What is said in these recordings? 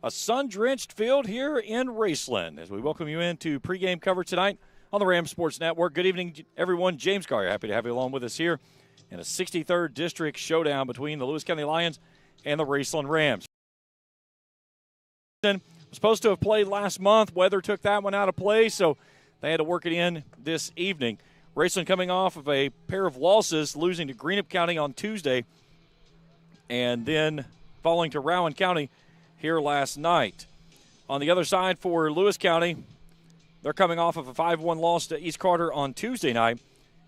a sun-drenched field here in Raceland as we welcome you into pregame coverage tonight on the Rams Sports Network. Good evening, everyone. James Collier, happy to have you along with us here in a 63rd District showdown between the Lewis County Lions and the Raceland Rams. Was supposed to have played last month. Weather took that one out of play, so they had to work it in this evening. Raceland coming off of a pair of losses, losing to Greenup County on Tuesday and then falling to Rowan County here last night. On the other side for Lewis County, they're coming off of a 5-1 loss to East Carter on Tuesday night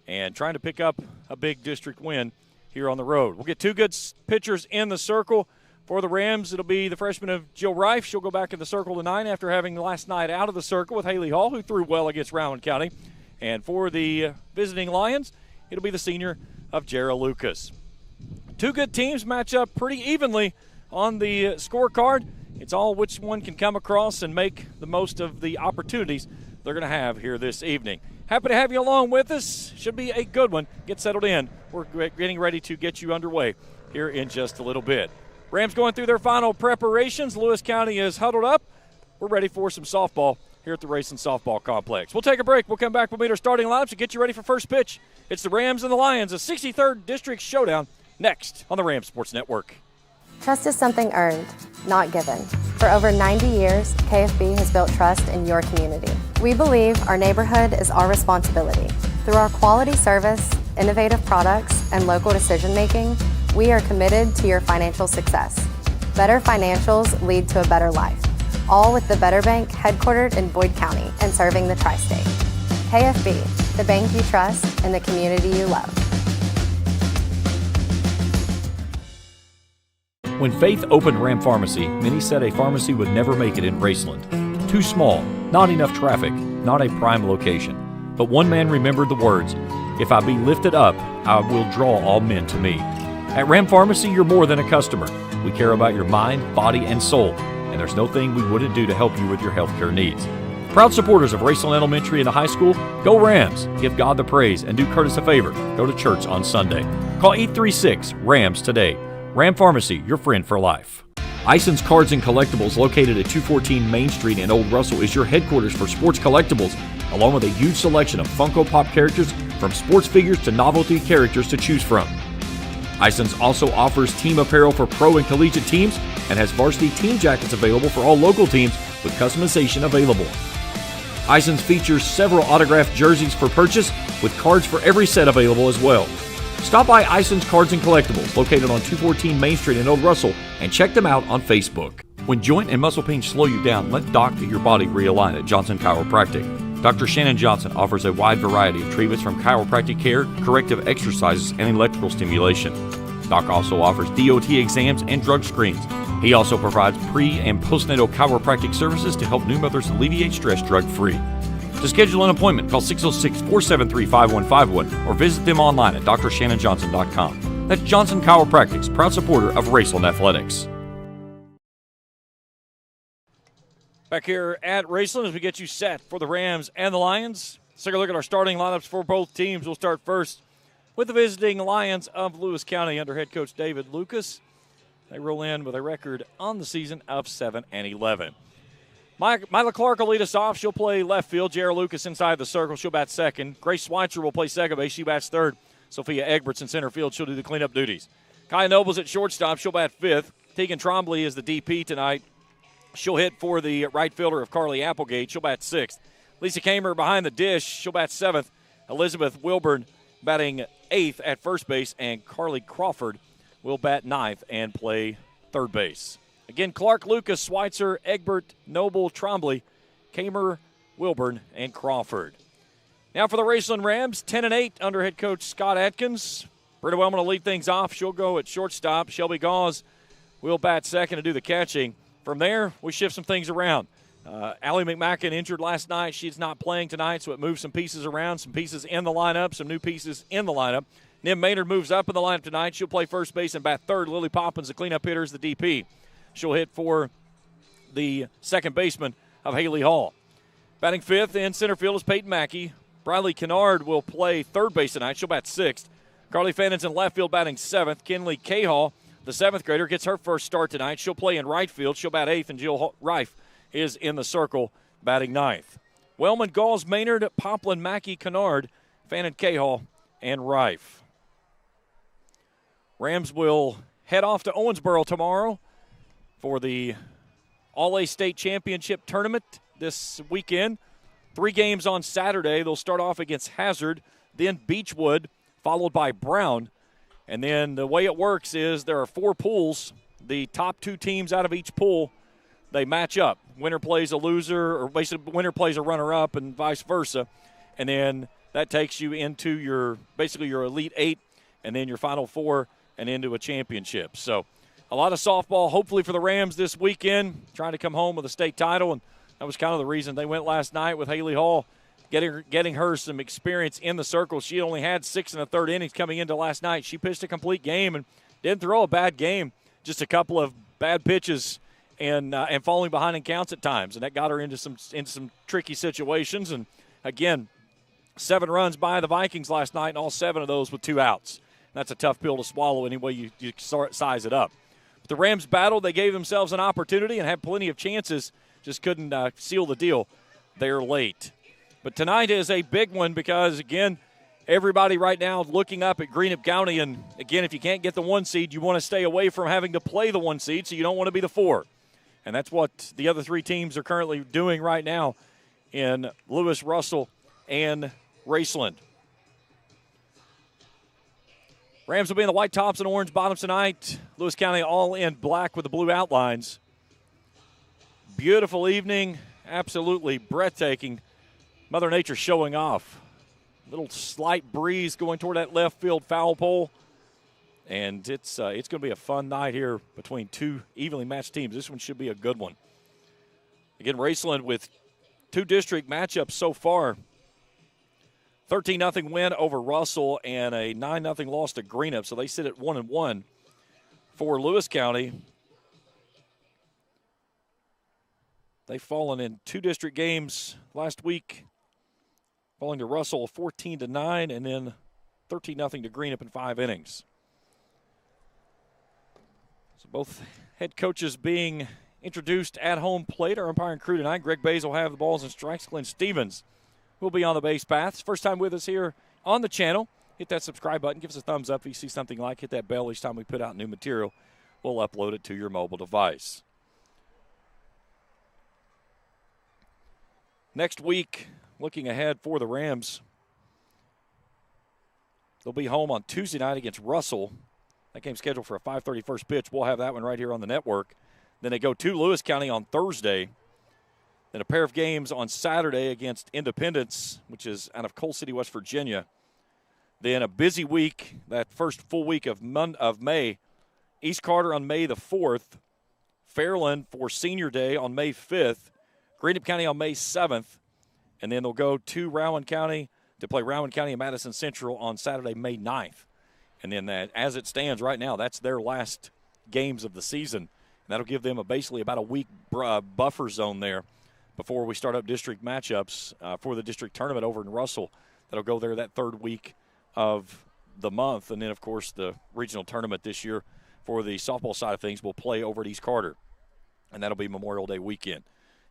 and trying to pick up a big district win here on the road. We'll get two good pitchers in the circle. For the Rams, it'll be the freshman of Jill Reif. She'll go back in the circle tonight after having last night out of the circle with Haley Hall, who threw well against Rowan County. And for the visiting Lions, it'll be the senior of Jara Lucas. Two good teams match up pretty evenly on the scorecard. It's all which one can come across and make the most of the opportunities they're going to have here this evening. Happy to have you along with us. Should be a good one. Get settled in. We're getting ready to get you underway here in just a little bit. Rams going through their final preparations. Lewis County is huddled up. We're ready for some softball here at the Raceland Softball Complex. We'll take a break. We'll come back. We'll meet our starting lineups and get you ready for first pitch. It's the Rams and the Lions, a 63rd District showdown, next on the Rams Sports Network. Trust is something earned, not given. For over 90 years, KFB has built trust in your community. We believe our neighborhood is our responsibility. Through our quality service, innovative products, and local decision-making, we are committed to your financial success. Better financials lead to a better life. All with the Better Bank headquartered in Boyd County and serving the tri-state. KFB, the bank you trust and the community you love. When Faith opened Ram Pharmacy, many said a pharmacy would never make it in Raceland. Too small, not enough traffic, not a prime location. But one man remembered the words, "If I be lifted up, I will draw all men to me." At Ram Pharmacy, you're more than a customer. We care about your mind, body, and soul, and there's no thing we wouldn't do to help you with your healthcare needs. Proud supporters of Raceland Elementary and the high school, go Rams. Give God the praise and do Curtis a favor. Go to church on Sunday. Call 836-RAMS today. Ram Pharmacy, your friend for life. Ison's Cards and Collectibles, located at 214 Main Street in Old Russell, is your headquarters for sports collectibles, along with a huge selection of Funko Pop characters from sports figures to novelty characters to choose from. Ison's also offers team apparel for pro and collegiate teams and has varsity team jackets available for all local teams with customization available. Ison's features several autographed jerseys for purchase with cards for every set available as well. Stop by Ison's Cards and Collectibles, located on 214 Main Street in Old Russell, and check them out on Facebook. When joint and muscle pains slow you down, let Doc get your body realigned at Johnson Chiropractic. Dr. Shannon Johnson offers a wide variety of treatments from chiropractic care, corrective exercises, and electrical stimulation. Doc also offers DOT exams and drug screens. He also provides pre- and postnatal chiropractic services to help new mothers alleviate stress drug-free. To schedule an appointment, call 606-473-5151 or visit them online at drshannonjohnson.com. That's Johnson Chiropractic's proud supporter of Raceland Athletics. Back here at Raceland as we get you set for the Rams and the Lions. Let's take a look at our starting lineups for both teams. We'll start first with the visiting Lions of Lewis County under head coach David Lucas. They roll in with a record on the season of 7-11. Mila Clark will lead us off. She'll play left field. Jara Lucas inside the circle. She'll bat second. Grace Schweitzer will play second base. She bats third. Sophia Egberts in center field. She'll do the cleanup duties. Kaya Nobles at shortstop. She'll bat fifth. Tegan Trombley is the DP tonight. She'll hit for the right fielder of Carly Applegate. She'll bat sixth. Lisa Kamer behind the dish. She'll bat seventh. Elizabeth Wilburn batting eighth at first base. And Carly Crawford will bat ninth and play third base. Again, Clark, Lucas, Schweitzer, Egbert, Noble, Trombley, Kamer, Wilburn, and Crawford. Now for the Raceland Rams, 10-8 under head coach Scott Atkins. Britta Wellman will lead things off. She'll go at shortstop. Shelby Gauze will bat second and do the catching. From there, we shift some things around. Allie McMacken injured last night. She's not playing tonight, so it moves some pieces around, some pieces in the lineup, some new pieces in the lineup. Nim Maynard moves up in the lineup tonight. She'll play first base and bat third. Lily Poppins, the cleanup hitter, is the DP. She'll hit for the second baseman of Haley Hall. Batting fifth in center field is Peyton Mackey. Briley Kennard will play third base tonight. She'll bat sixth. Carly Fannon's in left field batting seventh. Kinley Cahall the 7th grader, gets her first start tonight. She'll play in right field. She'll bat 8th, and Jill Reif is in the circle batting 9th. Wellman, Galls, Maynard, Poplin, Mackey, Kennard, Fannin, Cahall, and Reif. Rams will head off to Owensboro tomorrow for the All-A State Championship Tournament this weekend. 3 games on Saturday. They'll start off against Hazard, then Beechwood, followed by Brown. And then the way it works is there are 4 pools. The top 2 teams out of each pool, they match up. Winner plays a loser, or basically winner plays a runner-up, and vice versa. And then that takes you into your Elite 8, and then your Final 4, and into a championship. So a lot of softball, hopefully for the Rams this weekend, trying to come home with a state title. And that was kind of the reason they went last night with Haley Hall, getting her some experience in the circle. She only had 6 1/3 innings coming into last night. She pitched a complete game and didn't throw a bad game, just a couple of bad pitches and falling behind in counts at times. And that got her into some tricky situations. And, again, 7 runs by the Vikings last night, and all 7 of those with 2 outs. That's a tough pill to swallow any way you size it up. But the Rams battled. They gave themselves an opportunity and had plenty of chances, just couldn't seal the deal there late. But tonight is a big one because, again, everybody right now looking up at Greenup County. And, again, if you can't get the 1 seed, you want to stay away from having to play the 1 seed, so you don't want to be the 4. And that's what the other 3 teams are currently doing right now in Lewis, Russell, and Raceland. Rams will be in the white tops and orange bottoms tonight. Lewis County all in black with the blue outlines. Beautiful evening, absolutely breathtaking. Mother Nature showing off. Little slight breeze going toward that left field foul pole. And it's going to be a fun night here between 2 evenly matched teams. This one should be a good one. Again, Raceland with 2 district matchups so far. 13-0 win over Russell and a 9-0 loss to Greenup, so they sit at 1-1 for Lewis County. They've fallen in 2 district games last week, falling to Russell 14-9 and then 13-0 to Greenup in 5 innings. So both head coaches being introduced at home plate. Our umpiring crew tonight, Greg Bays will have the balls and strikes. Glenn Stevens will be on the base paths. First time with us here on the channel, hit that subscribe button. Give us a thumbs up if you see something like. Hit that bell each time we put out new material. We'll upload it to your mobile device. Next week, looking ahead for the Rams, they'll be home on Tuesday night against Russell. That game's scheduled for a 5:30 first pitch. We'll have that one right here on the network. Then they go to Lewis County on Thursday. Then a pair of games on Saturday against Independence, which is out of Coal City, West Virginia. Then a busy week, that first full week of May. East Carter on May the 4th. Fairland for Senior Day on May 5th. Greenup County on May 7th. And then they'll go to Rowan County to play Rowan County and Madison Central on Saturday, May 9th. And then that, as it stands right now, that's their last games of the season. And that'll give them basically about a week buffer zone there before we start up district matchups for the district tournament over in Russell. That'll go there that 3rd week of the month. And then, of course, the regional tournament this year for the softball side of things will play over at East Carter. And that'll be Memorial Day weekend.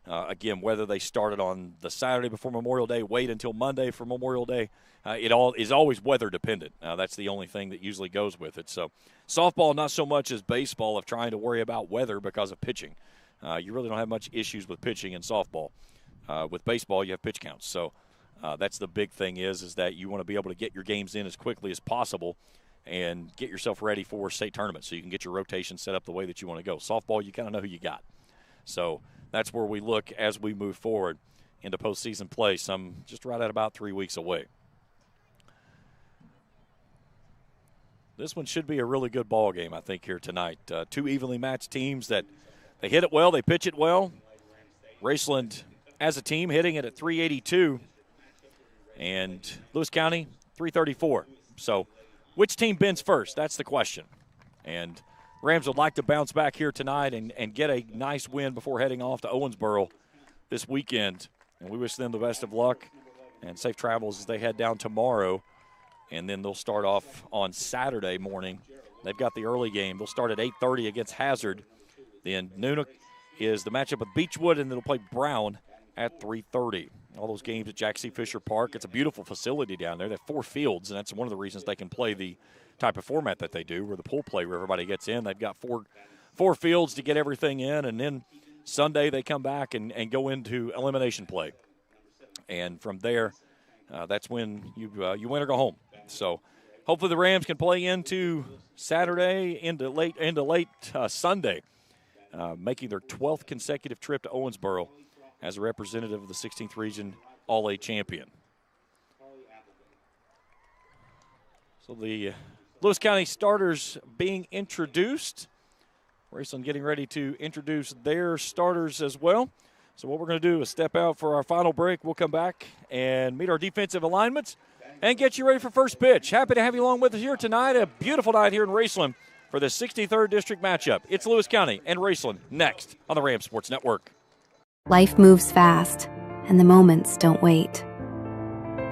Again, whether they started on the Saturday before Memorial Day, wait until Monday for Memorial Day, it all is always weather dependent. That's the only thing that usually goes with it. So softball, not so much as baseball of trying to worry about weather because of pitching. You really don't have much issues with pitching in softball. With baseball, you have pitch counts. So that's the big thing is that you want to be able to get your games in as quickly as possible and get yourself ready for state tournament so you can get your rotation set up the way that you want to go. Softball, you kind of know who you got. So that's where we look as we move forward into postseason play, some just right at about 3 weeks away. This one should be a really good ball game, I think, here tonight. 2 evenly matched teams that they hit it well, they pitch it well. Raceland, as a team, hitting it at 382, and Lewis County, 334. So which team bends first? That's the question. And Rams would like to bounce back here tonight and get a nice win before heading off to Owensboro this weekend. And we wish them the best of luck and safe travels as they head down tomorrow. And then they'll start off on Saturday morning They've got the early game. They'll start at 8:30 against Hazard. Then noon is the matchup with Beechwood, and they'll play Brown at 3:30. All those games at Jack C. Fisher Park. It's a beautiful facility down there. They have 4 fields, and that's one of the reasons they can play the type of format that they do, where the pool play where everybody gets in. They've got four fields to get everything in, and then Sunday they come back and go into elimination play. And from there, that's when you win or go home. So hopefully the Rams can play into Saturday, into late Sunday, making their 12th consecutive trip to Owensboro as a representative of the 16th Region All-A champion. So the Lewis County starters being introduced. Raceland getting ready to introduce their starters as well. So what we're going to do is step out for our final break. We'll come back and meet our defensive alignments and get you ready for first pitch. Happy to have you along with us here tonight. A beautiful night here in Raceland for the 63rd District matchup. It's Lewis County and Raceland next on the Ram Sports Network. Life moves fast, and the moments don't wait.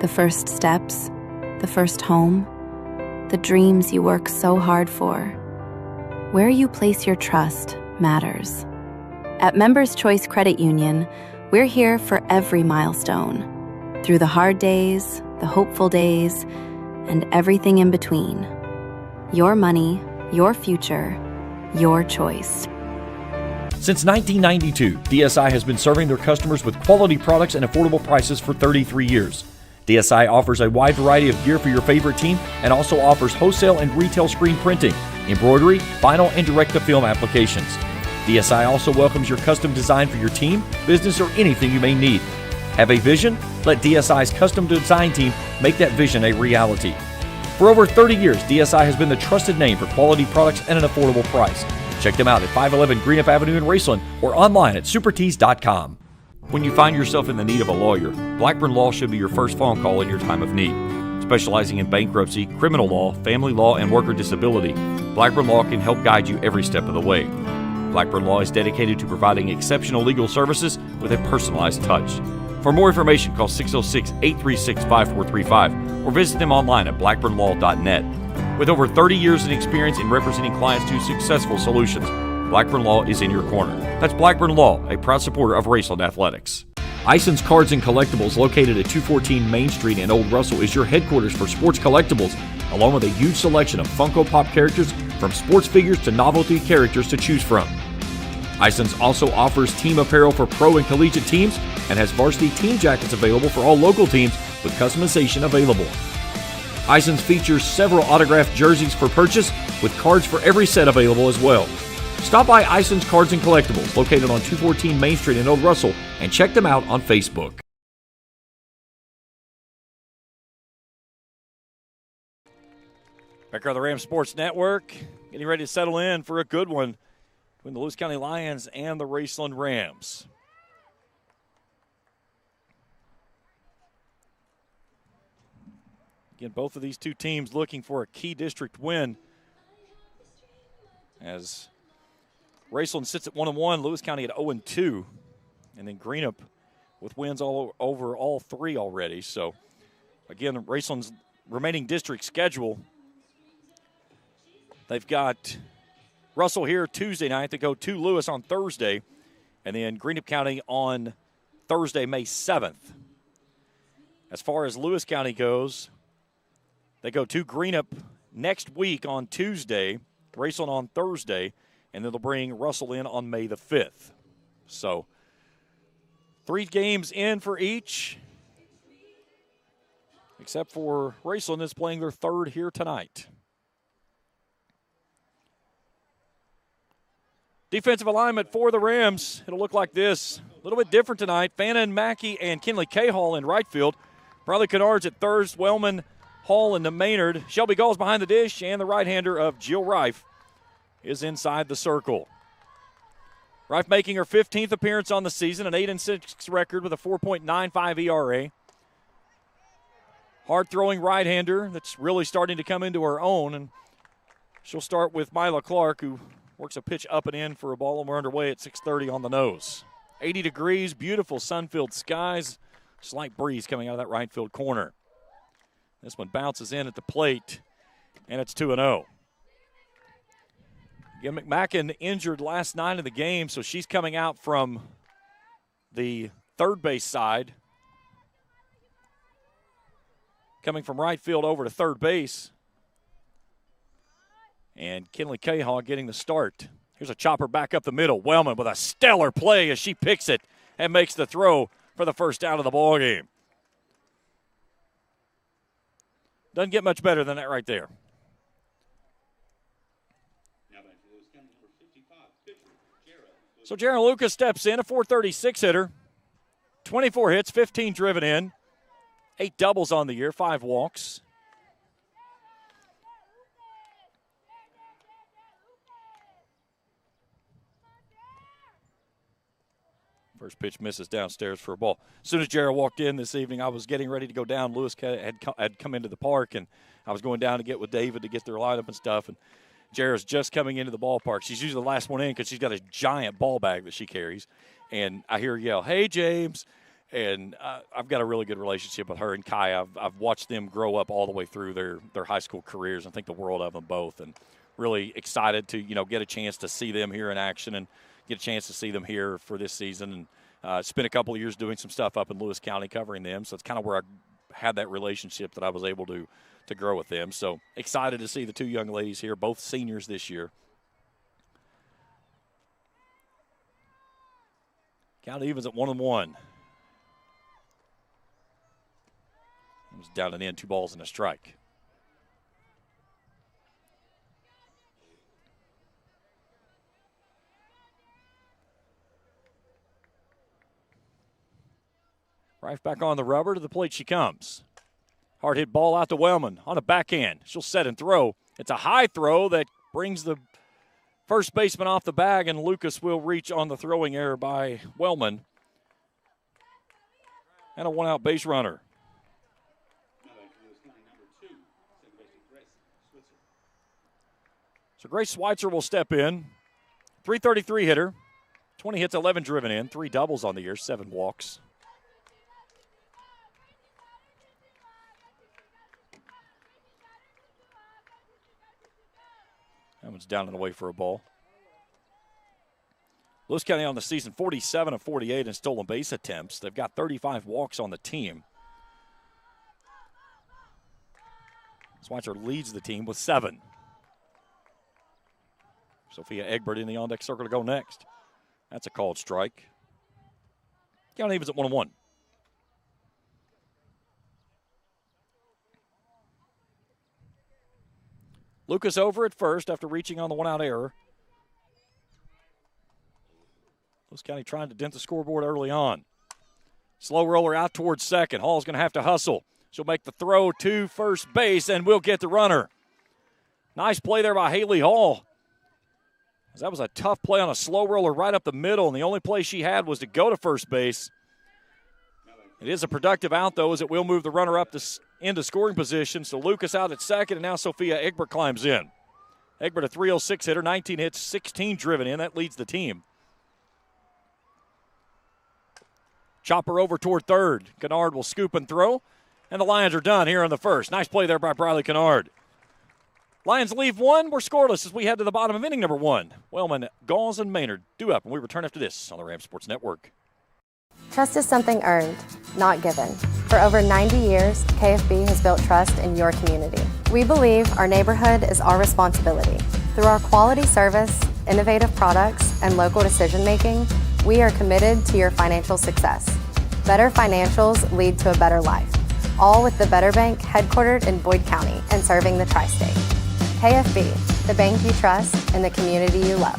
The first steps, the first home, the dreams you work so hard for. Where you place your trust matters. At Members Choice Credit Union, we're here for every milestone. Through the hard days, the hopeful days, and everything in between. Your money, your future, your choice. Since 1992, DSI has been serving their customers with quality products and affordable prices for 33 years. DSI offers a wide variety of gear for your favorite team and also offers wholesale and retail screen printing, embroidery, vinyl, and direct-to-film applications. DSI also welcomes your custom design for your team, business, or anything you may need. Have a vision? Let DSI's custom design team make that vision a reality. For over 30 years, DSI has been the trusted name for quality products and an affordable price. Check them out at 511 Greenup Avenue in Raceland or online at supertees.com. When you find yourself in the need of a lawyer, Blackburn Law should be your first phone call in your time of need. Specializing in bankruptcy, criminal law, family law, and worker disability, Blackburn Law can help guide you every step of the way. Blackburn Law is dedicated to providing exceptional legal services with a personalized touch. For more information, call 606-836-5435 or visit them online at blackburnlaw.net. With over 30 years in experience in representing clients to successful solutions, Blackburn Law is in your corner. That's Blackburn Law, a proud supporter of Raceland Athletics. Ison's Cards and Collectibles, located at 214 Main Street in Old Russell, is your headquarters for sports collectibles, along with a huge selection of Funko Pop characters, from sports figures to novelty characters to choose from. Ison's also offers team apparel for pro and collegiate teams and has varsity team jackets available for all local teams with customization available. Ison's features several autographed jerseys for purchase, with cards for every set available as well. Stop by Ison's Cards and Collectibles, located on 214 Main Street in Old Russell, and check them out on Facebook. Back on the Ram Sports Network, getting ready to settle in for a good one between the Lewis County Lions and the Raceland Rams. Again, both of these two teams looking for a key district win, as Raceland sits at 1-1, Lewis County at 0-2, and then Greenup with wins all over all three already. So, again, Raceland's remaining district schedule, they've got Russell here Tuesday night. They go to Lewis on Thursday, and then Greenup County on Thursday, May 7th. As far as Lewis County goes, they go to Greenup next week on Tuesday, Raceland on Thursday, and then they'll bring Russell in on May the 5th. So 3 games in for each, except for Raceland is playing their third here tonight. Defensive alignment for the Rams. It'll look like this. A little bit different tonight. Fannin, Mackey, and Kinley Cahall in right field. Bradley Kennards at third. Wellman, Hall, and Maynard. Shelby Gall's behind the dish, and the right-hander of Jill Rife is inside the circle. Rife making her 15th appearance on the season, an 8-6 record with a 4.95 ERA. Hard-throwing right-hander that's really starting to come into her own, and she'll start with Mila Clark, who works a pitch up and in for a ball, and we're underway at 6:30 on the nose. 80 degrees, beautiful sun-filled skies, slight breeze coming out of that right field corner. This one bounces in at the plate, and it's 2-0. Yeah, McMacken injured last night of the game, so she's coming out from the third base side. Coming from right field over to third base. And Kinley Cahaw getting the start. Here's a chopper back up the middle. Wellman with a stellar play as she picks it and makes the throw for the first out of the ball game. Doesn't get much better than that right there. So Jaron Lucas steps in, a .436 hitter. 24 hits, 15 driven in. 8 doubles on the year, 5 walks. First pitch misses downstairs for a ball. As soon as Jared walked in this evening, I was getting ready to go down. Lewis had come into the park, and I was going down to get with David to get their lineup and stuff. And Jared's just coming into the ballpark. She's usually the last one in because she's got a giant ball bag that she carries. And I hear her yell, "Hey, James." And I've got a really good relationship with her and Kai. I've watched them grow up all the way through their high school careers. I think the world of them both. And really excited to, get a chance to see them here in action and get a chance to see them here for this season. And spent a couple of years doing some stuff up in Lewis County covering them. So it's kind of where I had that relationship that I was able to grow with them. So excited to see the two young ladies here, both seniors this year. Count evens at 1-1. It was down and in, 2 balls and a strike. Rife back on the rubber. To the plate she comes. Hard hit ball out to Wellman on a backhand. She'll set and throw. It's a high throw that brings the first baseman off the bag, and Lucas will reach on the throwing error by Wellman. And a 1-out base runner. So Grace Schweitzer will step in. .333 hitter. 20 hits, 11 driven in. 3 doubles on the year, 7 walks. That one's down and away for a ball. Lewis County on the season, 47 of 48 in stolen base attempts. They've got 35 walks on the team. Schweitzer leads the team with 7. Sophia Egbert in the on-deck circle to go next. That's a called strike. Count evens at 1-1. Lucas over at first after reaching on the 1-out error. Lewis County trying to dent the scoreboard early on. Slow roller out towards second. Hall's going to have to hustle. She'll make the throw to first base and will get the runner. Nice play there by Haley Hall. That was a tough play on a slow roller right up the middle, and the only play she had was to go to first base. It is a productive out, though, as it will move the runner up into scoring position. So Lucas out at second, and now Sophia Egbert climbs in. Egbert, a .306 hitter, 19 hits, 16 driven in. That leads the team. Chopper over toward third. Kennard will scoop and throw, and the Lions are done here in the first. Nice play there by Briley Kennard. Lions leave 1. We're scoreless as we head to the bottom of inning number 1. Wellman, Gauls, and Maynard do up, and we return after this on the Ram Sports Network. Trust is something earned, not given. For over 90 years, KFB has built trust in your community. We believe our neighborhood is our responsibility. Through our quality service, innovative products, and local decision-making, we are committed to your financial success. Better financials lead to a better life. All with the Better Bank headquartered in Boyd County and serving the tri-state. KFB, the bank you trust and the community you love.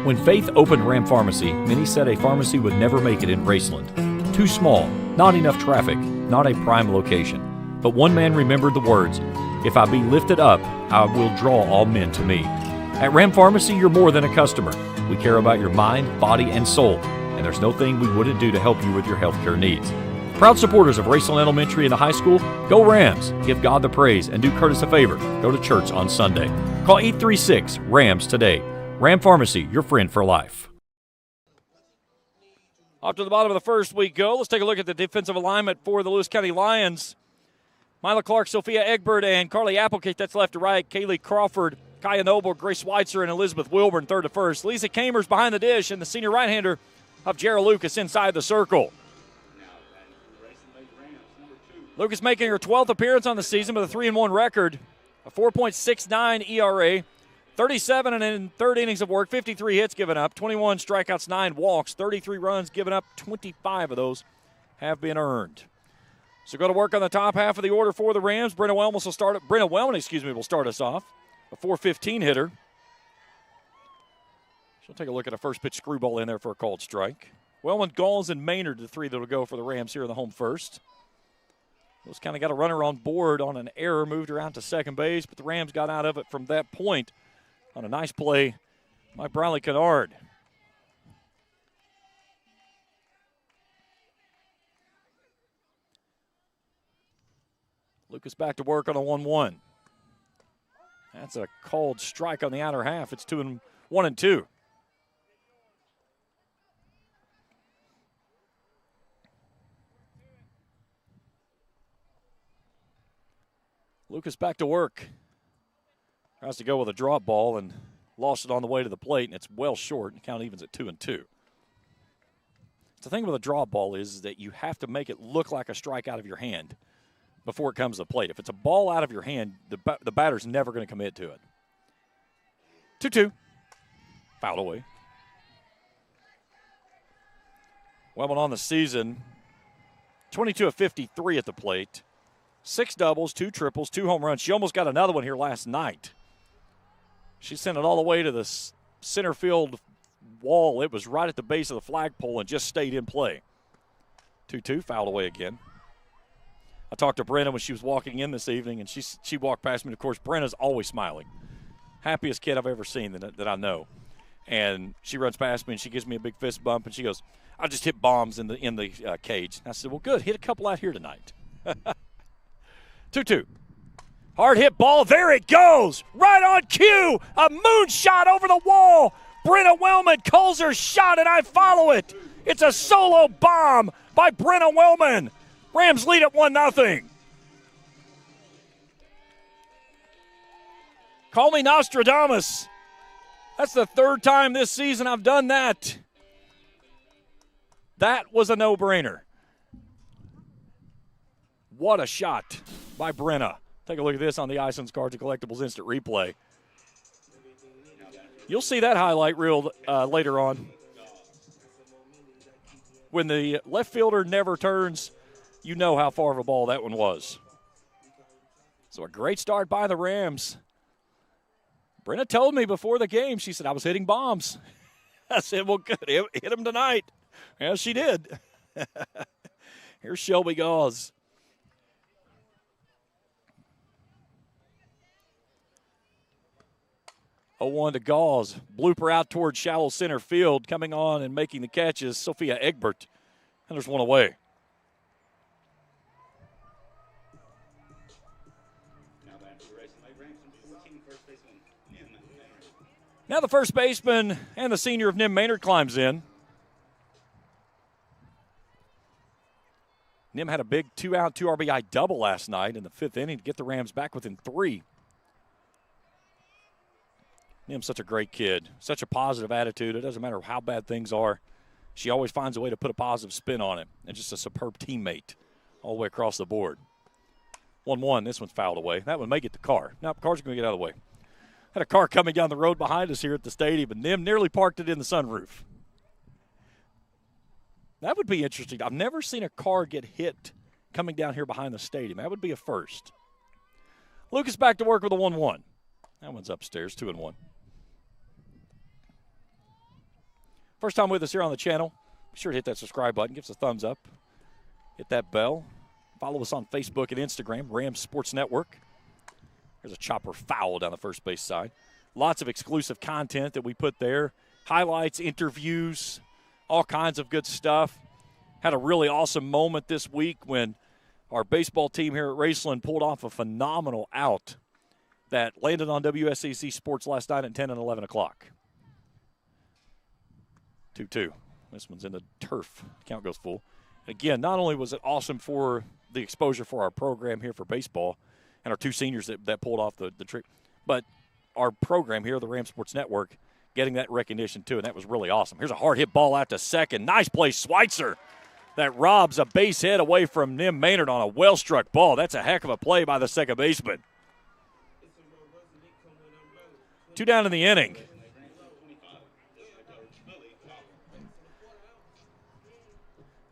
When Faith opened Ram Pharmacy, many said a pharmacy would never make it in Raceland. Too small, not enough traffic, not a prime location. But one man remembered the words, "If I be lifted up, I will draw all men to me." At Ram Pharmacy, you're more than a customer. We care about your mind, body, and soul, and there's no thing we wouldn't do to help you with your healthcare needs. Proud supporters of Raceland Elementary and the high school, go Rams, give God the praise, and do Curtis a favor. Go to church on Sunday. Call 836-RAMS today. Ram Pharmacy, your friend for life. Off to the bottom of the first we go. Let's take a look at the defensive alignment for the Lewis County Lions. Mila Clark, Sophia Egbert, and Carly Applegate. That's left to right. Kaylee Crawford, Kaya Noble, Grace Weitzer, and Elizabeth Wilburn, third to first. Lisa Kamers behind the dish, and the senior right-hander of Jarrah Lucas inside the circle. Lucas making her 12th appearance on the season with a 3-1 record, a 4.69 ERA, 37 and in third innings of work, 53 hits given up, 21 strikeouts, 9 walks, 33 runs given up, 25 of those have been earned. So go to work on the top half of the order for the Rams. Brenna Wellman will start us off. A 415 hitter. She'll take a look at a first pitch screwball in there for a called strike. Wellman, Galls, and Maynard, the three that will go for the Rams here in the home first. Those kind of got a runner on board on an error, moved her out to second base, but the Rams got out of it from that point on a nice play by Briley Kennard. Lucas back to work on a 1-1. That's a called strike on the outer half. It's 1-2. Lucas back to work. Tries to go with a drop ball and lost it on the way to the plate, and it's well short. The count evens at 2-2. The thing with a drop ball is that you have to make it look like a strike out of your hand before it comes to the plate. If it's a ball out of your hand, the batter's never going to commit to it. 2-2. Fouled away. Wellman on the season, 22 of 53 at the plate. 6 doubles, 2 triples, 2 home runs. She almost got another one here last night. She sent it all the way to the center field wall. It was right at the base of the flagpole and just stayed in play. 2-2, fouled away again. I talked to Brenna when she was walking in this evening, and she walked past me. Of course, Brenna's always smiling. Happiest kid I've ever seen that I know. And she runs past me, and she gives me a big fist bump, and she goes, "I just hit bombs in the cage." And I said, "Well, good. Hit a couple out here tonight." 2-2. Hard hit ball. There it goes. Right on cue. A moonshot over the wall. Brenna Wellman calls her shot, and I follow it. It's a solo bomb by Brenna Wellman. Rams lead at 1-0. Call me Nostradamus. That's the third time this season I've done that. That was a no-brainer. What a shot by Brenna. Take a look at this on the Isons Cards and Collectibles Instant Replay. You'll see that highlight reel later on. When the left fielder never turns, you know how far of a ball that one was. So a great start by the Rams. Brenna told me before the game, she said, I was hitting bombs. I said, well, good. Hit them tonight. Well, she did. Here's Shelby Gauze. Oh, 1 to Gauze. Blooper out towards shallow center field. Coming on and making the catches, Sophia Egbert. And there's one away. Now the first baseman and the senior of Nim Maynard climbs in. Nim had a big 2-out, 2 RBI double last night in the 5th inning to get the Rams back within 3. Nim's such a great kid, such a positive attitude. It doesn't matter how bad things are. She always finds a way to put a positive spin on it, and just a superb teammate all the way across the board. 1-1, this one's fouled away. That one may get the car. No, car's going to get out of the way. Had a car coming down the road behind us here at the stadium, and Nim nearly parked it in the sunroof. That would be interesting. I've never seen a car get hit coming down here behind the stadium. That would be a first. Lucas back to work with a 1-1. That one's upstairs, 2-1. First time with us here on the channel, be sure to hit that subscribe button. Give us a thumbs up. Hit that bell. Follow us on Facebook and Instagram, Rams Sports Network. There's a chopper foul down the first base side. Lots of exclusive content that we put there. Highlights, interviews, all kinds of good stuff. Had a really awesome moment this week when our baseball team here at Raceland pulled off a phenomenal out that landed on WSCC Sports last night at 10 and 11 o'clock. 2-2. This one's in the turf. Count goes full. Again, not only was it awesome for the exposure for our program here for baseball and our two seniors that pulled off the trick. But our program here, the Ram Sports Network, getting that recognition too, and that was really awesome. Here's a hard hit ball out to second. Nice play, Schweitzer. That robs a base hit away from Nim Maynard on a well-struck ball. That's a heck of a play by the second baseman. 2 down in the inning.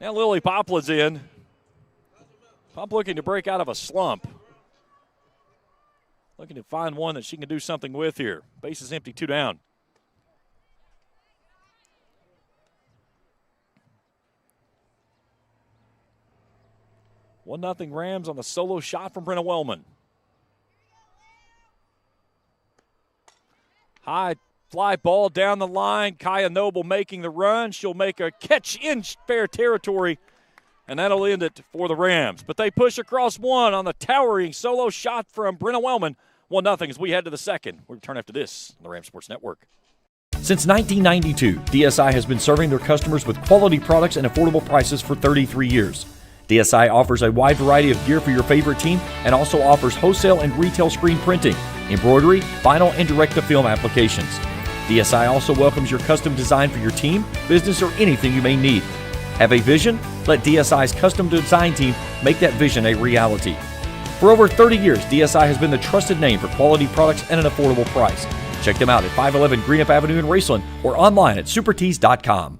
Now Lily Popla's in. Pop looking to break out of a slump. Looking to find one that she can do something with here. Base is empty, 2 down. One nothing Rams on the solo shot from Brenna Wellman. High fly ball down the line. Kaya Noble making the run. She'll make a catch in fair territory, and that'll end it for the Rams. But they push across one on the towering solo shot from Brenna Wellman. 1-0 as we head to the second. We return after this on the Ram Sports Network. Since 1992, DSI has been serving their customers with quality products and affordable prices for 33 years. DSI offers a wide variety of gear for your favorite team and also offers wholesale and retail screen printing, embroidery, vinyl, and direct-to-film applications. DSI also welcomes your custom design for your team, business, or anything you may need. Have a vision? Let DSI's custom design team make that vision a reality. For over 30 years, DSI has been the trusted name for quality products at an affordable price. Check them out at 511 Greenup Avenue in Raceland or online at supertees.com.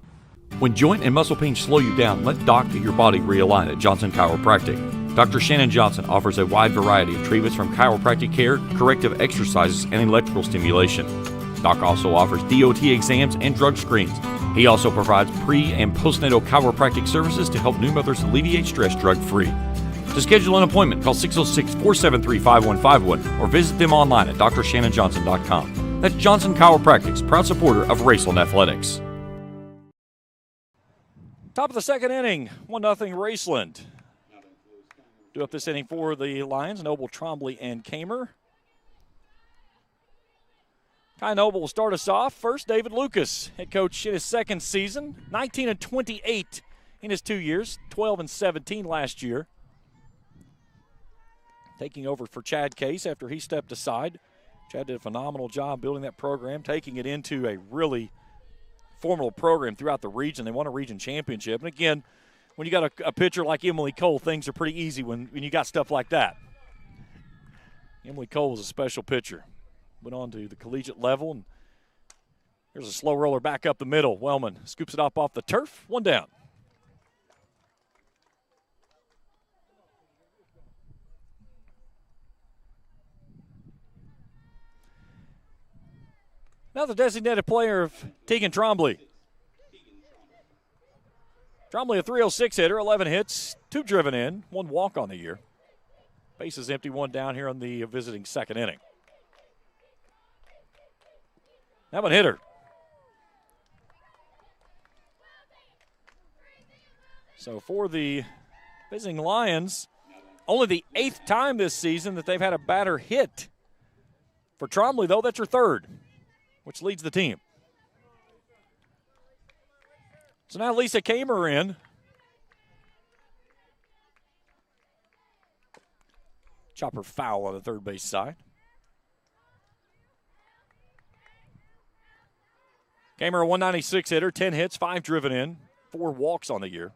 When joint and muscle pains slow you down, let Doc get your body realigned at Johnson Chiropractic. Dr. Shannon Johnson offers a wide variety of treatments from chiropractic care, corrective exercises, and electrical stimulation. Doc also offers DOT exams and drug screens. He also provides pre- and postnatal chiropractic services to help new mothers alleviate stress drug-free. To schedule an appointment, call 606-473-5151 or visit them online at drshannonjohnson.com. That's Johnson Chiropractic's proud supporter of Raceland Athletics. Top of the second inning, 1-0 Raceland. Due up this inning for the Lions, Noble, Trombley, and Kamer. Kai Noble will start us off. First, David Lucas, head coach in his second season, 19-28 in his 2 years, 12-17 last year. Taking over for Chad Case after he stepped aside. Chad did a phenomenal job building that program, taking it into a really formidable program throughout the region. They won a region championship. And again, when you got a pitcher like Emily Cole, things are pretty easy when you got stuff like that. Emily Cole was a special pitcher. Went on to the collegiate level. And here's a slow roller back up the middle. Wellman scoops it up off the turf. 1 down. Now the designated player of Tegan Trombley. Trombley, a .306 hitter, 11 hits, 2 driven in, 1 walk on the year. Base is empty, 1 down here on the visiting second inning. That one hit her. So for the visiting Lions, only the 8th time this season that they've had a batter hit. For Trombley, though, that's her 3rd. Which leads the team. So now Lisa Kamer in. Chopper foul on the third base side. Kamer, a .196 hitter, 10 hits, 5 driven in, 4 walks on the year.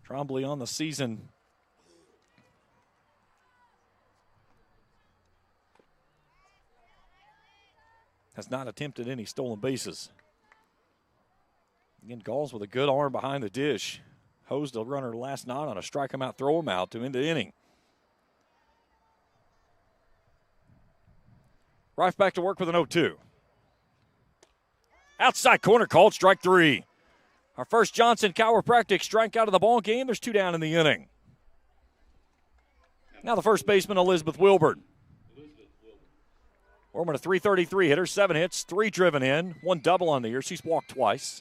Trombley on the season has not attempted any stolen bases. Again, Galls with a good arm behind the dish. Hosed the runner last night on a strike him out, throw him out to end the inning. Rife back to work with an 0-2. Outside corner called, strike 3. Our first Johnson Chiropractic strike out of the ball game. There's 2 down in the inning. Now the first baseman, Elizabeth Wilburn. Wilburn, a .333 hitter, 7 hits, 3 driven in, 1 double on the year. She's walked twice.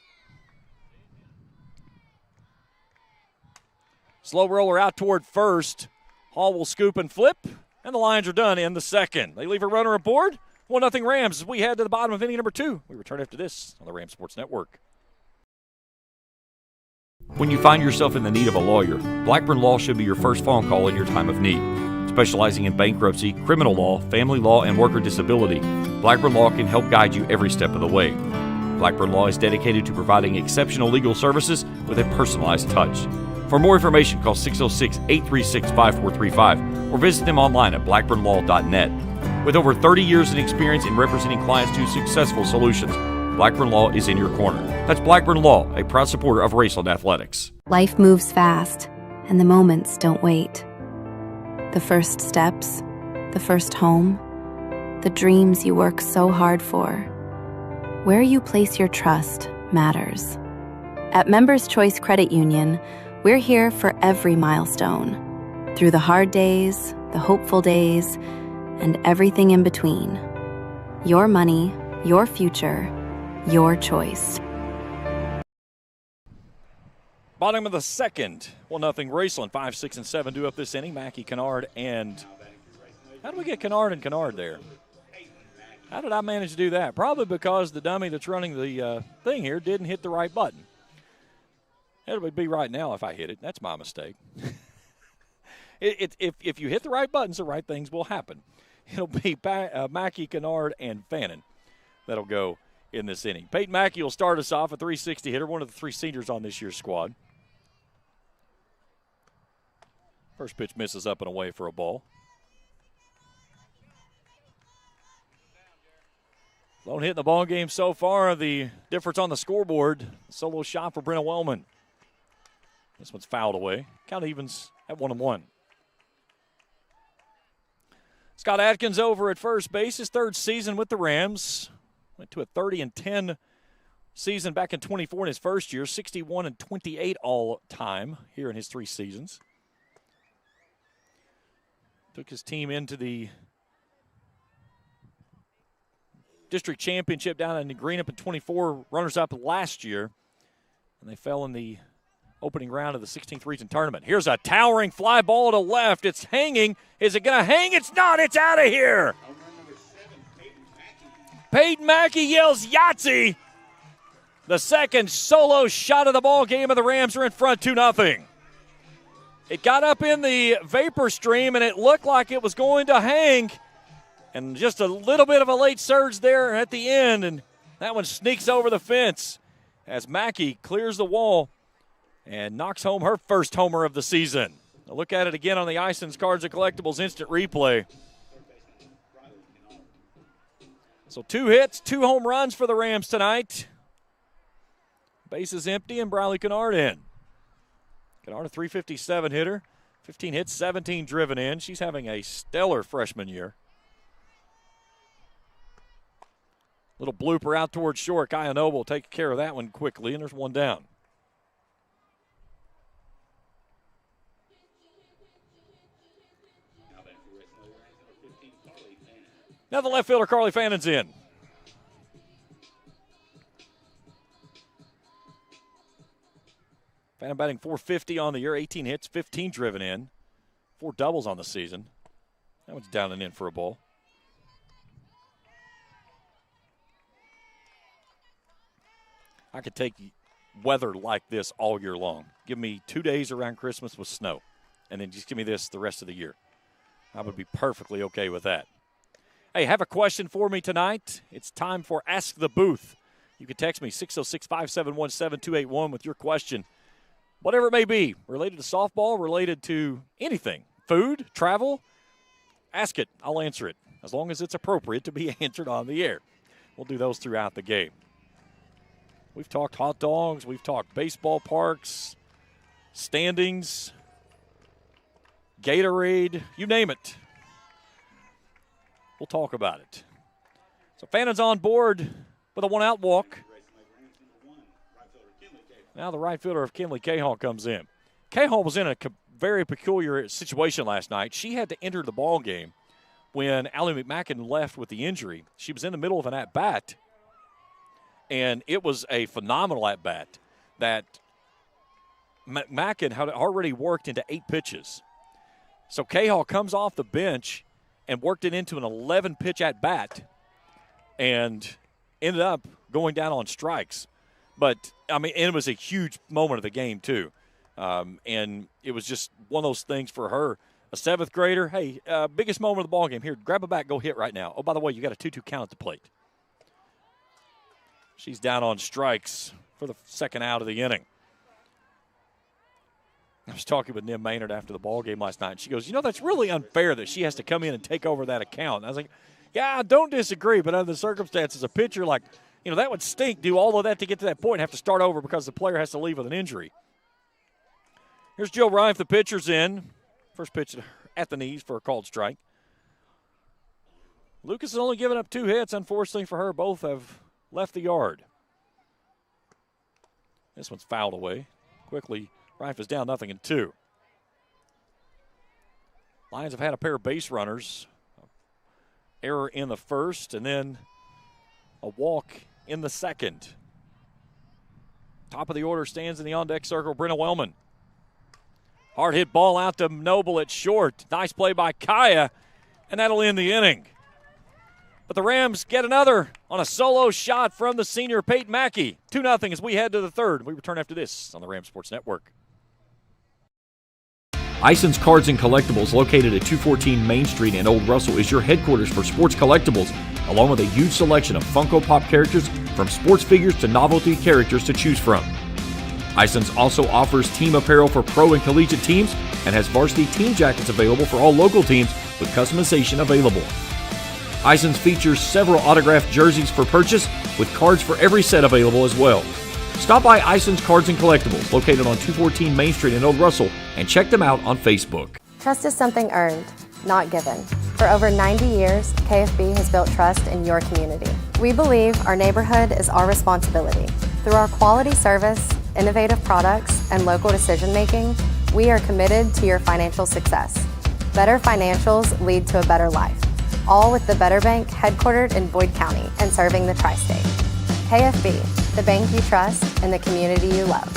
Slow roller out toward first. Hall will scoop and flip, and the Lions are done in the second. They leave a runner aboard. 1-0 Rams as we head to the bottom of inning number 2. We return after this on the Ram Sports Network. When you find yourself in the need of a lawyer, Blackburn Law should be your first phone call in your time of need. Specializing in bankruptcy, criminal law, family law, and worker disability, Blackburn Law can help guide you every step of the way. Blackburn Law is dedicated to providing exceptional legal services with a personalized touch. For more information, call 606-836-5435 or visit them online at blackburnlaw.net. With over 30 years in experience in representing clients to successful solutions, Blackburn Law is in your corner. That's Blackburn Law, a proud supporter of Raceland Athletics. Life moves fast, and the moments don't wait. The first steps, the first home, the dreams you work so hard for. Where you place your trust matters. At Members Choice Credit Union, we're here for every milestone. Through the hard days, the hopeful days, and everything in between. Your money, your future, your choice. Bottom of the second, 1-0 Raceland. 5, 6, and 7 due up this inning. Mackey, Kennard, and how did we get Kennard and Kennard there? How did I manage to do that? Probably because the dummy that's running the thing here didn't hit the right button. It would be right now if I hit it. That's my mistake. If you hit the right buttons, the right things will happen. It'll be Mackey, Kennard, and Fannin that'll go in this inning. Peyton Mackey will start us off, a 360 hitter, one of the 3 seniors on this year's squad. First pitch misses up and away for a ball. Lone hit in the ball game so far. The difference on the scoreboard, solo shot for Brenna Wellman. This one's fouled away. Count evens at 1-1. Scott Atkins over at first base, his 3rd season with the Rams. Went to a 30-10 season back in 24 in his first year, 61-28 all time here in his 3 seasons. Took his team into the district championship down in Greenup in 24, runners-up last year, and they fell in the opening round of the 16th region tournament. Here's a towering fly ball to left. It's hanging. Is it going to hang? It's not. It's out of here. Peyton Mackey yells Yahtzee. The second solo shot of the ball game, and the Rams are in front 2-0. It got up in the vapor stream, and it looked like it was going to hang. And just a little bit of a late surge there at the end, and that one sneaks over the fence as Mackey clears the wall and knocks home her first homer of the season. A look at it again on the Isons Cards and Collectibles instant replay. So 2 hits, 2 home runs for the Rams tonight. Base is empty and Briley Kennard in. Kennard, a 357 hitter, 15 hits, 17 driven in. She's having a stellar freshman year. Little blooper out towards short. Kaya Noble will take care of that one quickly, and there's one down. Now the left fielder, Carly Fannon's in. Fannin batting .450 on the year, 18 hits, 15 driven in, 4 doubles on the season. That one's down and in for a ball. I could take weather like this all year long. Give me 2 days around Christmas with snow, and then just give me this the rest of the year. I would be perfectly okay with that. Hey, have a question for me tonight? It's time for Ask the Booth. You can text me 606-571-7281 with your question. Whatever it may be, related to softball, related to anything, food, travel, ask it. I'll answer it, as long as it's appropriate to be answered on the air. We'll do those throughout the game. We've talked hot dogs. We've talked baseball parks, standings, Gatorade, you name it. We'll talk about it. So Fannon's on board with a 1-out walk. Now the right fielder of Kinley Cahill comes in. Cahill was in a very peculiar situation last night. She had to enter the ball game when Allie McMacken left with the injury. She was in the middle of an at-bat, and it was a phenomenal at-bat that McMacken had already worked into 8 pitches. So Cahill comes off the bench and worked it into an 11-pitch at-bat and ended up going down on strikes. But, I mean, and it was a huge moment of the game, too. And it was just one of those things for her. A seventh grader, hey, biggest moment of the ballgame. Here, grab a bat, go hit right now. Oh, by the way, you got a 2-2 count at the plate. She's down on strikes for the second out of the inning. I was talking with Nim Maynard after the ballgame last night. She goes, that's really unfair that she has to come in and take over that account. And I was like, yeah, I don't disagree, but under the circumstances, a pitcher like, that would stink, do all of that to get to that point and have to start over because the player has to leave with an injury. Here's Jill Rife, the pitcher's in. First pitch at the knees for a called strike. Lucas has only given up 2 hits. Unfortunately for her, both have left the yard. This one's fouled away. Quickly, Rife is down 0-2. Lions have had a pair of base runners. Error in the first, and then a walk in the second. Top of the order stands in the on-deck circle, Brenna Wellman. Hard hit ball out to Noble at short. Nice play by Kaya, and that'll end the inning. But the Rams get another on a solo shot from the senior Peyton Mackey. 2-0 as we head to the third. We return after this on the Rams Sports Network. Ison's Cards and Collectibles, located at 214 Main Street in Old Russell, is your headquarters for sports collectibles, along with a huge selection of Funko Pop characters from sports figures to novelty characters to choose from. Ison's also offers team apparel for pro and collegiate teams and has varsity team jackets available for all local teams with customization available. Ison's features several autographed jerseys for purchase with cards for every set available as well. Stop by Ison's Cards and Collectibles, located on 214 Main Street in Old Russell, and check them out on Facebook. Trust is something earned, not given. For over 90 years, KFB has built trust in your community. We believe our neighborhood is our responsibility. Through our quality service, innovative products, and local decision-making, we are committed to your financial success. Better financials lead to a better life. All with the Better Bank, headquartered in Boyd County and serving the tri-state. KFB, the bank you trust and the community you love.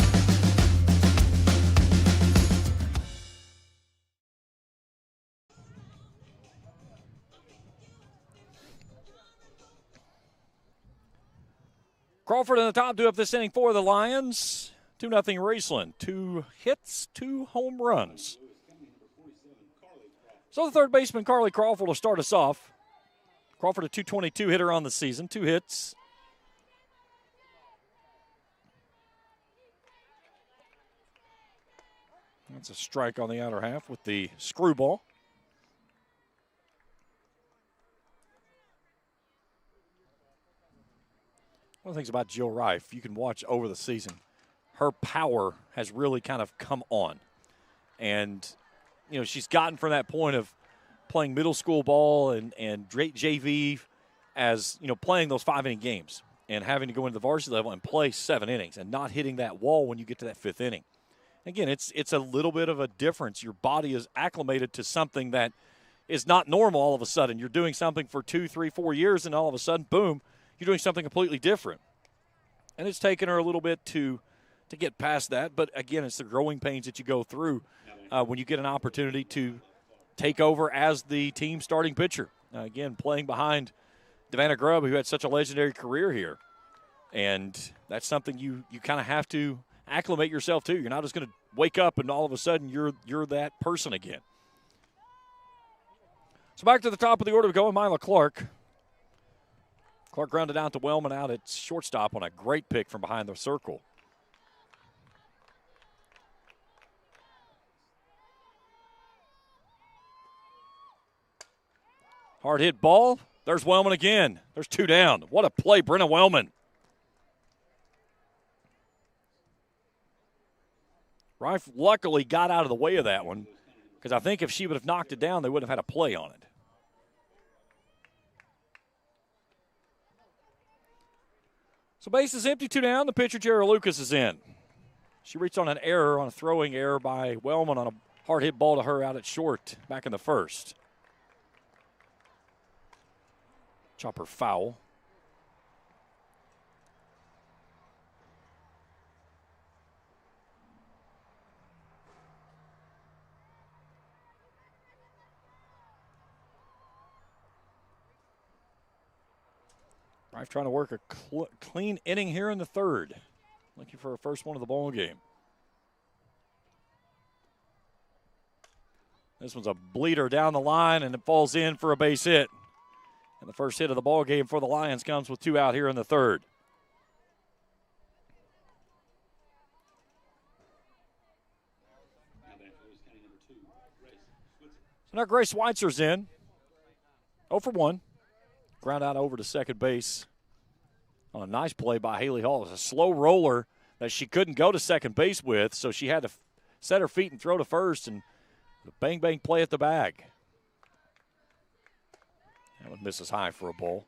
Crawford in the top, 2 up this inning for the Lions. 2-0 Raceland. 2 hits, 2 home runs. So the third baseman, Carly Crawford, will start us off. Crawford, a .222 hitter on the season, 2 hits. That's a strike on the outer half with the screwball. One of the things about Jill Rife, you can watch over the season, her power has really kind of come on. And, she's gotten from that point of playing middle school ball and JV as, playing those 5-inning games and having to go into the varsity level and play 7 innings and not hitting that wall when you get to that 5th inning. Again, it's a little bit of a difference. Your body is acclimated to something that is not normal all of a sudden. You're doing something for 2, 3, 4 years, and all of a sudden, boom, you're doing something completely different. And it's taken her a little bit to get past that. But, again, it's the growing pains that you go through when you get an opportunity to take over as the team starting pitcher. Again, playing behind Devanna Grubb, who had such a legendary career here. And that's something you kind of have to acclimate yourself to. You're not just going to wake up and all of a sudden you're that person again. So back to the top of the order we go with Mila Clark. Clark grounded out to Wellman out at shortstop on a great pick from behind the circle. Hard hit ball. There's Wellman again. There's 2 down. What a play, Brenna Wellman. Rife luckily got out of the way of that one because I think if she would have knocked it down, they would have had a play on it. So base is empty, 2 down. The pitcher, Jerry Lucas, is in. She reached on an error, on a throwing error by Wellman on a hard hit ball to her out at short back in the first. Chopper foul. Rife trying to work a clean inning here in the third. looking for her first one of the ball game. This one's a bleeder down the line, and it falls in for a base hit. And the first hit of the ball game for the Lions comes with 2 out here in the third. So now Grace Schweitzer's in. 0 for 1. Ground out over to second base. On a nice play by Haley Hall. It was a slow roller that she couldn't go to second base with, so she had to set her feet and throw to first, and the bang-bang play at the bag. That one misses high for a ball.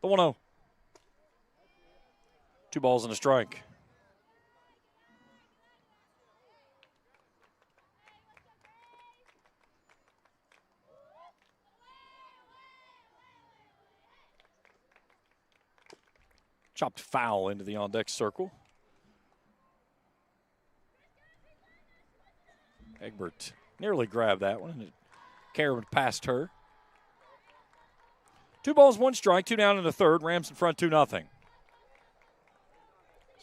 The 1-0. 2 balls and a strike. Chopped foul into the on-deck circle. Egbert nearly grabbed that one, and it carried past her. 2 balls, 1 strike, 2 down in the third. Rams in front 2-0.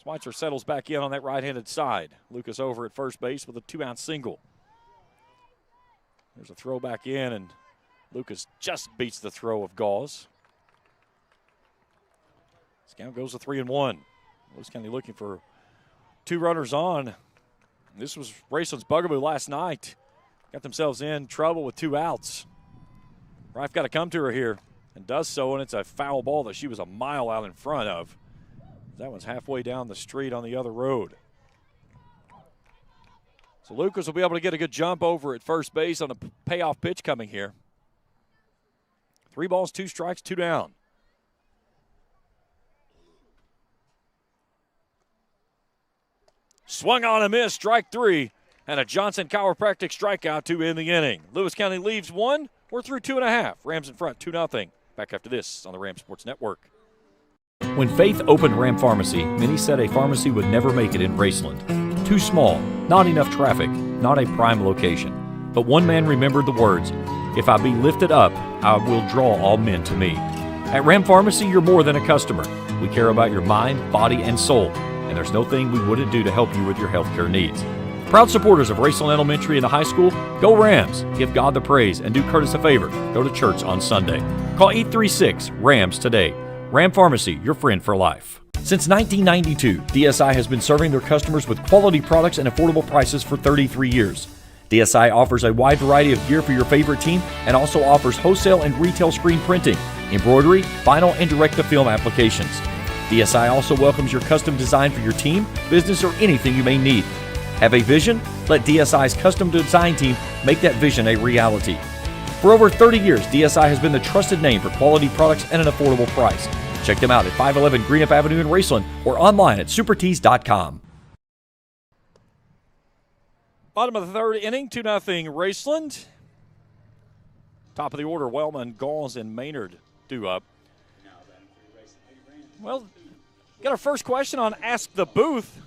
Schweitzer settles back in on that right-handed side. Lucas over at first base with a 2-out single. There's a throw back in, and Lucas just beats the throw of Gauze. This count goes to 3-1. Lewis County looking for 2 runners on. This was Raceland's bugaboo last night. Got themselves in trouble with 2 outs. Rife got to come to her here, and does so, and it's a foul ball that she was a mile out in front of. That one's halfway down the street on the other road. So Lucas will be able to get a good jump over at first base on a payoff pitch coming here. 3 balls, 2 strikes, 2 down. Swung on a miss, strike 3, and a Johnson chiropractic strikeout to end the inning. Lewis County leaves 1. We're through 2.5. Rams in front, 2-0. Back after this on the Ram Sports Network. When Faith opened Ram Pharmacy, many said a pharmacy would never make it in Raceland. Too small, not enough traffic, not a prime location. But one man remembered the words, "If I be lifted up, I will draw all men to me." At Ram Pharmacy, you're more than a customer. We care about your mind, body, and soul, and there's no thing we wouldn't do to help you with your healthcare needs. Proud supporters of Raceland Elementary and the high school, go Rams, give God the praise, and do Curtis a favor, go to church on Sunday. Call 836-RAMS today. Ram Pharmacy, your friend for life. Since 1992, DSI has been serving their customers with quality products and affordable prices for 33 years. DSI offers a wide variety of gear for your favorite team and also offers wholesale and retail screen printing, embroidery, vinyl, and direct-to-film applications. DSI also welcomes your custom design for your team, business, or anything you may need. Have a vision? Let DSI's custom design team make that vision a reality. For over 30 years, DSI has been the trusted name for quality products and an affordable price. Check them out at 511 Greenup Avenue in Raceland or online at supertees.com. Bottom of the third inning, 2-0 Raceland. Top of the order, Wellman, Gauze, and Maynard due up. Well, got our first question on Ask the Booth.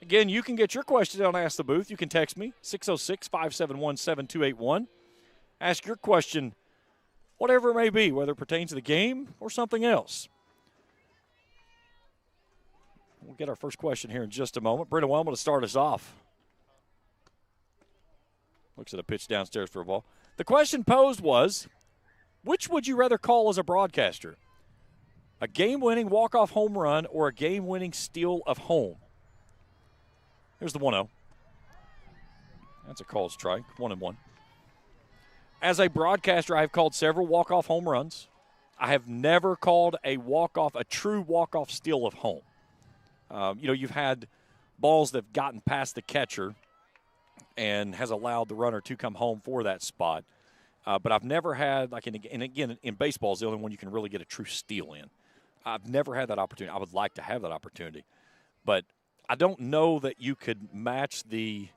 Again, you can get your question on Ask the Booth. You can text me, 606-571-7281. Ask your question, whatever it may be, whether it pertains to the game or something else. We'll get our first question here in just a moment. Brendan Wellman to start us off. Looks at a pitch downstairs for a ball. The question posed was, which would you rather call as a broadcaster? A game-winning walk-off home run or a game-winning steal of home? Here's the 1-0. That's a called strike, 1-1. As a broadcaster, I have called several walk-off home runs. I have never called a true walk-off steal of home. You've had balls that have gotten past the catcher and has allowed the runner to come home for that spot. But I've never had, and again, in baseball is the only one you can really get a true steal in. I've never had that opportunity. I would like to have that opportunity. But I don't know that you could match the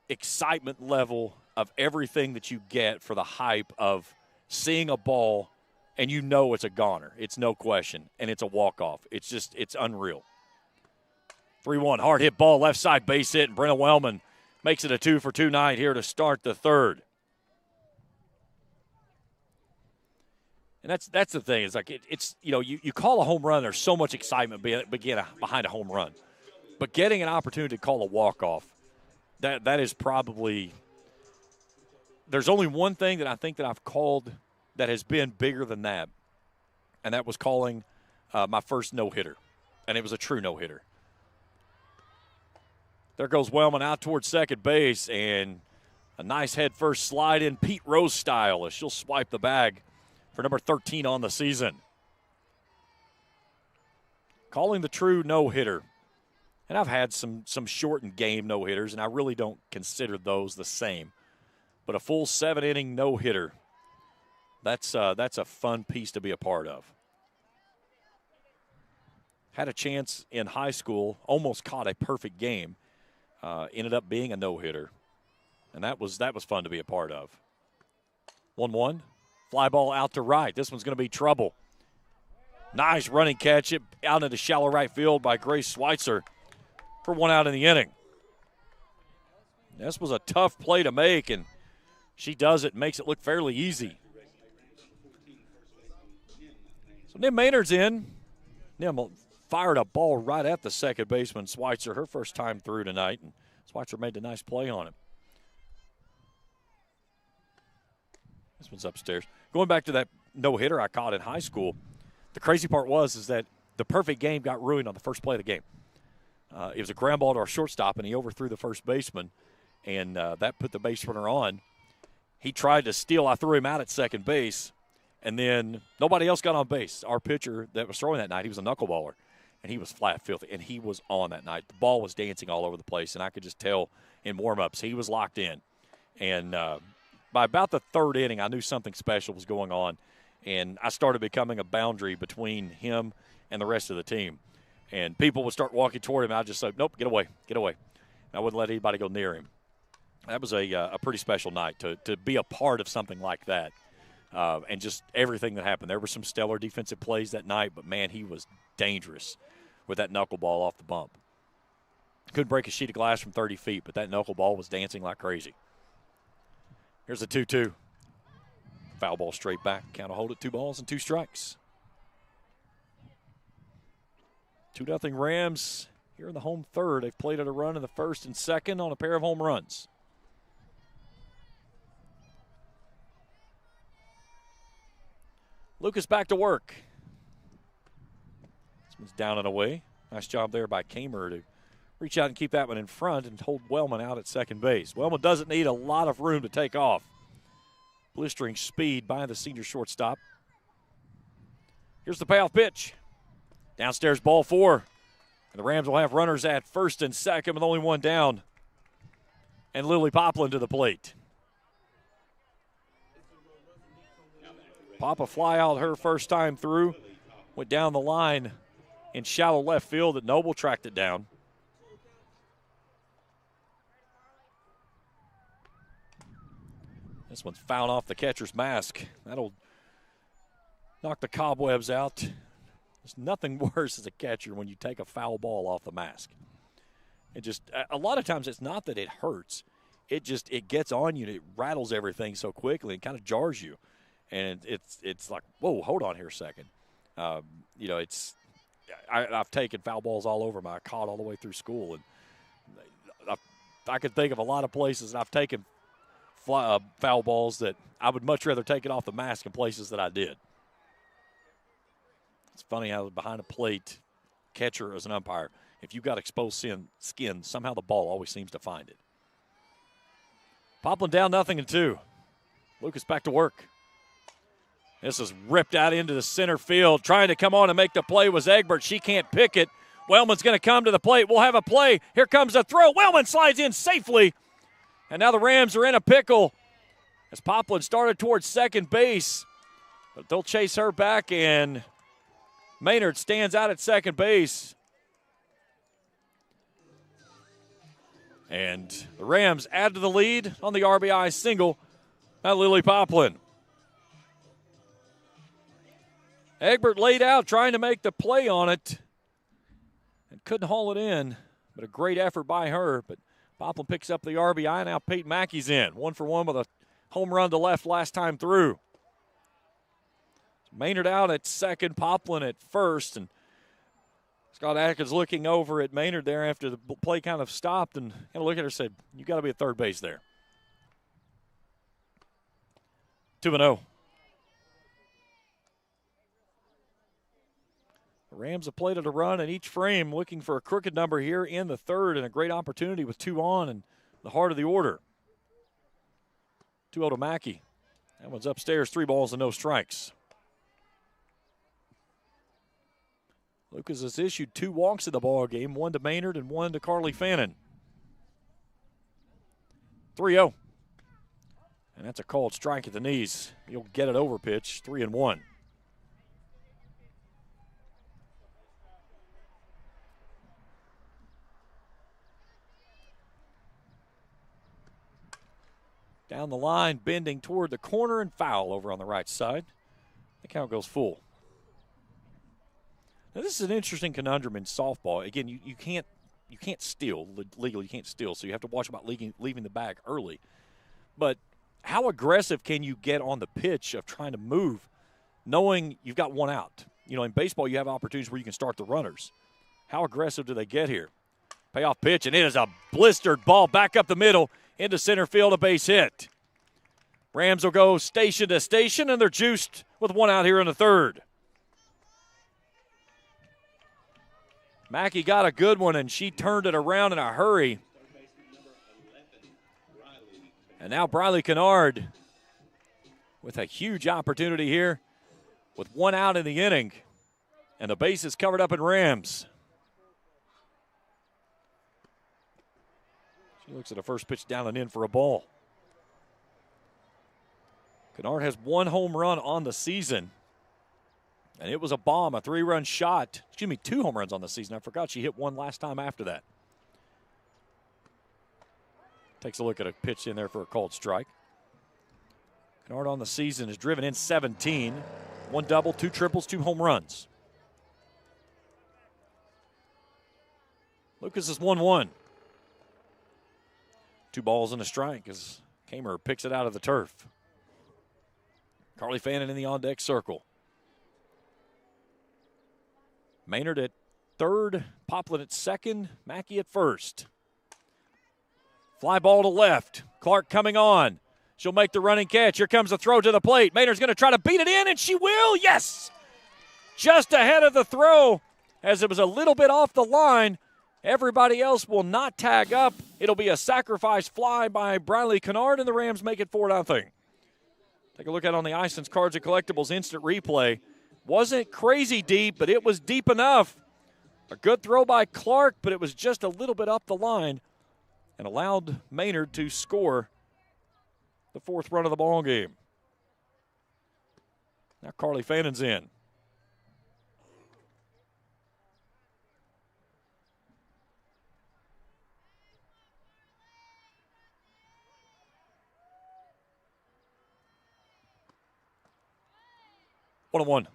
excitement level of everything that you get for the hype of seeing a ball and you know it's a goner. It's no question, and it's a walk-off. It's unreal. 3-1, hard hit ball, left side base hit, and Brenna Wellman makes it a 2-for-2 night here to start the third. And that's the thing. It's like it's you call a home run. There's so much excitement behind a home run, but getting an opportunity to call a walk-off, that is probably. There's only one thing that I think that I've called that has been bigger than that, and that was calling my first no-hitter, and it was a true no-hitter. There goes Wellman out towards second base, and a nice head-first slide in Pete Rose style as she'll swipe the bag for number 13 on the season. Calling the true no-hitter. And I've had some shortened game no-hitters, and I really don't consider those the same. But a full 7-inning no-hitter, that's a fun piece to be a part of. Had a chance in high school, almost caught a perfect game. Ended up being a no-hitter. And that was fun to be a part of. 1-1. Fly ball out to right. This one's going to be trouble. Nice running catch it out into shallow right field by Grace Schweitzer for 1 out in the inning. This was a tough play to make, and she does it, makes it look fairly easy. So Nim Maynard's in. Nim fired a ball right at the second baseman, Schweitzer, her first time through tonight, and Schweitzer made a nice play on it. This one's upstairs. Going back to that no-hitter I caught in high school, the crazy part is that the perfect game got ruined on the first play of the game. It was a ground ball to our shortstop, and he overthrew the first baseman, and that put the base runner on. He tried to steal. I threw him out at second base, and then nobody else got on base. Our pitcher that was throwing that night, he was a knuckleballer, and he was flat filthy, and he was on that night. The ball was dancing all over the place, and I could just tell in warm-ups he was locked in. And by about the third inning, I knew something special was going on, and I started becoming a boundary between him and the rest of the team. And people would start walking toward him, and I'd just say, nope, get away, get away. And I wouldn't let anybody go near him. That was a pretty special night to be a part of something like that, and just everything that happened. There were some stellar defensive plays that night, but, man, he was dangerous with that knuckleball off the bump. Couldn't break a sheet of glass from 30 feet, but that knuckleball was dancing like crazy. Here's a 2-2. Foul ball straight back. Count will hold it 2 balls and 2 strikes. 2-0 Rams here in the home third. They've played at a run in the first and second on a pair of home runs. Lucas back to work. This one's down and away. Nice job there by Kamer to reach out and keep that one in front and hold Wellman out at second base. Wellman doesn't need a lot of room to take off. Blistering speed by the senior shortstop. Here's the payoff pitch. Downstairs, ball 4. And the Rams will have runners at first and second with only one down. And Lily Poplin to the plate. Pop a fly out her first time through. Went down the line in shallow left field, that Noble tracked it down. This one's fouled off the catcher's mask. That'll knock the cobwebs out. There's nothing worse as a catcher when you take a foul ball off the mask. It just, a lot of times it's not that it hurts. It gets on you and it rattles everything so quickly and kind of jars you. And it's like, whoa, hold on here a second. I've taken foul balls all over my caught all the way through school. And I could think of a lot of places that I've taken foul balls that I would much rather take it off the mask in places that I did. It's funny how behind a plate, catcher as an umpire, if you've got exposed skin, somehow the ball always seems to find it. Poplin down 0-2. Lucas back to work. This is ripped out into the center field. Trying to come on and make the play was Egbert. She can't pick it. Wellman's going to come to the plate. We'll have a play. Here comes a throw. Wellman slides in safely. And now the Rams are in a pickle as Poplin started towards second base. But they'll chase her back, and Maynard stands out at second base. And the Rams add to the lead on the RBI single by Lily Poplin. Egbert laid out trying to make the play on it and couldn't haul it in. but a great effort by her. But Poplin picks up the RBI. Now Peyton Mackey's in. 1-for-1 with a home run to left last time through. Maynard out at second, Poplin at first, and Scott Atkins looking over at Maynard there after the play kind of stopped and kind of looked at her and said, you got to be at third base there. 2-0. The Rams have played at a run in each frame, looking for a crooked number here in the third, and a great opportunity with 2 on and the heart of the order. 2-0 to Mackey. That one's upstairs, 3 balls and no strikes. Lucas has issued 2 walks in the ball game, 1 to Maynard and 1 to Carly Fannin. 3-0. And that's a called strike at the knees. He'll get it over pitch, 3-1. Down the line, bending toward the corner and foul over on the right side. The count goes full. Now, this is an interesting conundrum in softball. Again, you can't steal. Legally, you can't steal, so you have to watch about leaving the bag early. But how aggressive can you get on the pitch of trying to move, knowing you've got 1 out? You know, in baseball, you have opportunities where you can start the runners. How aggressive do they get here? Payoff pitch, and it is a blistered ball back up the middle into center field, a base hit. Rams will go station to station, and they're juiced with 1 out here in the third. Mackey got a good one, and she turned it around in a hurry. And now Briley Kennard with a huge opportunity here with 1 out in the inning. And the base is covered up in Rams. She looks at a first pitch down and in for a ball. Kennard has 1 home run on the season. And it was a bomb, a 3-run shot. 2 home runs on the season. I forgot she hit 1 last time after that. Takes a look at a pitch in there for a called strike. Kennard on the season has driven in 17. 1 double, 2 triples, 2 home runs. Lucas is 1-1. 2 balls and a strike as Kamer picks it out of the turf. Carly Fannin in the on-deck circle. Maynard at third, Poplin at second, Mackey at first. Fly ball to left. Clark coming on. She'll make the running catch. Here comes the throw to the plate. Maynard's going to try to beat it in, and she will. Yes! Just ahead of the throw as it was a little bit off the line. Everybody else will not tag up. It'll be a sacrifice fly by Briley Kennard, and the Rams make it 4-0. Take a look at it on the Ison's Cards and Collectibles instant replay. Wasn't crazy deep, but it was deep enough. A good throw by Clark, but it was just a little bit up the line and allowed Maynard to score the 4th run of the ball game. Now Carly Fannin's in. One. 1.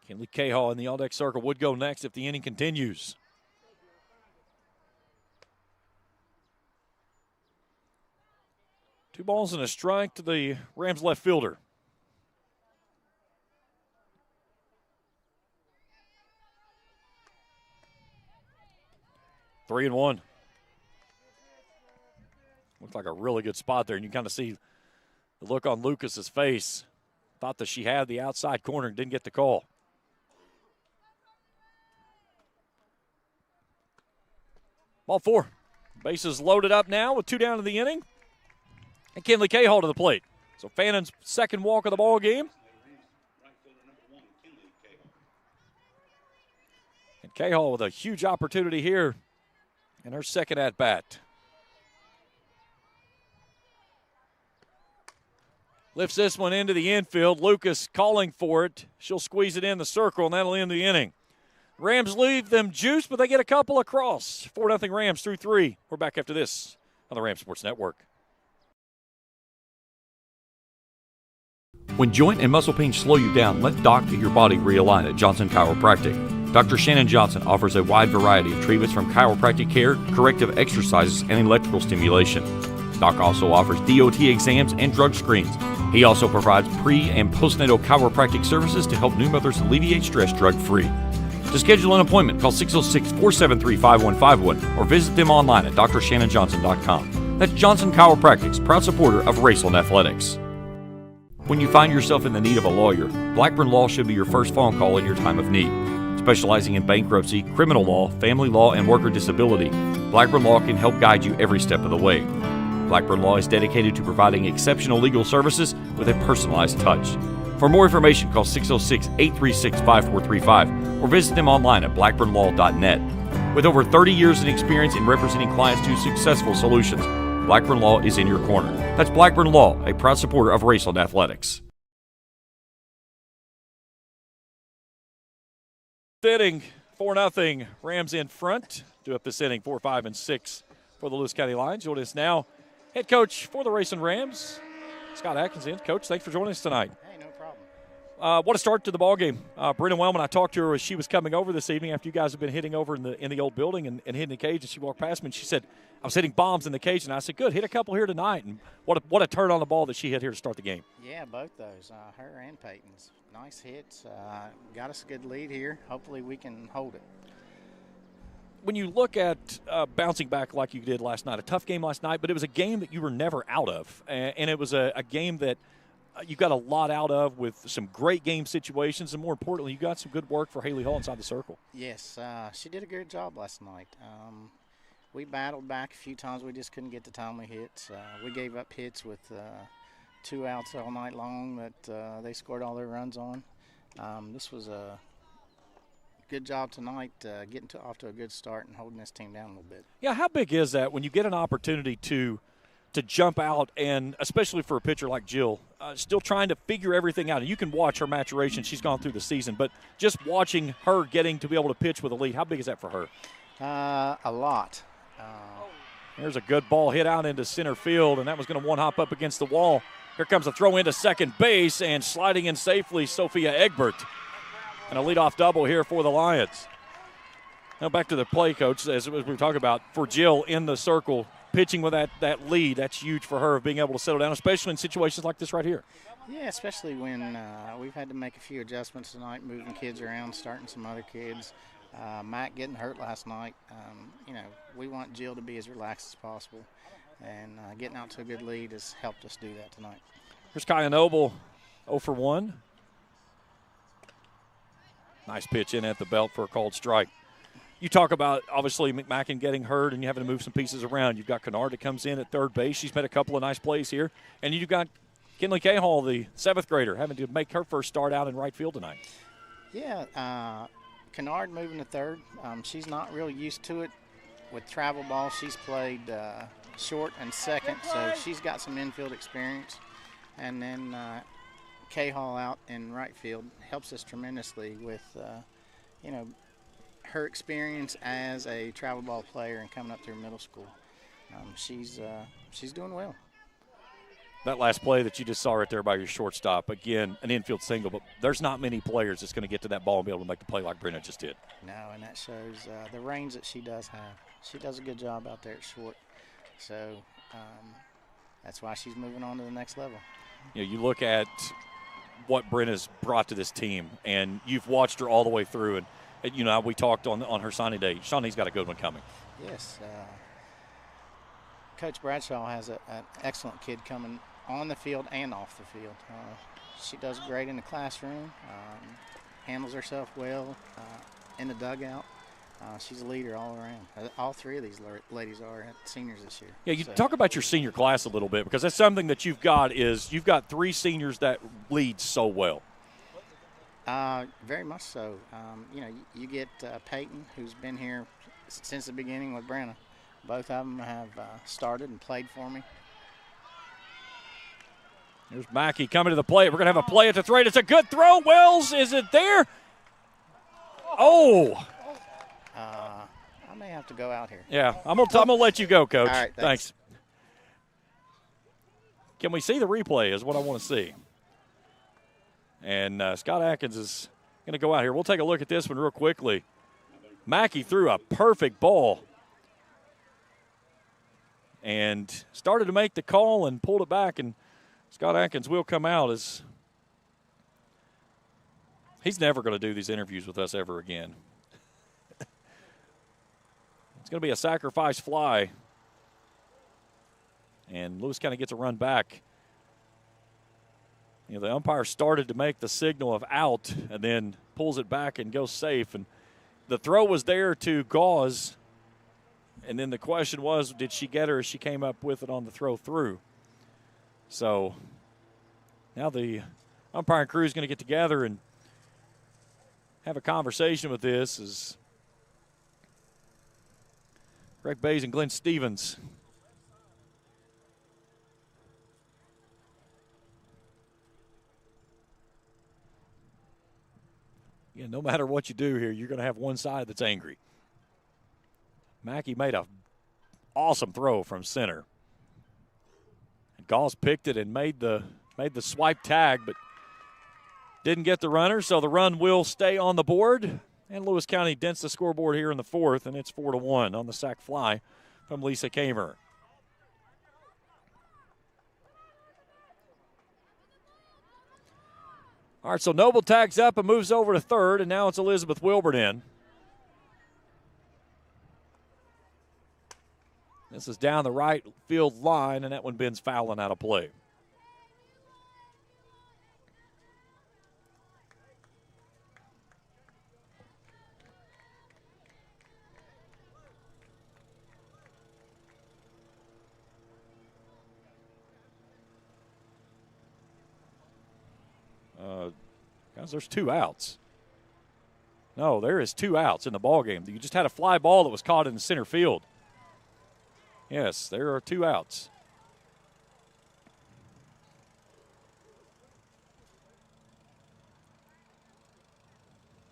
Kinley Cahill in the all-deck circle would go next if the inning continues. Two balls and a strike to the Rams left fielder. Three and one. Looked like a really good spot there, and you kind of see the look on Lucas's face. Thought that she had the outside corner and didn't get the call. Ball four. Bases loaded up now with 2 down in the inning. And Kinley Cahill to the plate. So Fannin's second walk of the ball game. And Cahill with a huge opportunity here in her second at-bat. Lifts this one into the infield. Lucas calling for it. She'll squeeze it in the circle, and that'll end the inning. Rams leave them juiced, but they get a couple across. 4-0 Rams through 3. We're back after this on the Rams Sports Network. When joint and muscle pains slow you down, let Doc get your body realigned at Johnson Chiropractic. Dr. Shannon Johnson offers a wide variety of treatments from chiropractic care, corrective exercises, and electrical stimulation. Doc also offers DOT exams and drug screens. He also provides pre- and postnatal chiropractic services to help new mothers alleviate stress drug-free. To schedule an appointment, call 606-473-5151 or visit them online at drshannonjohnson.com. That's Johnson Chiropractic's proud supporter of Raceland Athletics. When you find yourself in the need of a lawyer, Blackburn Law should be your first phone call in your time of need. Specializing in bankruptcy, criminal law, family law, and worker disability, Blackburn Law can help guide you every step of the way. Blackburn Law is dedicated to providing exceptional legal services with a personalized touch. For more information, call 606-836-5435 or visit them online at blackburnlaw.net. With over 30 years in experience in representing clients to successful solutions, Blackburn Law is in your corner. That's Blackburn Law, a proud supporter of Raceland Athletics. Inning, 4-0. Rams in front. Due up this inning, 4, 5, and 6 for the Lewis County Lions. Joining us now, head coach for the Raceland Rams, Scott Atkinson. Coach, thanks for joining us tonight. Hey, no problem. What a start to the ball game. Brennan Wellman, I talked to her as she was coming over this evening after you guys have been hitting over in the old building and hitting the cage, and she walked past me and she said, I was hitting bombs in the cage, and I said, good, hit a couple here tonight. And what a turn on the ball that she hit here to start the game. Yeah, both those, her and Peyton's. Nice hits. Got us a good lead here. Hopefully we can hold it. When you look at bouncing back like you did last night, a tough game last night, but it was a game that you were never out of, and it was a game that you got a lot out of with some great game situations, and more importantly, you got some good work for Haley Hall inside the circle. Yes, she did a good job last night. We battled back a few times. We just couldn't get the timely hits. We gave up hits with 2 outs all night long that they scored all their runs on. This was a good job tonight, getting off to a good start and holding this team down a little bit. Yeah, how big is that when you get an opportunity to jump out, and especially for a pitcher like Jill, still trying to figure everything out? And you can watch her maturation. She's gone through the season, but just watching her getting to be able to pitch with a lead, how big is that for her? A lot. There's a good ball hit out into center field, and that was going to one-hop up against the wall. Here comes a throw into second base, and sliding in safely, Sophia Egbert. And a leadoff double here for the Lions. Now back to the play, Coach, as we were talking about, for Jill in the circle, pitching with that lead, that's huge for her of being able to settle down, especially in situations like this right here. Yeah, especially when we've had to make a few adjustments tonight, moving kids around, starting some other kids. Matt getting hurt last night. We want Jill to be as relaxed as possible, and getting out to a good lead has helped us do that tonight. Here's Kaya Noble, 0 for 1. Nice pitch in at the belt for a called strike. You talk about, obviously, McMacken getting hurt and you having to move some pieces around. You've got Kennard that comes in at third base. She's made a couple of nice plays here. And you've got Kinley Cahall, the 7th grader, having to make her first start out in right field tonight. Yeah, Kennard moving to third. She's not really used to it. With travel ball, she's played short and second, so she's got some infield experience. And then Cahall out in right field helps us tremendously with, her experience as a travel ball player and coming up through middle school. She's doing well. That last play that you just saw right there by your shortstop, again, an infield single, but there's not many players that's going to get to that ball and be able to make the play like Brenna just did. No, and that shows the range that she does have. She does a good job out there at short. So that's why she's moving on to the next level. You look at what Brenna's brought to this team, and you've watched her all the way through. And we talked on her signing day. Shawnee's got a good one coming. Yes. Coach Bradshaw has an excellent kid coming on the field and off the field. She does great in the classroom, handles herself well in the dugout. She's a leader all around. All three of these ladies are seniors this year. Yeah, you talk about your senior class a little bit, because that's something that you've got 3 seniors that lead so well. Very much so. You get Peyton, who's been here since the beginning with Brenna. Both of them have started and played for me. Here's Mackey coming to the plate. We're going to have a play at the throat. It's a good throw. Wells, is it there? Oh. I may have to go out here. Yeah, I'm gonna let you go, Coach. All right, thanks. Can we see the replay is what I want to see. And Scott Atkins is going to go out here. We'll take a look at this one real quickly. Mackey threw a perfect ball and started to make the call and pulled it back, and Scott Atkins will come out as he's never going to do these interviews with us ever again. It's going to be a sacrifice fly, and Lewis County gets a run back. You know, the umpire started to make the signal of out and then pulls it back and goes safe, and the throw was there to Gauze, and then the question was, did she get her as she came up with it on the throw through? So now the umpiring crew is going to get together and have a conversation with this as Greg Bays and Glenn Stevens no matter what you do here, you're going to have one side that's angry. Mackey made an awesome throw from center. And Gauze picked it and made the swipe tag, but didn't get the runner, so the run will stay on the board. And Lewis County dents the scoreboard here in the fourth, and it's 4-1 on the sac fly from Lisa Kamer. All right, so Noble tags up and moves over to third, and now it's Elizabeth Wilbert in. This is down the right field line, and that one bends fouling out of play. Guys, there's 2 outs. No, there is 2 outs in the ball game. You just had a fly ball that was caught in the center field. Yes, there are 2 outs.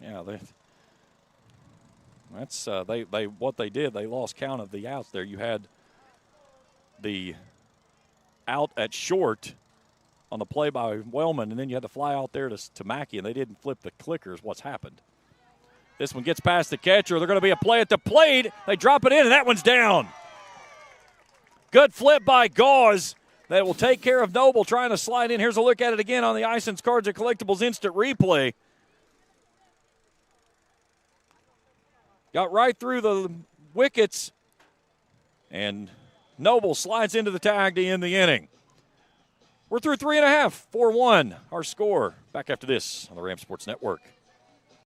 Yeah, that's what they did. They lost count of the outs there. You had the out at short on the play by Wellman, and then you had to fly out there to Mackey, and they didn't flip the clickers. What's happened? This one gets past the catcher. They're going to be a play at the plate. They drop it in, and that one's down. Good flip by Gauze. That will take care of Noble trying to slide in. Here's a look at it again on the Ison's Cards and Collectibles instant replay. Got right through the wickets, and Noble slides into the tag to end the inning. We're through 3.5, 4-1, our score. Back after this on the Ram Sports Network.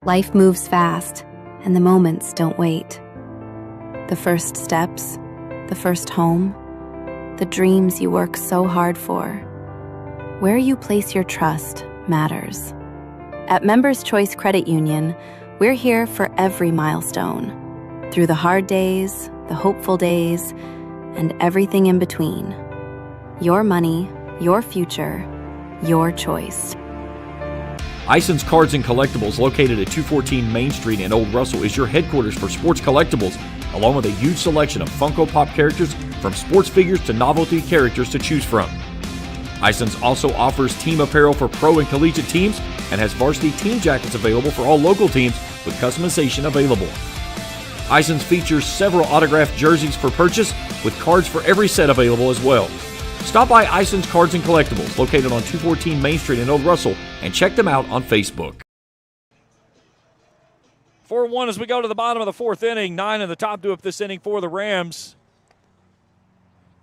Life moves fast, and the moments don't wait. The first steps, the first home, the dreams you work so hard for. Where you place your trust matters. At Members Choice Credit Union, we're here for every milestone. Through the hard days, the hopeful days, and everything in between. Your money, your future, your choice. Ison's Cards and Collectibles, located at 214 Main Street in Old Russell, is your headquarters for sports collectibles, along with a huge selection of Funko Pop characters, from sports figures to novelty characters to choose from. Ison's also offers team apparel for pro and collegiate teams and has varsity team jackets available for all local teams with customization available. Ison's features several autographed jerseys for purchase, with cards for every set available as well. Stop by Ison's Cards and Collectibles, located on 214 Main Street in Old Russell, and check them out on Facebook. 4-1 as we go to the bottom of the fourth inning. 9 in the top due up this inning for the Rams.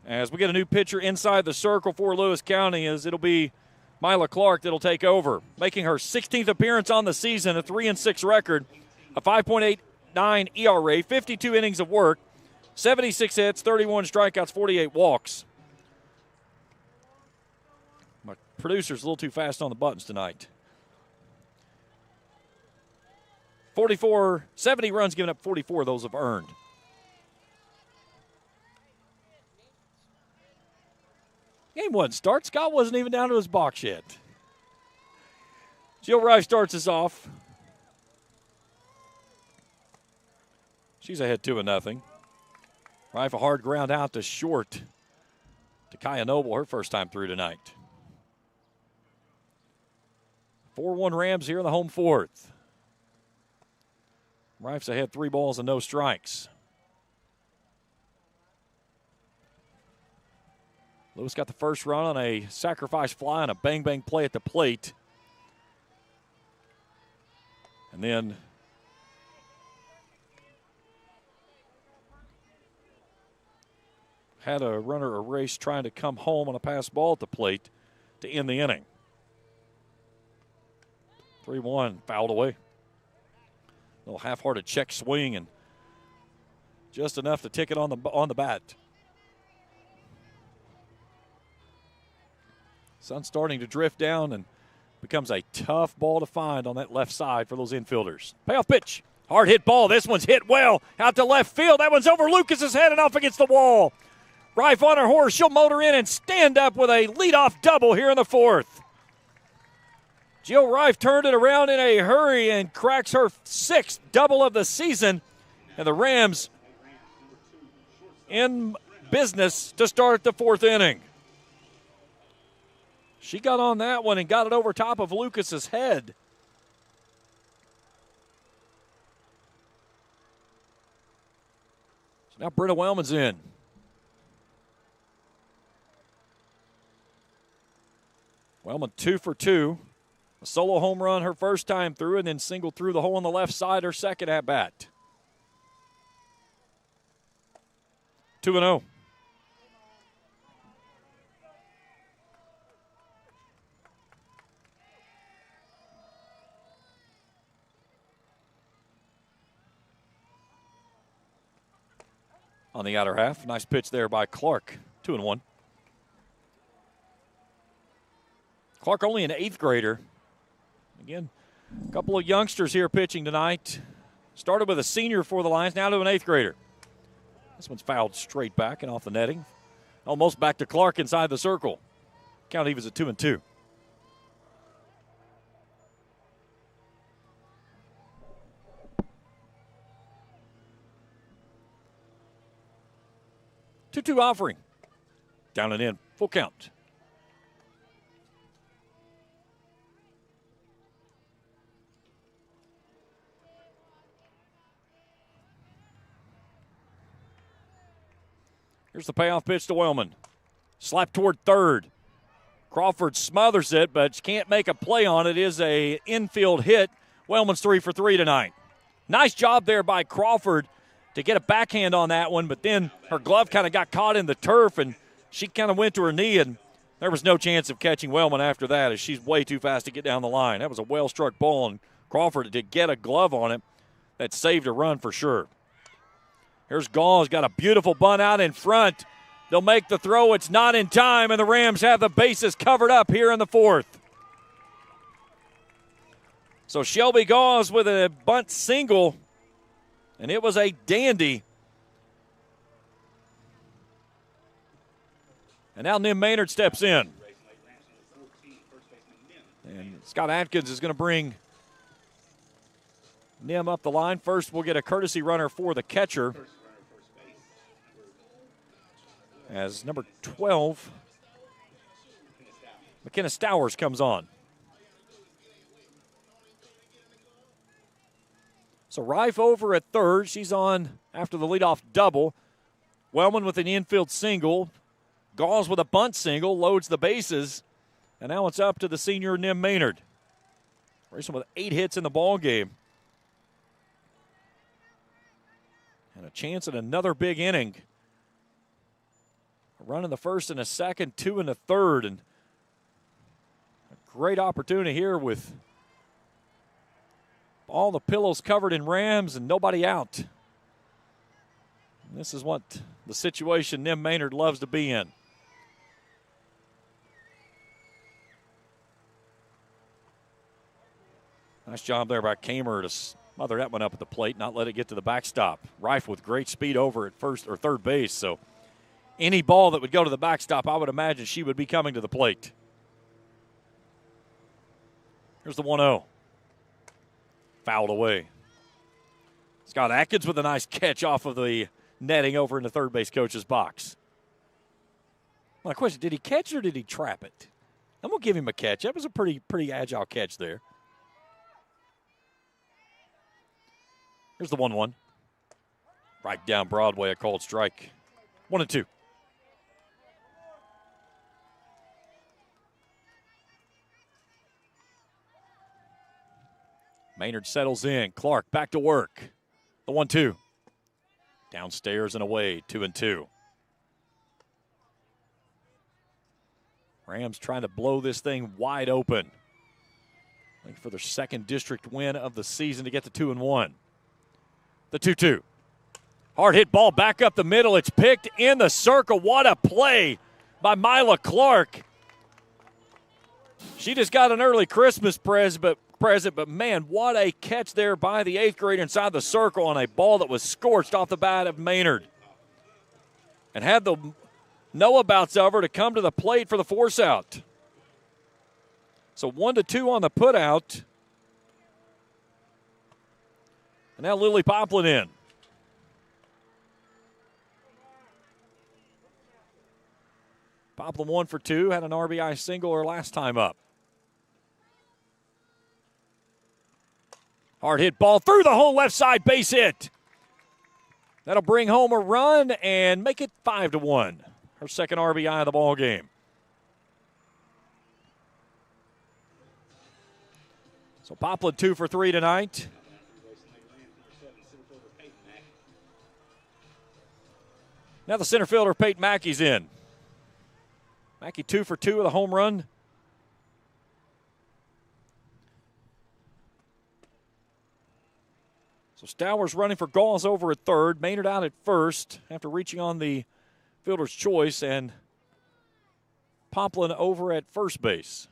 As we get a new pitcher inside the circle for Lewis County, as it'll be Mila Clark that'll take over, making her 16th appearance on the season, a 3-6 record, a 5.89 ERA, 52 innings of work, 76 hits, 31 strikeouts, 48 walks. My producer's a little too fast on the buttons tonight. 70 runs given up, 44 of those have earned. Game 1 starts. Scott wasn't even down to his box yet. Jill Rice starts us off. She's ahead 2-0. Rife a hard ground out to short to Kaya Noble, her first time through tonight. 4-1 Rams here in the home fourth. Rife's ahead 3 balls and no strikes. Lewis got the first run on a sacrifice fly and a bang-bang play at the plate. And then had a runner erased trying to come home on a pass ball at the plate to end the inning. 3-1, fouled away. A little half-hearted check swing and just enough to tick it on the bat. Sun's starting to drift down and becomes a tough ball to find on that left side for those infielders. Payoff pitch. Hard hit ball. This one's hit well out to left field. That one's over Lucas's head and off against the wall. Rife on her horse. She'll motor in and stand up with a leadoff double here in the fourth. Jill Rife turned it around in a hurry and cracks her 6th double of the season. And the Rams in business to start the 4th inning. She got on that one and got it over top of Lucas's head. So now Britta Wellman's in. Wellman 2 for 2. A solo home run her first time through and then singled through the hole on the left side her second at bat. 2-0. On the outer half, nice pitch there by Clark. 2-1. Clark only an 8th grader. Again, a couple of youngsters here pitching tonight. Started with a senior for the Lions, now to an 8th grader. This one's fouled straight back and off the netting. Almost back to Clark inside the circle. Count evens at 2-2. Two offering. Down and in. Full count. Here's the payoff pitch to Wellman. Slap toward third. Crawford smothers it, but can't make a play on it. It is a infield hit. Wellman's 3 for 3 tonight. Nice job there by Crawford to get a backhand on that one, but then her glove kind of got caught in the turf, and she kind of went to her knee, and there was no chance of catching Wellman after that as she's way too fast to get down the line. That was a well-struck ball, and Crawford did get a glove on it that saved a run for sure. Here's Gauls, got a beautiful bunt out in front. They'll make the throw. It's not in time, and the Rams have the bases covered up here in the 4th. So Shelby Gauls with a bunt single, and it was a dandy. And now Nim Maynard steps in. And Scott Atkins is going to bring Nim up the line. First, we'll get a courtesy runner for the catcher, as number 12, McKenna Stowers, comes on. So Rife over at third. She's on after the leadoff double. Wellman with an infield single. Gauls with a bunt single, loads the bases. And now it's up to the senior Nim Maynard. Racing with 8 hits in the ball game. And a chance at another big inning. A run in the first and a second, 2 in the third. And a great opportunity here with all the pillows covered in Rams and nobody out. And this is what the situation Nim Maynard loves to be in. Nice job there by Kamer to smother that one up at the plate, not let it get to the backstop. Rife with great speed over at first or third base, so any ball that would go to the backstop, I would imagine she would be coming to the plate. Here's the 1-0. Fouled away. Scott Atkins with a nice catch off of the netting over in the third base coach's box. My question, did he catch or did he trap it? I'm going to give him a catch. That was a pretty agile catch there. Here's the 1-1. Right down Broadway, a called strike. 1-2. Maynard settles in. Clark back to work. The 1-2. Downstairs and away, 2-2. Rams trying to blow this thing wide open. Looking for their second district win of the season to get to 2-1. The 2-2. Hard hit ball back up the middle. It's picked in the circle. What a play by Mila Clark. She just got an early Christmas present, but man, what a catch there by the 8th grader inside the circle on a ball that was scorched off the bat of Maynard. And had the know-abouts of her to come to the plate for the force out. So 1-2 on the put out. And now Lily Poplin in. Poplin 1 for 2, had an RBI single her last time up. Hard hit ball through the whole left side, base hit. That'll bring home a run and make it 5-1. Her second RBI of the ball game. So Poplin 2 for 3 tonight. Now the center fielder, Peyton Mackey's in. Mackey 2 for 2 with a home run. So Stowers running for Gauls over at third. Maynard out at first after reaching on the fielder's choice, and Poplin over at first base.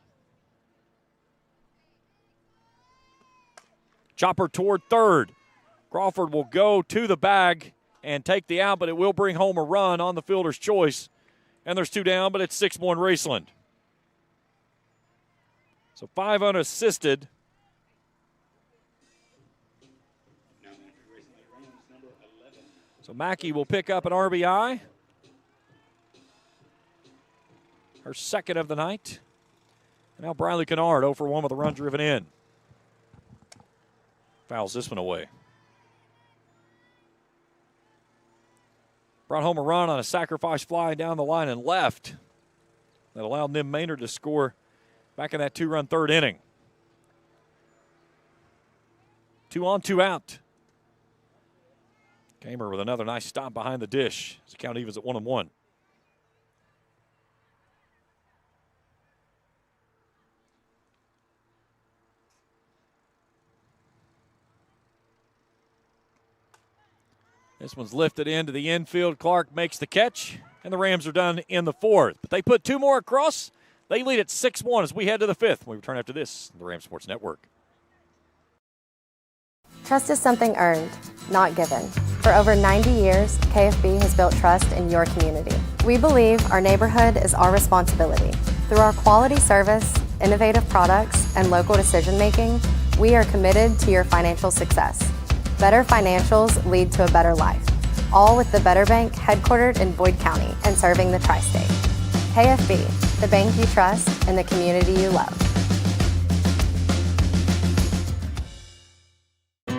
Chopper toward third. Crawford will go to the bag and take the out, but it will bring home a run on the fielder's choice. And there's 2 down, but it's 6-1 Raceland. So 5 unassisted. So Mackey will pick up an RBI. Her second of the night. And now Briley Kennard 0 for 1 with a run driven in. Fouls this one away. Brought home a run on a sacrifice fly down the line and left. That allowed Nim Maynard to score back in that 2-run third inning. 2 on, 2 out. Kamer with another nice stop behind the dish as the count evens at 1-1. This one's lifted into the infield. Clark makes the catch, and the Rams are done in the 4th. But they put 2 more across. They lead at 6-1 as we head to the 5th. We return after this, the Rams Sports Network. Trust is something earned, not given. For over 90 years, KFB has built trust in your community. We believe our neighborhood is our responsibility. Through our quality service, innovative products, and local decision-making, we are committed to your financial success. Better financials lead to a better life, all with the Better Bank headquartered in Boyd County and serving the tri-state. KFB, the bank you trust and the community you love.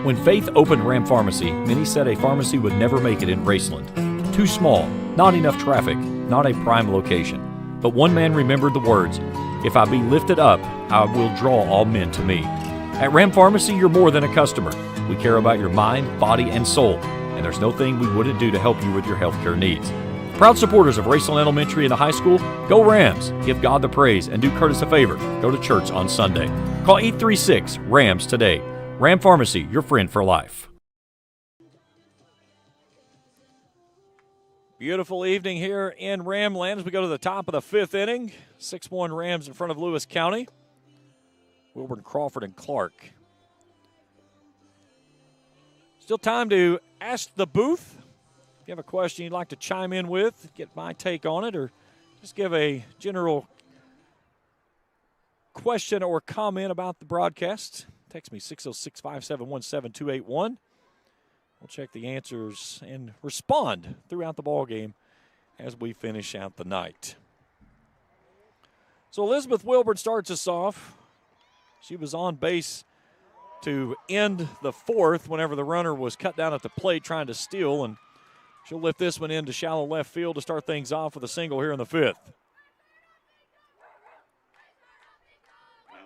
When Faith opened Ram Pharmacy, many said a pharmacy would never make it in Raceland. Too small, not enough traffic, not a prime location. But one man remembered the words, "If I be lifted up, I will draw all men to me." At Ram Pharmacy, you're more than a customer. We care about your mind, body, and soul, and there's no thing we wouldn't do to help you with your healthcare needs. Proud supporters of Raceland Elementary and the high school, go Rams, give God the praise, and do Curtis a favor. Go to church on Sunday. Call 836-RAMS today. Ram Pharmacy, your friend for life. Beautiful evening here in Ramland as we go to the top of the 5th inning. 6-1 Rams in front of Lewis County. Wilburn, Crawford, and Clark. Still time to ask the booth. If you have a question you'd like to chime in with, get my take on it, or just give a general question or comment about the broadcast, text me 606-571-7281. We'll check the answers and respond throughout the ballgame as we finish out the night. So Elizabeth Wilburn starts us off. She was on base to end the fourth whenever the runner was cut down at the plate trying to steal, and she'll lift this one into shallow left field to start things off with a single here in the fifth.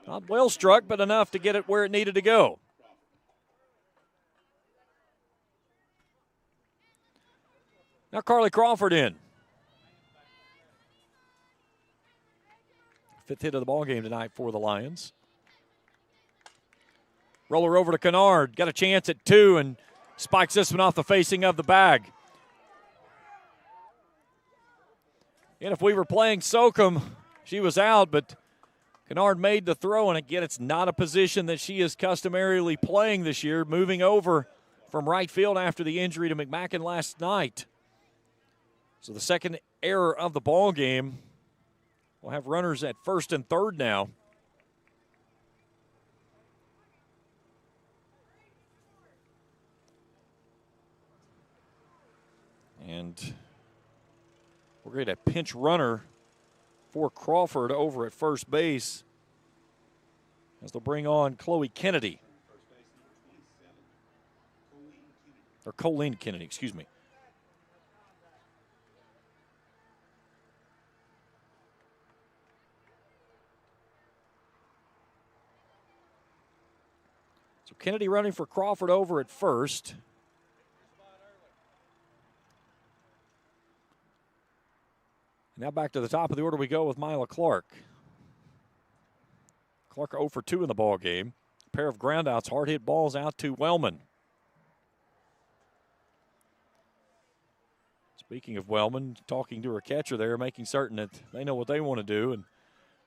Not well struck, but enough to get it where it needed to go. Now Carly Crawford in. Fifth hit of the ball game tonight for the Lions. Roller over to Kennard. Got a chance at 2 and spikes this one off the facing of the bag. And if we were playing Soakham, she was out, but Kennard made the throw, and again, it's not a position that she is customarily playing this year, moving over from right field after the injury to McMacken last night. So the second error of the ball game. We'll have runners at first and third now. And we're going to get a pinch runner for Crawford over at first base as they'll bring on Chloe Kennedy. Or Colleen Kennedy, excuse me. So Kennedy running for Crawford over at first. Now back to the top of the order we go with Mila Clark. Clark 0 for 2 in the ball game. A pair of groundouts, hard hit balls out to Wellman. Speaking of Wellman, talking to her catcher there, making certain that they know what they want to do. And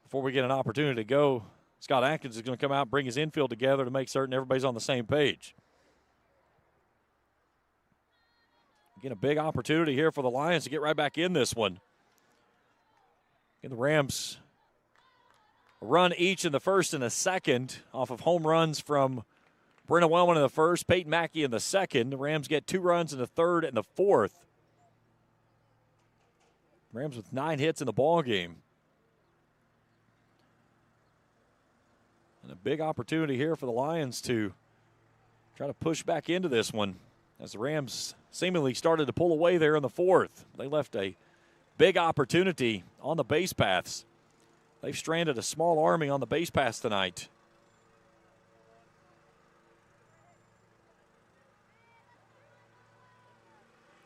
before we get an opportunity to go, Scott Atkins is going to come out and bring his infield together to make certain everybody's on the same page. Again, a big opportunity here for the Lions to get right back in this one. And the Rams a run each in the first and the second off of home runs from Brenna Wellman in the first, Peyton Mackey in the second. The Rams get 2 runs in the third and the fourth. Rams with 9 hits in the ball game. And a big opportunity here for the Lions to try to push back into this one as the Rams seemingly started to pull away there in the fourth. They left a big opportunity on the base paths. They've stranded a small army on the base paths tonight.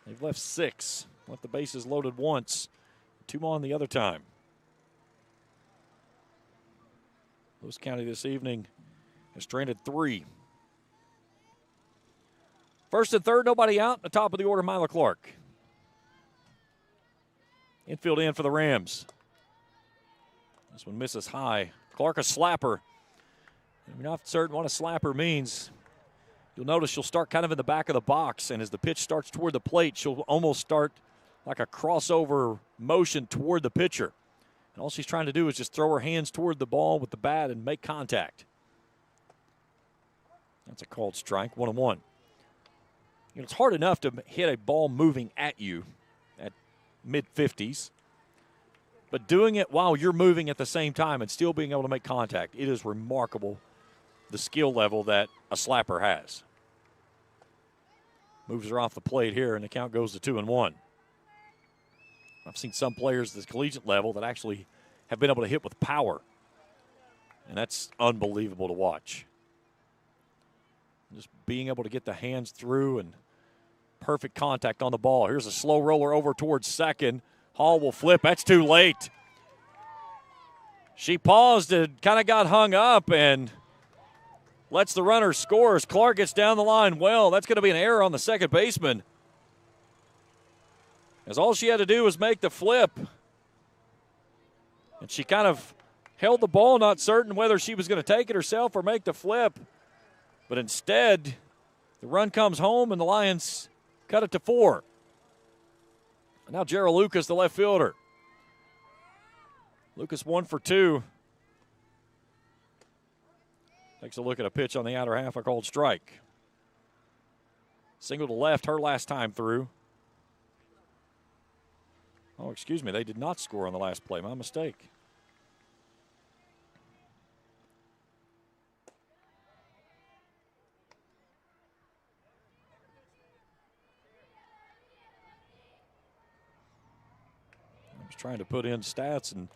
They've left 6. Left the bases loaded once. 2 on the other time. Lewis County this evening has stranded 3. First and third, nobody out. The top of the order, Mila Clark. Infield in for the Rams. This one misses high. Clark a slapper. If you're not certain what a slapper means, you'll notice she'll start kind of in the back of the box, and as the pitch starts toward the plate, she'll almost start like a crossover motion toward the pitcher. And all she's trying to do is just throw her hands toward the ball with the bat and make contact. That's a called strike, 1-1. You know, it's hard enough to hit a ball moving at you at mid-50s, but doing it while you're moving at the same time and still being able to make contact, it is remarkable the skill level that a slapper has. Moves her off the plate here, and the count goes to 2-1. I've seen some players at the collegiate level that actually have been able to hit with power, and that's unbelievable to watch. Just being able to get the hands through and perfect contact on the ball. Here's a slow roller over towards second. Hall will flip. That's too late. She paused and kind of got hung up and lets the runner score as Clark gets down the line. Well, that's going to be an error on the second baseman, as all she had to do was make the flip. And she kind of held the ball, not certain whether she was going to take it herself or make the flip. But instead, the run comes home and the Lions cut it to 4. And now Gerald Lucas, the left fielder. Lucas 1 for 2. Takes a look at a pitch on the outer half, a called strike. Single to left, her last time through. Oh, excuse me, they did not score on the last play. My mistake. trying to put in stats and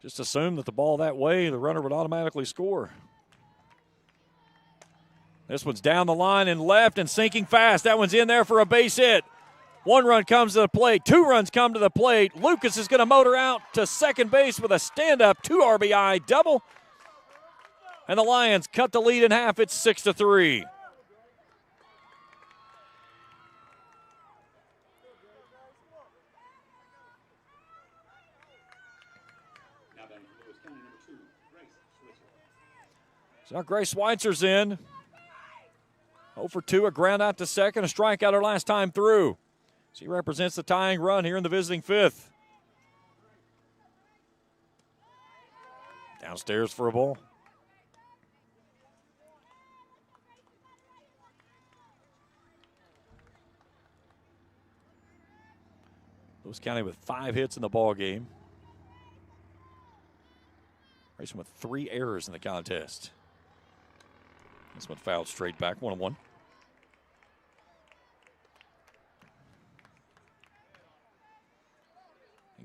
just assume that the ball that way, the runner would automatically score. This one's down the line and left and sinking fast. That one's in there for a base hit. 1 run comes to the plate. 2 runs come to the plate. Lucas is going to motor out to second base with a stand-up 2 RBI double. And the Lions cut the lead in half. It's 6-3. So now Grace Schweitzer's in. 0 for 2, a ground out to second, a strikeout her last time through. She represents the tying run here in the visiting 5th. Downstairs for a ball. Lewis County with 5 hits in the ball game. Racing with 3 errors in the contest. This one fouled straight back, 1-1.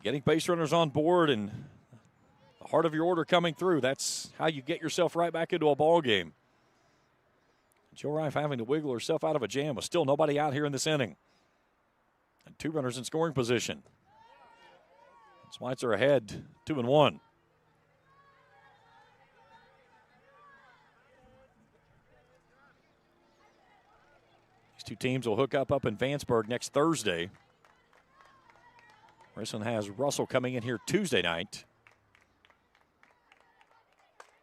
Getting base runners on board and the heart of your order coming through. That's how you get yourself right back into a ball game. Joe Rife having to wiggle herself out of a jam with still nobody out here in this inning. And 2 runners in scoring position. Schweitzer ahead, 2-1. These 2 teams will hook up in Vanceburg next Thursday. Raceland has Russell coming in here Tuesday night.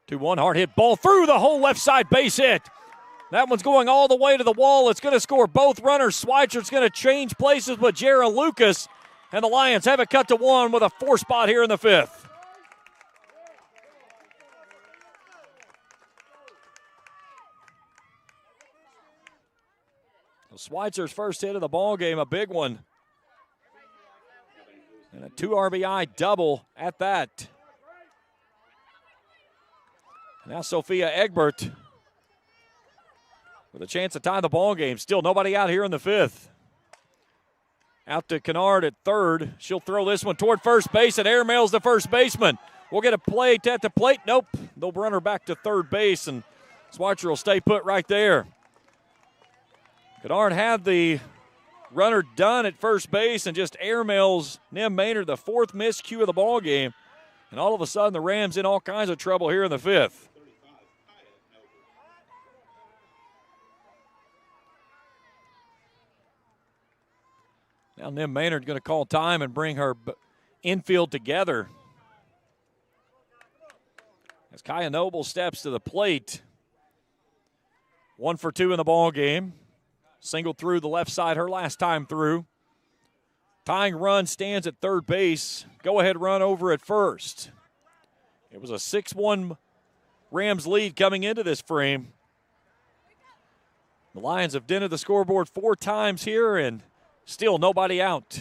2-1, hard hit ball through the whole left side base hit. That one's going all the way to the wall. It's going to score both runners. Schweitzer's going to change places with Jara Lucas. And the Lions have it cut to 1 with a 4 spot here in the 5th. Schweitzer's first hit of the ball game, a big one. And a 2 RBI double at that. Now Sophia Egbert with a chance to tie the ball game. Still nobody out here in the 5th. Out to Kennard at third. She'll throw this one toward first base and airmails the first baseman. We'll get a plate at the plate. Nope. They'll run her back to third base, and Schweitzer will stay put right there. Kennard had the runner done at first base and just airmails Nim Maynard, the 4th miscue of the ball game. And all of a sudden, the Rams in all kinds of trouble here in the 5th. Now Nim Maynard going to call time and bring her infield together. As Kaya Noble steps to the plate. 1 for 2 in the ball game. Singled through the left side her last time through. Tying run stands at third base. Go-ahead run over at first. It was a 6-1 Rams lead coming into this frame. The Lions have dented the scoreboard 4 times here and still nobody out.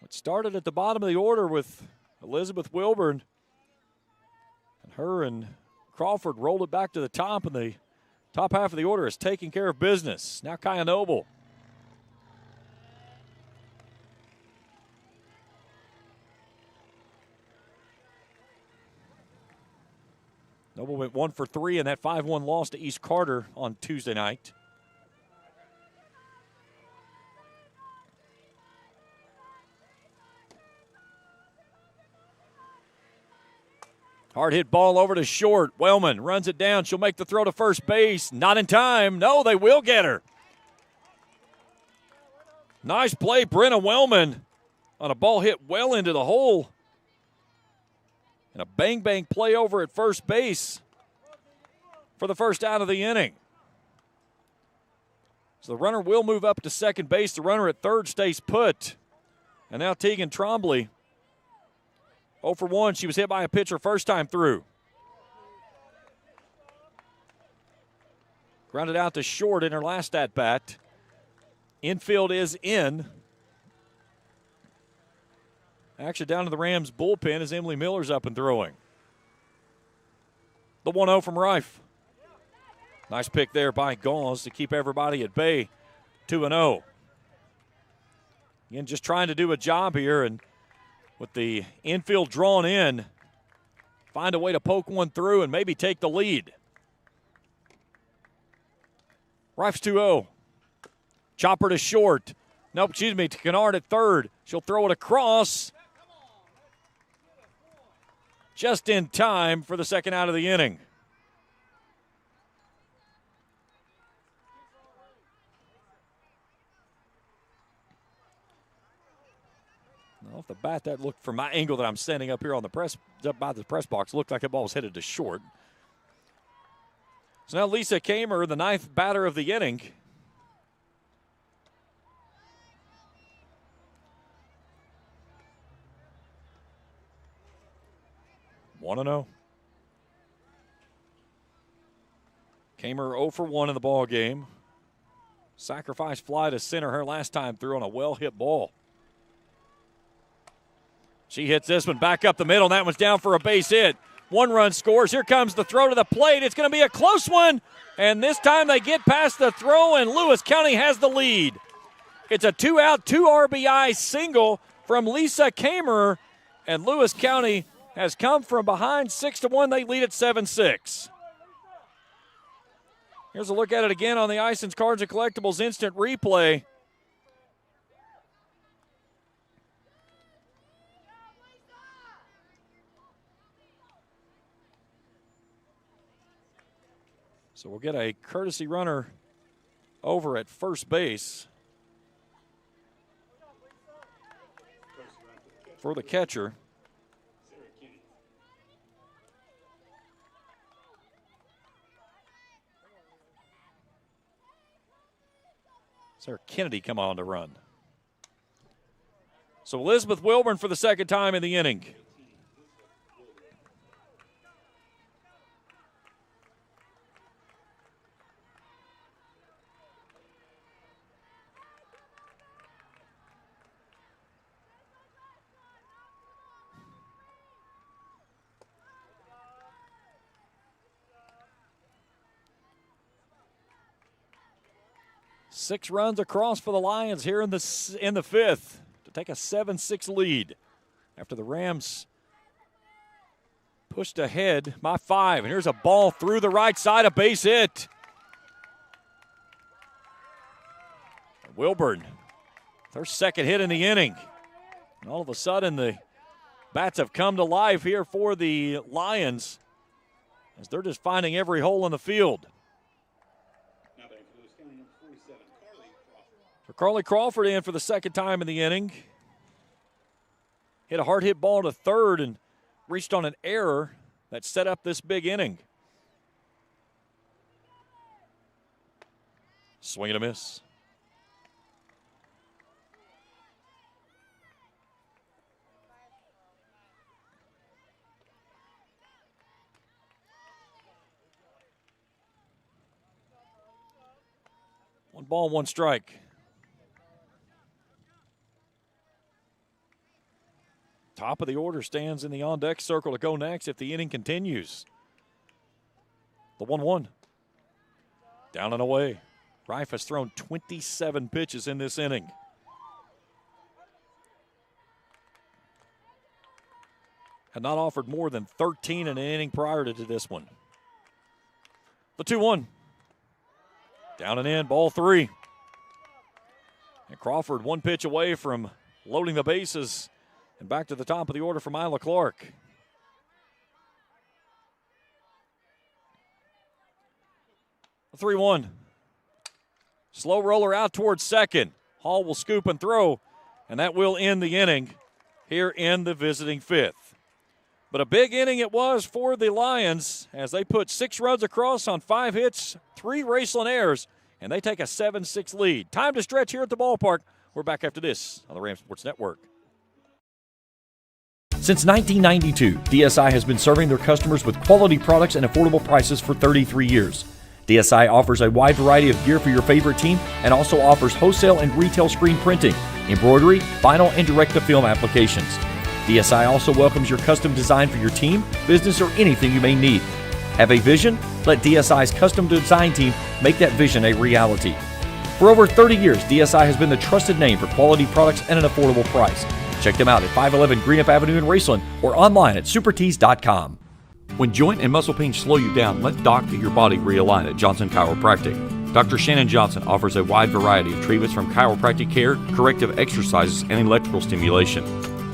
It started at the bottom of the order with Elizabeth Wilburn. And her and Crawford rolled it back to the top, and the top half of the order is taking care of business. Now Kaya Noble. Noble went 1 for 3 in that 5-1 loss to East Carter on Tuesday night. Hard hit ball over to short. Wellman runs it down. She'll make the throw to first base. Not in time. No, they will get her. Nice play, Brenna Wellman, on a ball hit well into the hole. And a bang-bang play over at first base for the first out of the inning. So the runner will move up to second base. The runner at third stays put. And now Tegan Trombley. 0 for 1. She was hit by a pitcher first time through. Grounded out to short in her last at-bat. Infield is in. Action down to the Rams bullpen as Emily Miller's up and throwing. The 1-0 from Rife. Nice pick there by Gauze to keep everybody at bay. 2-0. Again, just trying to do a job here, and with the infield drawn in, find a way to poke one through and maybe take the lead. Rife's 2-0. Chopper to short. Nope, excuse me, to Kennard at third. She'll throw it across. Just in time for the second out of the inning. Off the bat, that looked, from my angle that I'm standing up here on the press, up by the press box, looked like the ball was headed to short. So now Lisa Kamer, the ninth batter of the inning. One 1-0. Kamer 0 for 1 in the ball game. Sacrifice fly to center her last time through on a well-hit ball. She hits this one back up the middle, and that one's down for a base hit. 1 run scores. Here comes the throw to the plate. It's going to be a close one, and this time they get past the throw, and Lewis County has the lead. It's a 2-out, 2 RBI single from Lisa Kamer, and Lewis County has come from behind 6-1. They lead at 7-6. Here's a look at it again on the Ison's Cards and Collectibles instant replay. So we'll get a courtesy runner over at first base for the catcher. Sarah Kennedy come on to run. So Elizabeth Wilburn for the second time in the inning. Six runs across for the Lions here in the fifth to take a 7-6 lead after the Rams pushed ahead by 5. And here's a ball through the right side, a base hit. Wilburn, their second hit in the inning. And all of a sudden, the bats have come to life here for the Lions as they're just finding every hole in the field. For Carly Crawford in for the second time in the inning. Hit a hard hit ball to third and reached on an error that set up this big inning. Swing and a miss. One ball, one strike. Top of the order stands in the on-deck circle to go next if the inning continues. The 1-1. Down and away. Rife has thrown 27 pitches in this inning. Had not offered more than 13 in an inning prior to this one. The 2-1. Down and in, ball 3. And Crawford 1 pitch away from loading the bases. And back to the top of the order from Isla Clark. A 3-1. Slow roller out towards second. Hall will scoop and throw, and that will end the inning here in the visiting fifth. But a big inning it was for the Lions as they put 6 runs across on 5 hits, 3 Raceland errors, and they take a 7-6 lead. Time to stretch here at the ballpark. We're back after this on the Ram Sports Network. Since 1992, DSI has been serving their customers with quality products and affordable prices for 33 years. DSI offers a wide variety of gear for your favorite team and also offers wholesale and retail screen printing, embroidery, vinyl, and direct-to-film applications. DSI also welcomes your custom design for your team, business, or anything you may need. Have a vision? Let DSI's custom design team make that vision a reality. For over 30 years, DSI has been the trusted name for quality products at an affordable price. Check them out at 511 Greenup Avenue in Raceland or online at supertees.com. When joint and muscle pain slow you down, let Doc get your body realigned at Johnson Chiropractic. Dr. Shannon Johnson offers a wide variety of treatments from chiropractic care, corrective exercises, and electrical stimulation.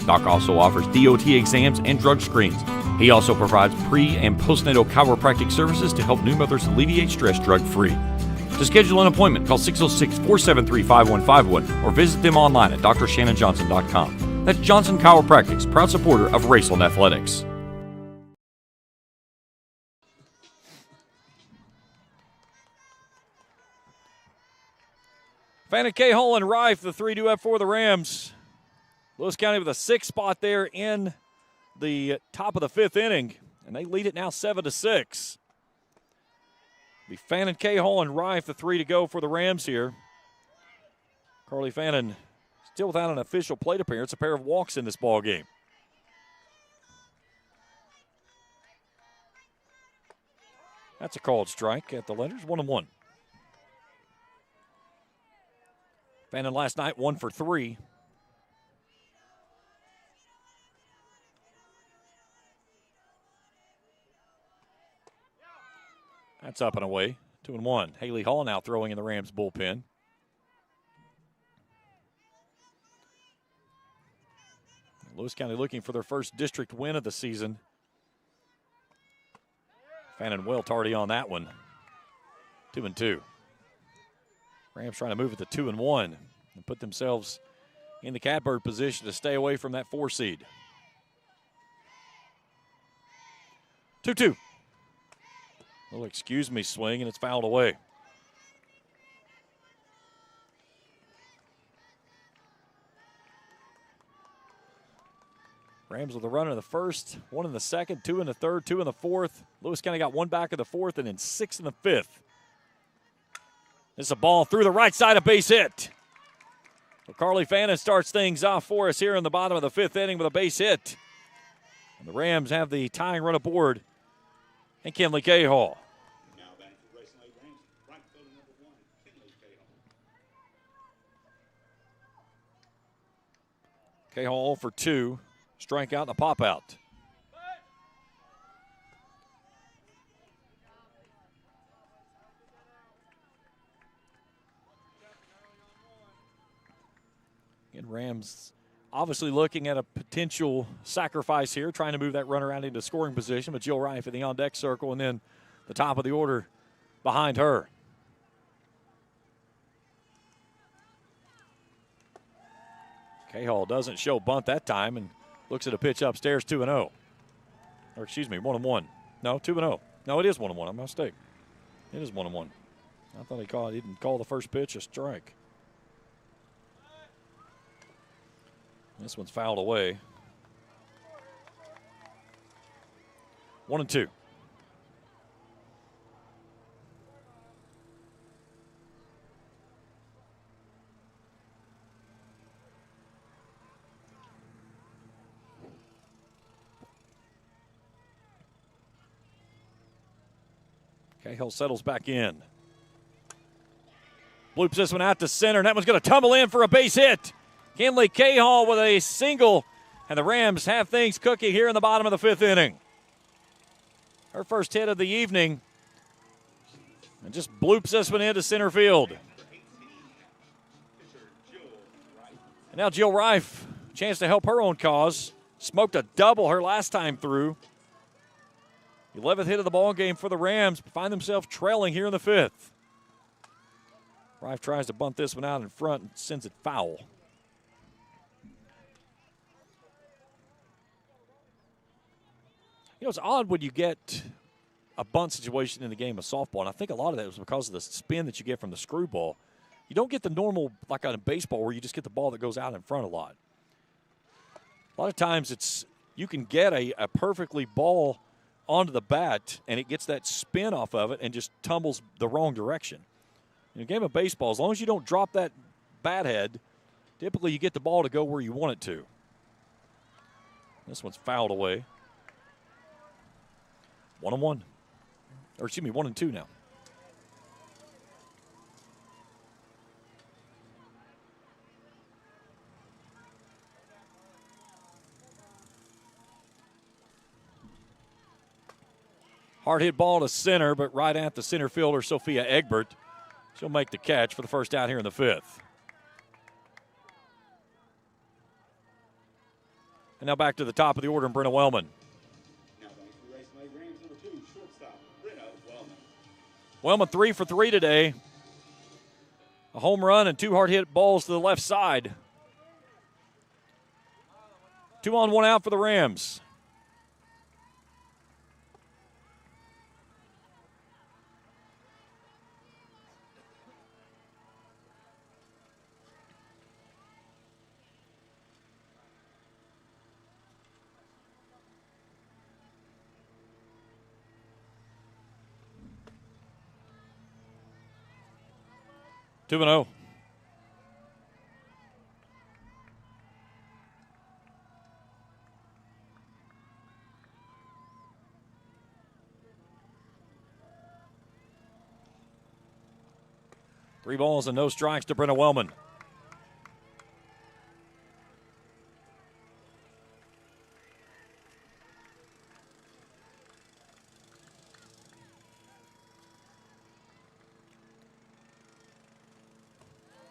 Doc also offers DOT exams and drug screens. He also provides pre- and postnatal chiropractic services to help new mothers alleviate stress drug-free. To schedule an appointment, call 606-473-5151 or visit them online at drshannonjohnson.com. That's Johnson Chiropractic's proud supporter of Raceland Athletics. Fannin, Caholl, and Rife, the 3-2 up for the Rams. Lewis County with a 6 spot there in the top of the 5th inning, and they lead it now 7-6. Be Fannin, Caholl, and Rife, the 3 to go for the Rams here. Carly Fannin still without an official plate appearance, a pair of walks in this ball game. That's a called strike at the letters, 1-1. Fannin last night 1 for 3. That's up and away, 2-1. Haley Hall now throwing in the Rams bullpen. Lewis County looking for their first district win of the season. Fannin well tardy on that one. 2-2. Rams trying to move it to 2-1 and put themselves in the catbird position to stay away from that 4 seed. 2-2. Little excuse me swing, and it's fouled away. Rams with a runner in the first, 1 in the second, 2 in the third, 2 in the fourth. Lewis County got 1 back in the fourth and then 6 in the fifth. This is a ball through the right side, a base hit. Well, Carly Fannin starts things off for us here in the bottom of the 5th inning with a base hit. And the Rams have the tying run aboard. And Kinley Caholl. Now back to Raceland Rams, right fielder number 1, Kinley Caholl. Caholl 0 for 2. Strikeout and a pop out. Again, Rams obviously looking at a potential sacrifice here, trying to move that runner out into scoring position, but Jill Rife in the on-deck circle, and then the top of the order behind her. Caholl doesn't show bunt that time and looks at a pitch upstairs, 2-0. Or excuse me, 1-1. No, 2-0. No, it is 1-1. I'm a mistake. It is 1-1. I thought he didn't call the first pitch a strike. This one's fouled away. 1-2. Cahill settles back in. Bloops this one out to center, and that one's going to tumble in for a base hit. Kinley Cahill with a single, and the Rams have things cooking here in the bottom of the 5th inning. Her first hit of the evening, and just bloops this one into center field. And now Jill Rife, chance to help her own cause. Smoked a double her last time through. 11th hit of the ball game for the Rams. Find themselves trailing here in the 5th. Rife tries to bunt this one out in front and sends it foul. You know, it's odd when you get a bunt situation in the game of softball, and I think a lot of that was because of the spin that you get from the screwball. You don't get the normal, like on a baseball, where you just get the ball that goes out in front a lot. A lot of times you can get a perfectly ball onto the bat, and it gets that spin off of it and just tumbles the wrong direction. In a game of baseball, as long as you don't drop that bat head, typically you get the ball to go where you want it to. This one's fouled away. 1-1. Or excuse me, 1-2 now. Hard hit ball to center, but right at the center fielder, Sophia Egbert. She'll make the catch for the first out here in the 5th. And now back to the top of the order, and Brenna Wellman. Now back to the Raceland Rams, number 2, shortstop, Brenna Wellman. Wellman 3 for 3 today. A home run and 2 hard hit balls to the left side. 2 on, 1 out for the Rams. Two and 0. Three balls and no strikes to Brenna Wellman.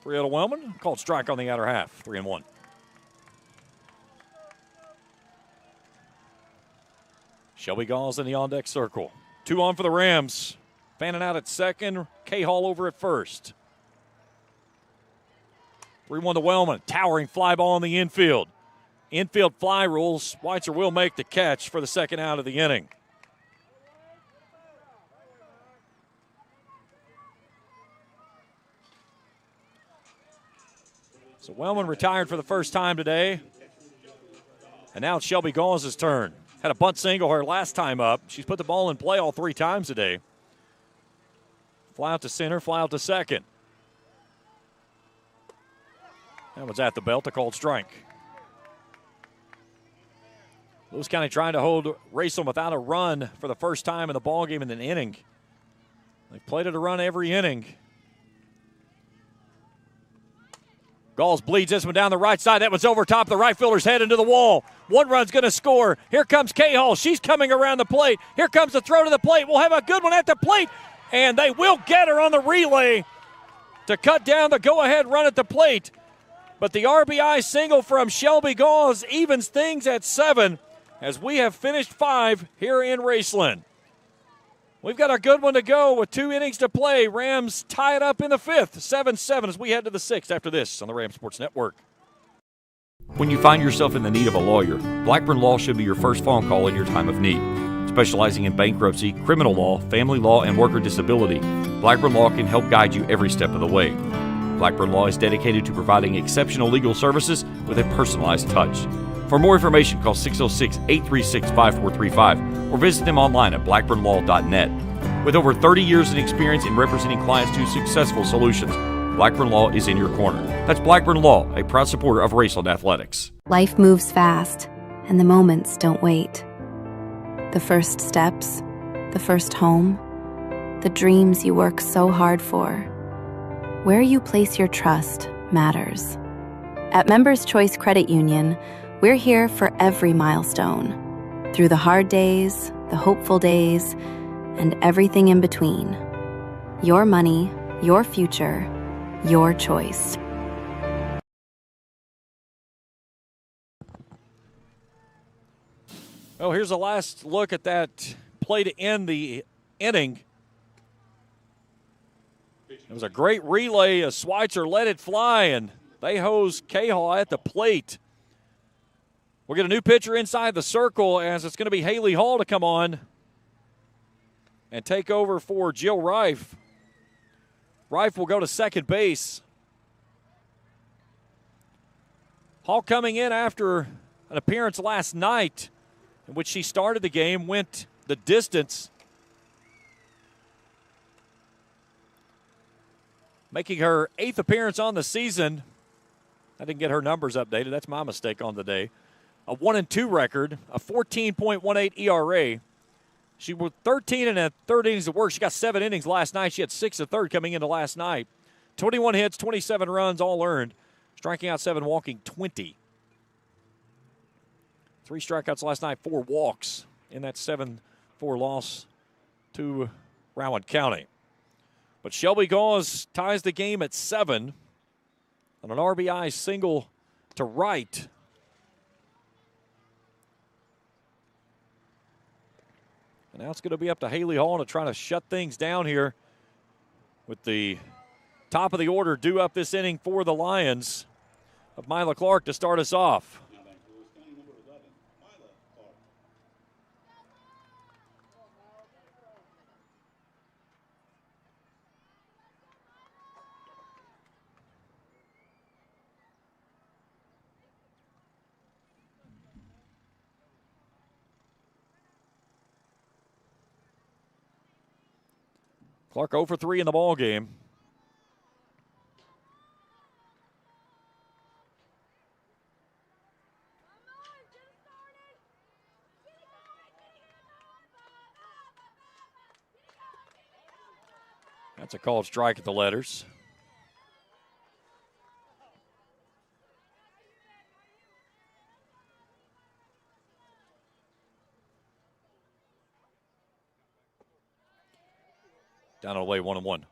Three out of Wellman, called strike on the outer half, 3-1. Shelby Gauls in the on-deck circle. 2 on for the Rams. Fanning out at second, K-Hall over at first. 3-1 to Wellman, towering fly ball in the infield. Infield fly rules, Schweitzer will make the catch for the second out of the inning. So Wellman retired for the first time today. And now it's Shelby Gauls' turn. Had a bunt single her last time up. She's put the ball in play all 3 times today. Fly out to center, fly out to second. That was at the belt, a called strike. Lewis County trying to hold Raceland without a run for the first time in the ballgame in an inning. They've played it a run every inning. Gauls bleeds this one down the right side. That one's over top. The right fielder's head into the wall. 1 run's going to score. Here comes K-Hall. She's coming around the plate. Here comes the throw to the plate. We'll have a good one at the plate. And they will get her on the relay to cut down the go-ahead run at the plate. But the RBI single from Shelby Gauls evens things at 7 as we have finished 5 here in Raceland. We've got a good one to go with 2 innings to play. Rams tie it up in the 5th, 7-7 as we head to the 6th after this on the Ram Sports Network. When you find yourself in the need of a lawyer, Blackburn Law should be your first phone call in your time of need. Specializing in bankruptcy, criminal law, family law, and worker disability, Blackburn Law can help guide you every step of the way. Blackburn Law is dedicated to providing exceptional legal services with a personalized touch. For more information, call 606-836-5435 or visit them online at blackburnlaw.net. With over 30 years in experience in representing clients to successful solutions, Blackburn Law is in your corner. That's Blackburn Law, a proud supporter of Raceland Athletics. Life moves fast, and the moments don't wait. The first steps, the first home, the dreams you work so hard for. Where you place your trust matters. At Members Choice Credit Union, we're here for every milestone, through the hard days, the hopeful days, and everything in between. Your money, your future, your choice. Well, here's a last look at that play to end the inning. It was a great relay as Schweitzer let it fly, and they hose K-Hall at the plate. We'll get a new pitcher inside the circle as it's going to be Haley Hall to come on and take over for Jill Reif. Reif will go to second base. Hall coming in after an appearance last night in which she started the game, went the distance, making her 8th appearance on the season. I didn't get her numbers updated. That's my mistake on the day. a 1-2 record, a 14.18 ERA. She was 13 and a third innings of work. She got 7 innings last night. She had 6 a third coming into last night. 21 hits, 27 runs, all earned. Striking out 7, walking 20. 3 strikeouts last night, 4 walks in that 7-4 loss to Rowan County. But Shelby Gauze ties the game at 7 on an RBI single to right. And now it's going to be up to Haley Hall to try to shut things down here with the top of the order due up this inning for the Lions of Mila Clark to start us off. Clark 0 for 3 in the ball game. That's a called strike at the letters. Down and away, 1-1.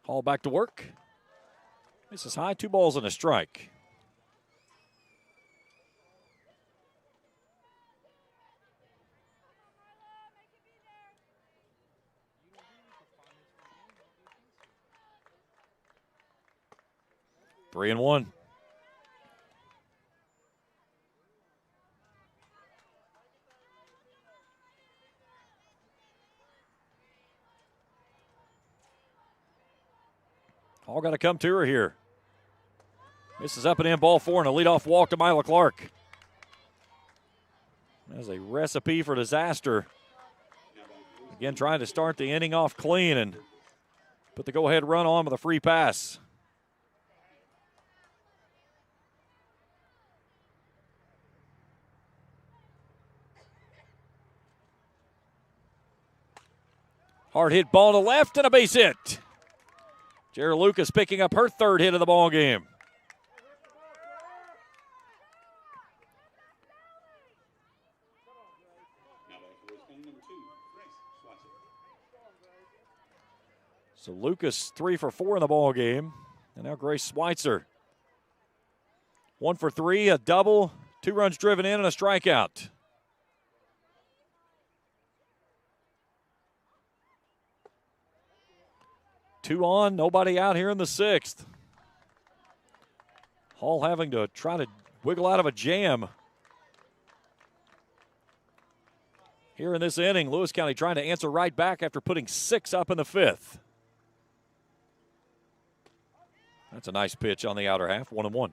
Hall back to work. Misses high, 2 balls and a strike. Three and 1. All got to come to her here. Misses up and in, ball 4, and a leadoff walk to Mila Clark. That's a recipe for disaster. Again, trying to start the inning off clean and put the go-ahead run on with a free pass. Hard hit ball to left and a base hit. Jared Lucas picking up her 3rd hit of the ball game. So Lucas 3 for 4 in the ball game. And now Grace Schweitzer. 1 for 3, a double, 2 runs driven in, and a strikeout. Two on, nobody out here in the 6th. Hall having to try to wiggle out of a jam here in this inning. Lewis County trying to answer right back after putting 6 up in the 5th. That's a nice pitch on the outer half, 1-1.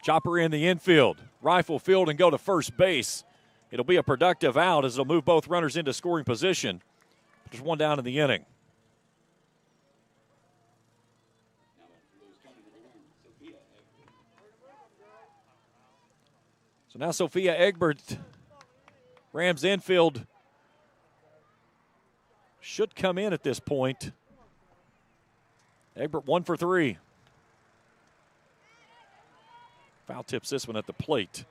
Chopper in the infield. Rifle field and go to first base. It'll be a productive out as it'll move both runners into scoring position. There's 1 down in the inning. So now Sophia Egbert, Rams infield, should come in at this point. Egbert 1 for 3. Foul tips this one at the plate.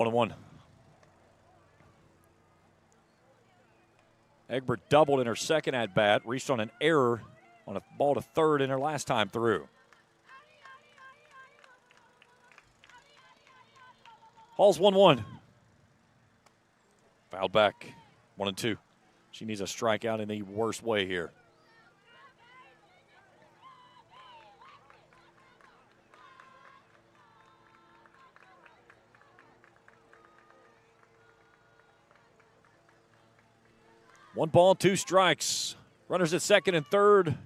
1-1. Egbert doubled in her second at bat, reached on an error on a ball to third in her last time through. Hall's 1-1. Fouled back. 1-2. She needs a strikeout in the worst way here. One ball, two strikes. Runners at second and third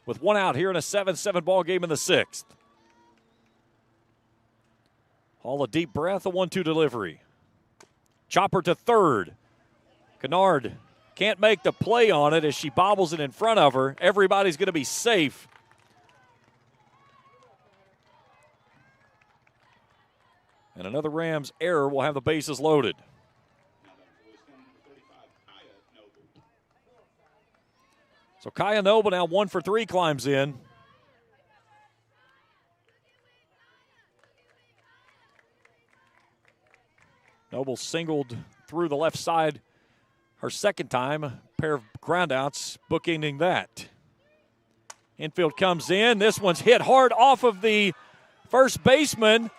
with one out here in a 7-7 ball game in the sixth. Hall a deep breath, a 1-2 delivery. Chopper to third. Kennard can't make the play on it as she bobbles it in front of her. Everybody's going to be safe. And another Rams error will have the bases loaded. So Kaya Noble now 1 for 3 climbs in. Noble singled through the left side her second time. A pair of groundouts bookending that. Infield comes in. This one's hit hard off of the first baseman.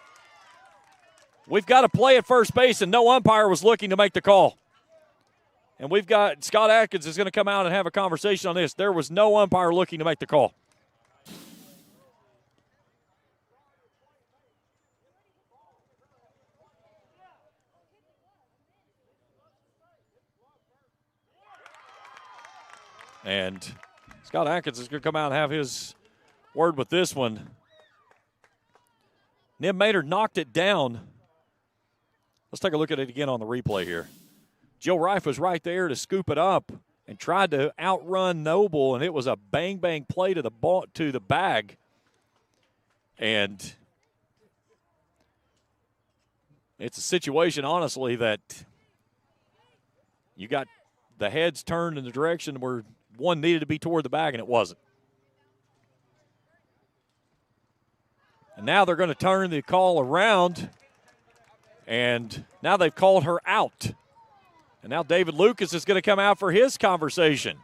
We've got a play at first base, and no umpire was looking to make the call. And we've got Scott Atkins is going to come out and have a conversation on this. There was no umpire looking to make the call. And Scott Atkins is going to come out and have his word with this one. Nim Maynard knocked it down. Let's take a look at it again on the replay here. Jill Reif was right there to scoop it up and tried to outrun Noble, and it was a bang-bang play to the ball, to the bag. And it's a situation, honestly, that you got the heads turned in the direction where one needed to be toward the bag, and it wasn't. And now they're going to turn the call around, and now they've called her out. And now David Lucas is going to come out for his conversation.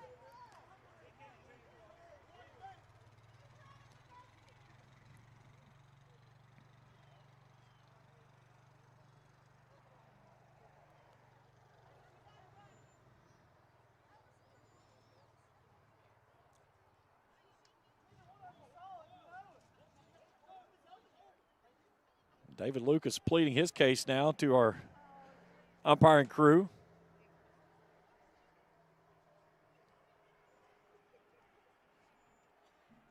David Lucas pleading his case now to our umpiring crew.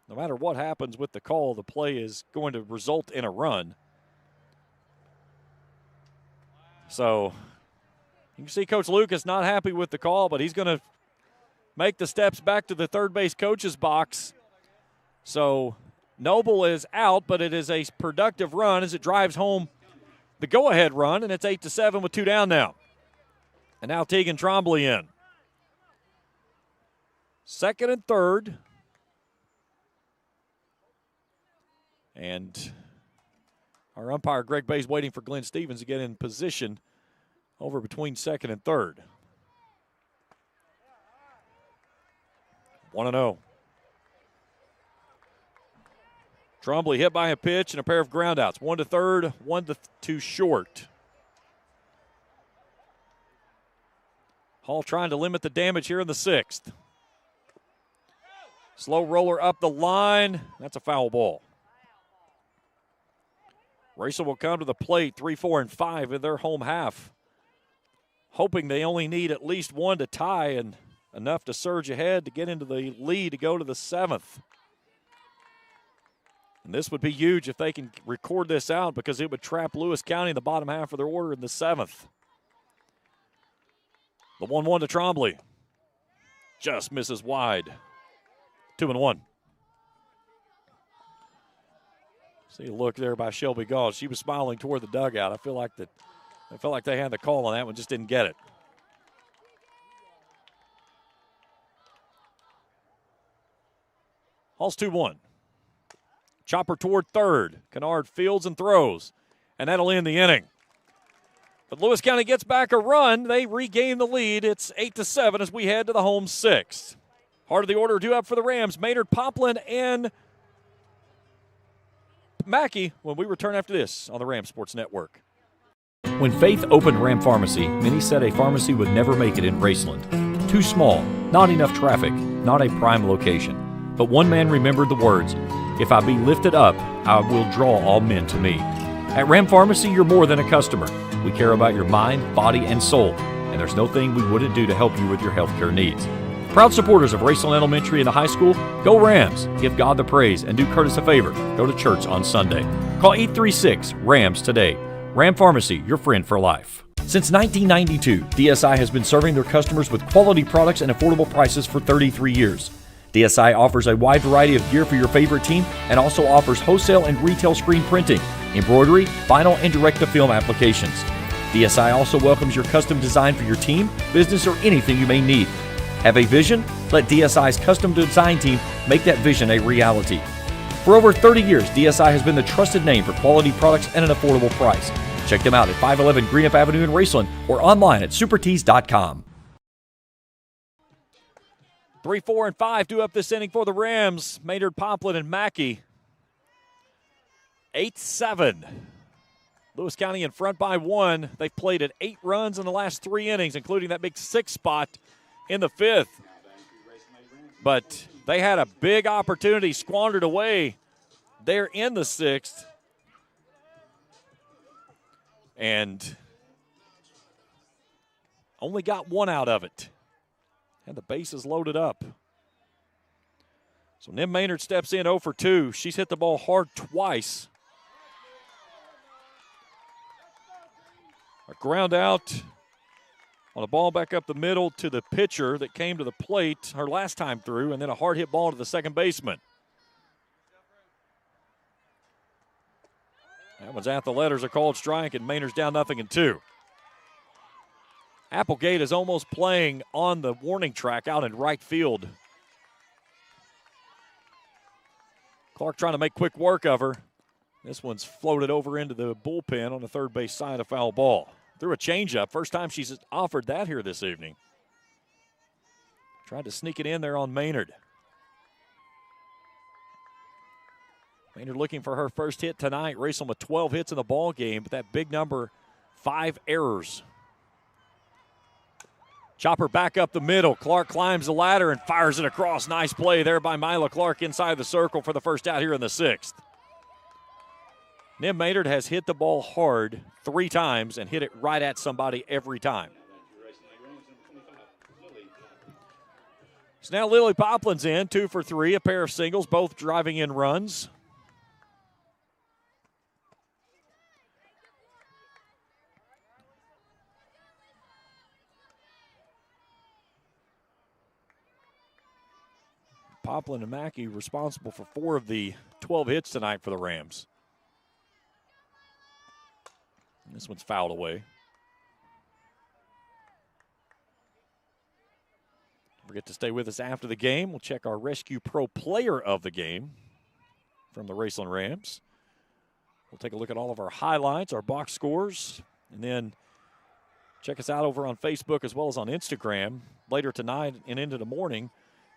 No matter what happens with the call, the play is going to result in a run. So you can see Coach Lucas not happy with the call, but he's going to make the steps back to the third base coach's box. So Noble is out, but it is a productive run as it drives home the go-ahead run, and it's 8-7 with 2 down now. And now Tegan Trombley in. Second and third. And our umpire, Greg Bay's waiting for Glenn Stevens to get in position over between second and third. 1-0. Trombley hit by a pitch and a pair of groundouts. 1 to third, 1 to short. Hall trying to limit the damage here in the sixth. Slow roller up the line. That's a foul ball. Raceland will come to the plate 3, 4, and 5 in their home half, hoping they only need at least one to tie and enough to surge ahead to get into the lead to go to the seventh. And this would be huge if they can record this out because it would trap Lewis County in the bottom half of their order in the seventh. The 1-1 to Trombley. Just misses wide. 2-1. See a look there by Shelby Gall. She was smiling toward the dugout. I felt like they had the call on that one, just didn't get it. Hall's 2-1. Chopper toward third. Kennard fields and throws, and that'll end the inning. But Lewis County gets back a run. They regain the lead. It's 8-7 as we head to the home sixth. Heart of the order due up for the Rams. Maynard, Poplin, and Mackey when we return after this on the Ram Sports Network. When Faith opened Ram Pharmacy, many said a pharmacy would never make it in Raceland. Too small, not enough traffic, not a prime location. But one man remembered the words, "If I be lifted up, I will draw all men to me." At Ram Pharmacy, you're more than a customer. We care about your mind, body, and soul, and there's no thing we wouldn't do to help you with your healthcare needs. Proud supporters of Raceland Elementary and the high school, go Rams! Give God the praise and do Curtis a favor. Go to church on Sunday. Call 836-RAMS today. Ram Pharmacy, your friend for life. Since 1992, DSI has been serving their customers with quality products and affordable prices for 33 years. DSI offers a wide variety of gear for your favorite team and also offers wholesale and retail screen printing, embroidery, vinyl, and direct-to-film applications. DSI also welcomes your custom design for your team, business, or anything you may need. Have a vision? Let DSI's custom design team make that vision a reality. For over 30 years, DSI has been the trusted name for quality products and an affordable price. Check them out at 511 Greenup Avenue in Raceland or online at supertees.com. 3, 4, and 5 due up this inning for the Rams. Maynard, Poplin, and Mackey. 8-7. Lewis County in front by 1. They've played at 8 runs in the last 3 innings, including that big 6 spot in the 5th. But they had a big opportunity squandered away there in the 6th. And only got 1 out of it. And the bases loaded up. So Nim Maynard steps in 0 for 2. She's hit the ball hard twice. A ground out on a ball back up the middle to the pitcher that came to the plate her last time through, and then a hard hit ball to the second baseman. That one's at the letters, a called strike, and Maynard's down 0-2. Applegate is almost playing on the warning track out in right field. Clark trying to make quick work of her. This one's floated over into the bullpen on the third base side, a foul ball. Threw a changeup. First time she's offered that here this evening. Tried to sneak it in there on Maynard. Maynard looking for her first hit tonight. Racing with 12 hits in the ball game, but that big number, 5 errors. Chopper back up the middle. Clark climbs the ladder and fires it across. Nice play there by Mila Clark inside the circle for the first out here in the 6th. Nim Maynard has hit the ball hard 3 times and hit it right at somebody every time. So now Lily Poplin's in, 2 for 3, a pair of singles, both driving in runs. Poplin and Mackey responsible for 4 of the 12 hits tonight for the Rams. And this one's fouled away. Don't forget to stay with us after the game. We'll check our Rescue Pro player of the game from the Raceland Rams. We'll take a look at all of our highlights, our box scores, and then check us out over on Facebook as well as on Instagram later tonight and into the morning,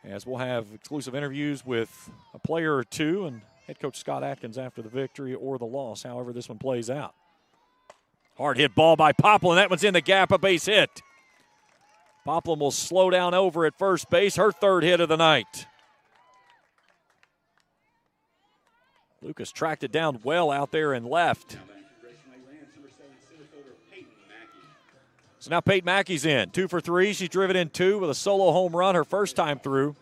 as we'll have exclusive interviews with a player or 2 and head coach Scott Atkins after the victory or the loss, however this one plays out. Hard hit ball by Poplin. That one's in the gap, a base hit. Poplin will slow down over at first base, her 3rd hit of the night. Lucas tracked it down well out there and left. So now Peyton Mackey's in, 2 for 3. She's driven in 2 with a solo home run her first time through.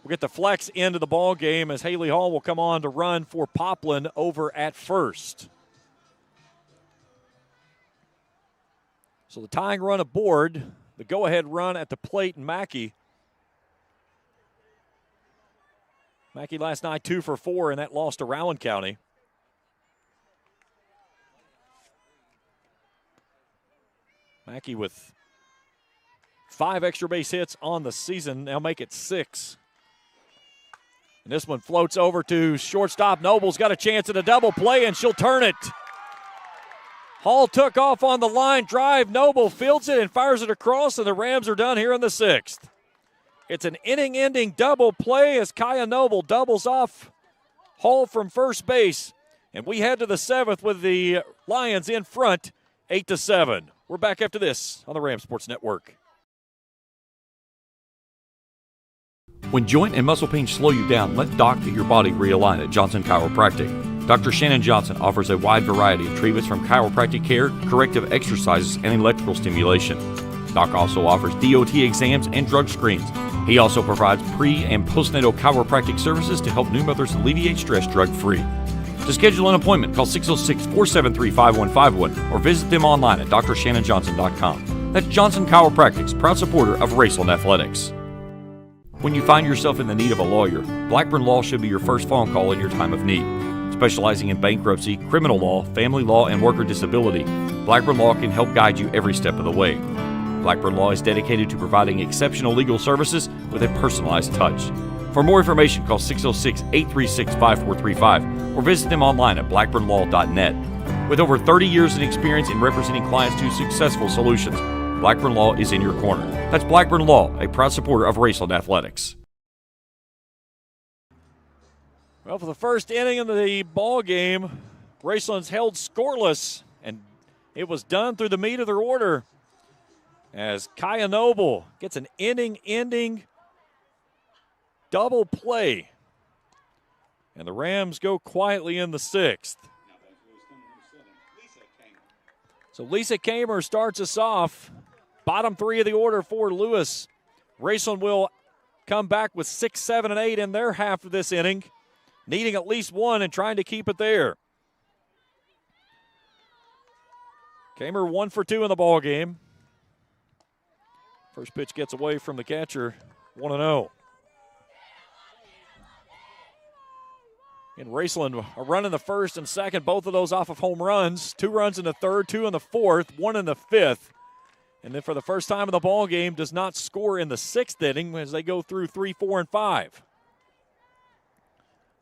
We'll get the flex into the ball game as Haley Hall will come on to run for Poplin over at first. So the tying run aboard, the go-ahead run at the plate, and Mackey. Mackey last night 2 for 4 in that loss to Rowan County. Mackey with 5 extra base hits on the season, now make it 6. And this one floats over to shortstop. Noble's got a chance at a double play, and she'll turn it. Hall took off on the line drive. Noble fields it and fires it across, and the Rams are done here in the 6th. It's an inning-ending double play as Kaya Noble doubles off Hall from first base. And we head to the 7th with the Lions in front, 8-7. We're back after this on the Ram Sports Network. When joint and muscle pains slow you down, let Doc get your body realigned at Johnson Chiropractic. Dr. Shannon Johnson offers a wide variety of treatments from chiropractic care, corrective exercises, and electrical stimulation. Doc also offers DOT exams and drug screens. He also provides pre- and postnatal chiropractic services to help new mothers alleviate stress drug-free. To schedule an appointment, call 606-473-5151 or visit them online at drshannonjohnson.com. That's Johnson Chiropractic's proud supporter of Raceland Athletics. When you find yourself in the need of a lawyer, Blackburn Law should be your first phone call in your time of need. Specializing in bankruptcy, criminal law, family law, and worker disability, Blackburn Law can help guide you every step of the way. Blackburn Law is dedicated to providing exceptional legal services with a personalized touch. For more information, call 606-836-5435 or visit them online at blackburnlaw.net. With over 30 years of experience in representing clients to successful solutions, Blackburn Law is in your corner. That's Blackburn Law, a proud supporter of Raceland Athletics. Well, for the first inning of the ball game, Raceland's held scoreless, and it was done through the meat of their order as Kaya Noble gets an inning-ending double play. And the Rams go quietly in the sixth. So Lisa Kamer starts us off. Bottom three of the order for Lewis. Raceland will come back with 6, 7, and 8 in their half of this inning, needing at least one and trying to keep it there. Kamer 1 for 2 in the ball game. First pitch gets away from the catcher, 1-0. In Raceland, a run in the first and second, both of those off of home runs. 2 runs in the third, 2 in the fourth, 1 in the fifth. And then for the first time in the ball game, does not score in the sixth inning as they go through 3, 4, and 5.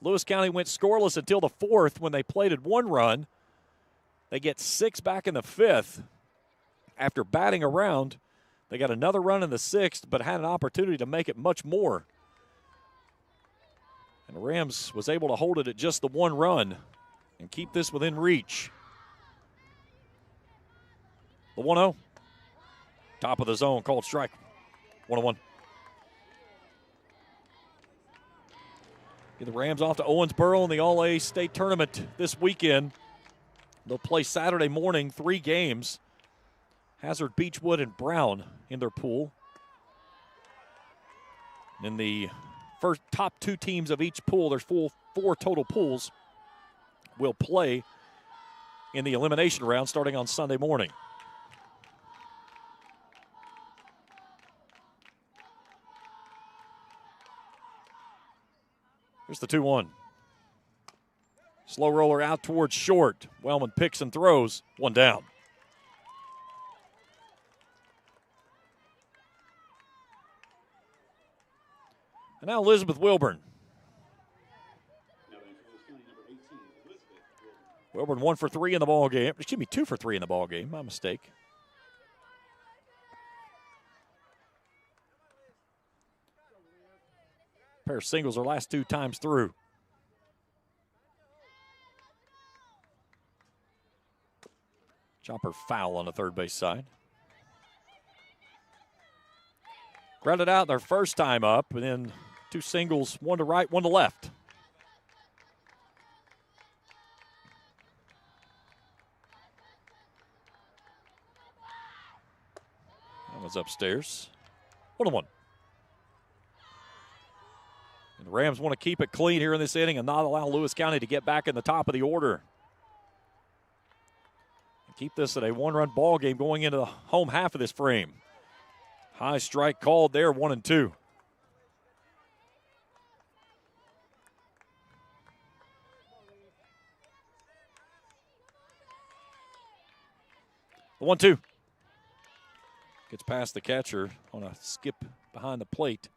Lewis County went scoreless until the fourth when they plated 1 run. They get 6 back in the fifth. After batting around, they got another run in the sixth, but had an opportunity to make it much more. And the Rams was able to hold it at just the 1 run and keep this within reach. The 1-0. Top of the zone, called strike. 1-1. Get the Rams off to Owensboro in the All-A State Tournament this weekend. They'll play Saturday morning, 3 games. Hazard, Beechwood, and Brown in their pool. In the first top 2 teams of each pool, there's 4 total pools, will play in the elimination round starting on Sunday morning. Here's the 2-1. Slow roller out towards short. Wellman picks and throws. 1 down. And now Elizabeth Wilburn. Wilburn 1 for 3 in the ball game. Excuse me, 2 for 3 in the ball game. My mistake. Pair of singles her last 2 times through. Chopper foul on the third base side. Grounded out their first time up, and then 2 singles, 1 to right, 1 to left. That was upstairs. 1-1. And the Rams want to keep it clean here in this inning and not allow Lewis County to get back in the top of the order. And keep this at a 1-run ball game going into the home half of this frame. High strike called there, 1-2. The 1-2. Gets past the catcher on a skip behind the plate.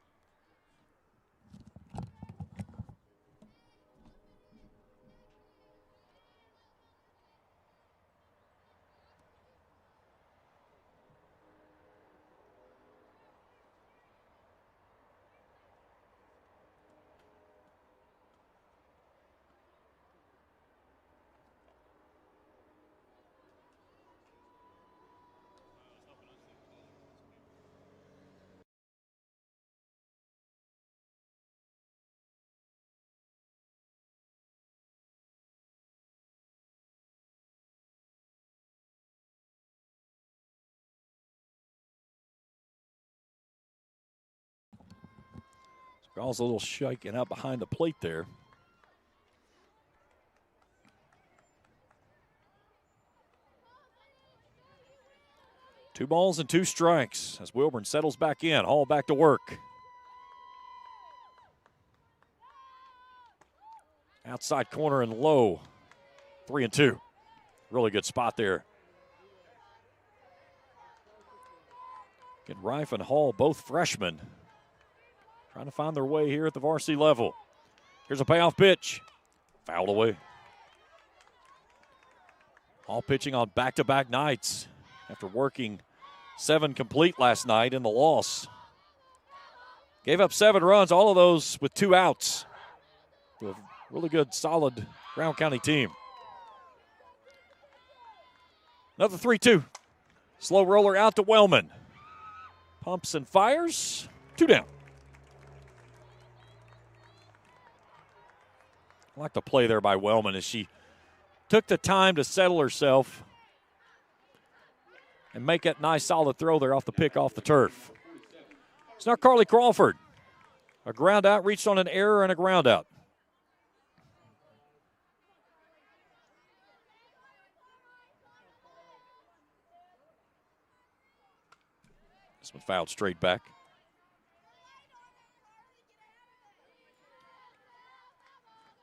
Gall's a little shaken out behind the plate there. Two balls and 2 strikes as Wilburn settles back in. Hall back to work. Outside corner and low. 3-2. Really good spot there. Get Reif and Hall, both freshmen, trying to find their way here at the varsity level. Here's a payoff pitch. Fouled away. Hall pitching on back-to-back nights after working 7 complete last night in the loss. Gave up 7 runs, all of those with 2 outs. A really good, solid Brown County team. Another 3-2. Slow roller out to Wellman. Pumps and fires. 2 down. I like the play there by Wellman as she took the time to settle herself and make that nice solid throw there off the pick off the turf. It's now Carly Crawford. A ground out, reached on an error and a ground out. This one fouled straight back.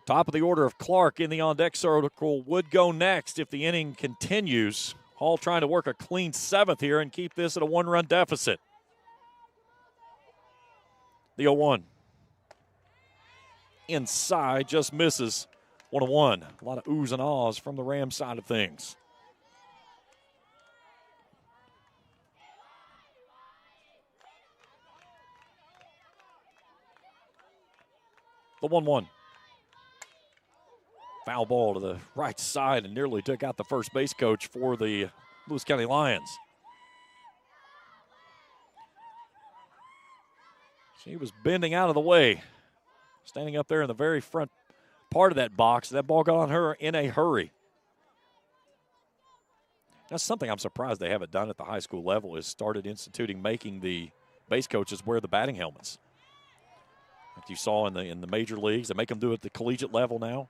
Top of the order of Clark in the on-deck circle would go next if the inning continues. Hall trying to work a clean 7th here and keep this at a 1-run deficit. The 0-1. Inside, just misses. 1-1. A lot of oohs and ahs from the Rams side of things. The 1-1. Foul ball to the right side and nearly took out the first base coach for the Lewis County Lions. She was bending out of the way, standing up there in the very front part of that box. That ball got on her in a hurry. That's something I'm surprised they haven't done at the high school level, is started instituting making the base coaches wear the batting helmets. Like you saw in the major leagues, they make them do it at the collegiate level now.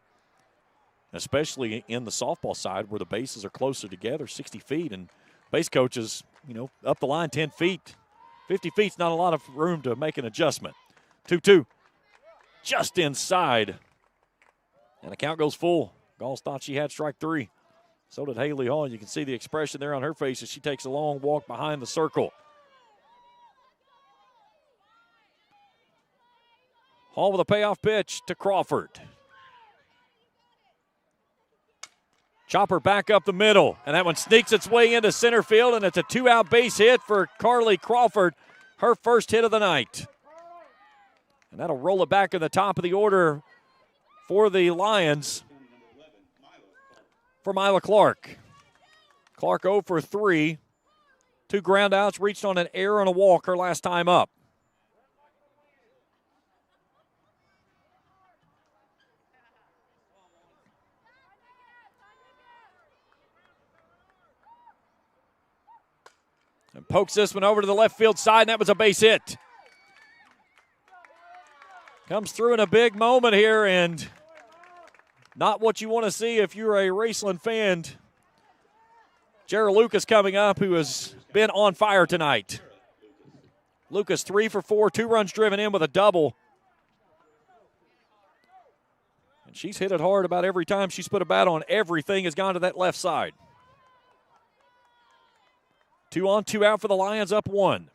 Especially in the softball side where the bases are closer together, 60 feet, and base coaches, up the line 10 feet. 50 feet's not a lot of room to make an adjustment. 2-2, just inside. And the count goes full. Galls thought she had strike 3. So did Haley Hall. You can see the expression there on her face as she takes a long walk behind the circle. Hall with a payoff pitch to Crawford. Chopper back up the middle, and that one sneaks its way into center field, and it's a 2-out base hit for Carly Crawford, her first hit of the night. And that'll roll it back in the top of the order for the Lions for Mila Clark. Clark 0 for 3. 2 ground outs, reached on an error and a walk her last time up. And pokes this one over to the left field side, and that was a base hit. Comes through in a big moment here, and not what you want to see if you're a Raceland fan. Jared Lucas coming up, who has been on fire tonight. Lucas 3 for 4, 2 runs driven in with a double. And she's hit it hard about every time she's put a bat on. Everything has gone to that left side. 2 on, 2 out for the Lions, up 1.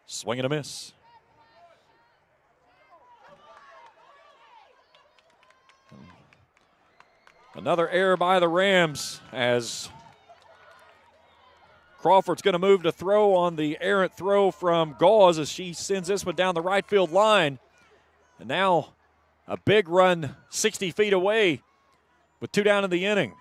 Swing and a miss. Another error by the Rams as Crawford's going to move to throw on the errant throw from Gauze as she sends this one down the right field line. And now a big run 60 feet away with 2 down in the inning.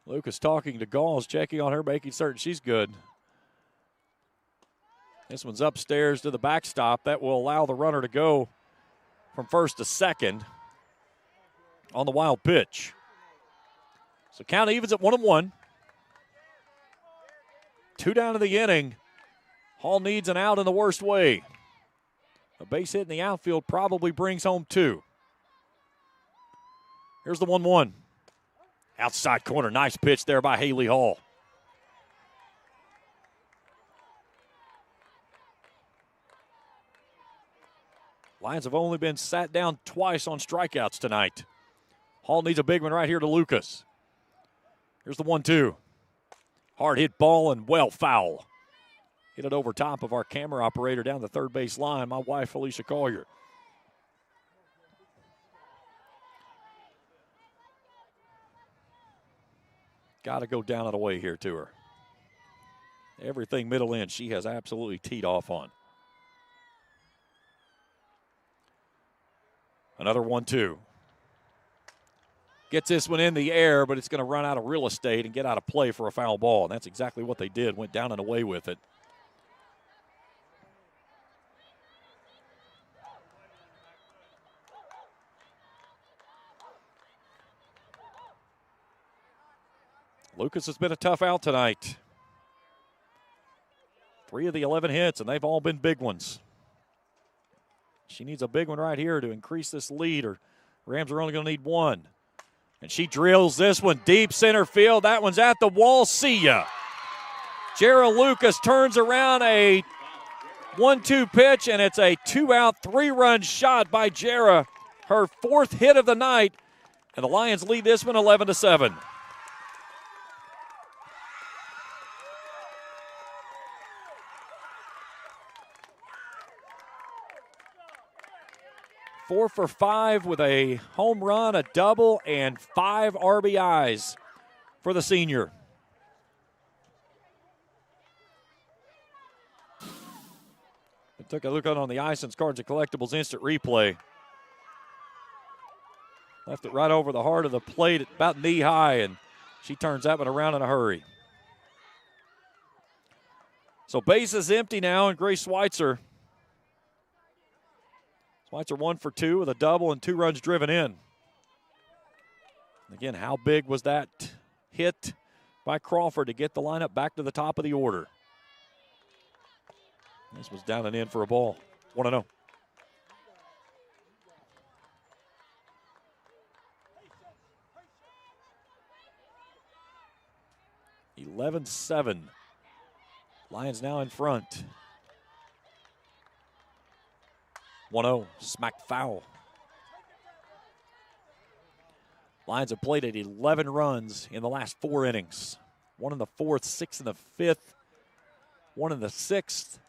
Lucas talking to Gauze, checking on her, making certain she's good. This one's upstairs to the backstop. That will allow the runner to go from first to second. on the wild pitch. So count evens at 1-1. 2 down in the inning. Hall needs an out in the worst way. A base hit in the outfield probably brings home 2. Here's the 1-1. Outside corner, nice pitch there by Haley Hall. Lions have only been sat down twice on strikeouts tonight. Hall needs a big one right here to Lucas. Here's the 1-2. Hard hit ball and well foul. Hit it over top of our camera operator down the third base line, my wife, Felicia Collier. Got to go down and away here to her. Everything middle end she has absolutely teed off on. Another 1-2. Gets this one in the air, but it's going to run out of real estate and get out of play for a foul ball. And that's exactly what they did. Went down and away with it. Lucas has been a tough out tonight. 3 of the 11 hits, and they've all been big ones. She needs a big one right here to increase this lead, or Rams are only going to need 1. And she drills this one deep center field. That one's at the wall. See ya. Jara Lucas turns around a 1-2 pitch, and it's a 2-out, 3-run shot by Jara. Her 4th hit of the night, and the Lions lead this one 11-7. Four for 5 with a home run, a double, and 5 RBIs for the senior. I took a look on the Isons Cards and Collectibles instant replay. Left it right over the heart of the plate at about knee high, and she turns that one around in a hurry. So base is empty now, and Grace Schweitzer. Schweitzer 1 for 2 with a double and 2 runs driven in. Again, how big was that hit by Crawford to get the lineup back to the top of the order? This was down and in for a ball. 1-0. Lions now in front. 1-0, smack foul. Lions have played at 11 runs in the last 4 innings. 1 in the 4th, 6 in the 5th, 1 in the 6th,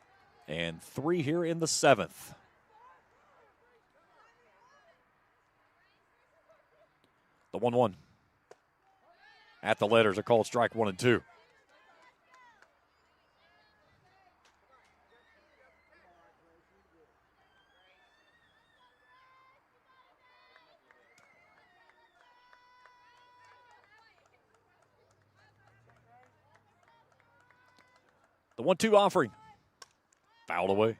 and 3 here in the 7th. The 1-1. At the letters are called strike 1 and 2. The 1-2 offering. Fouled away.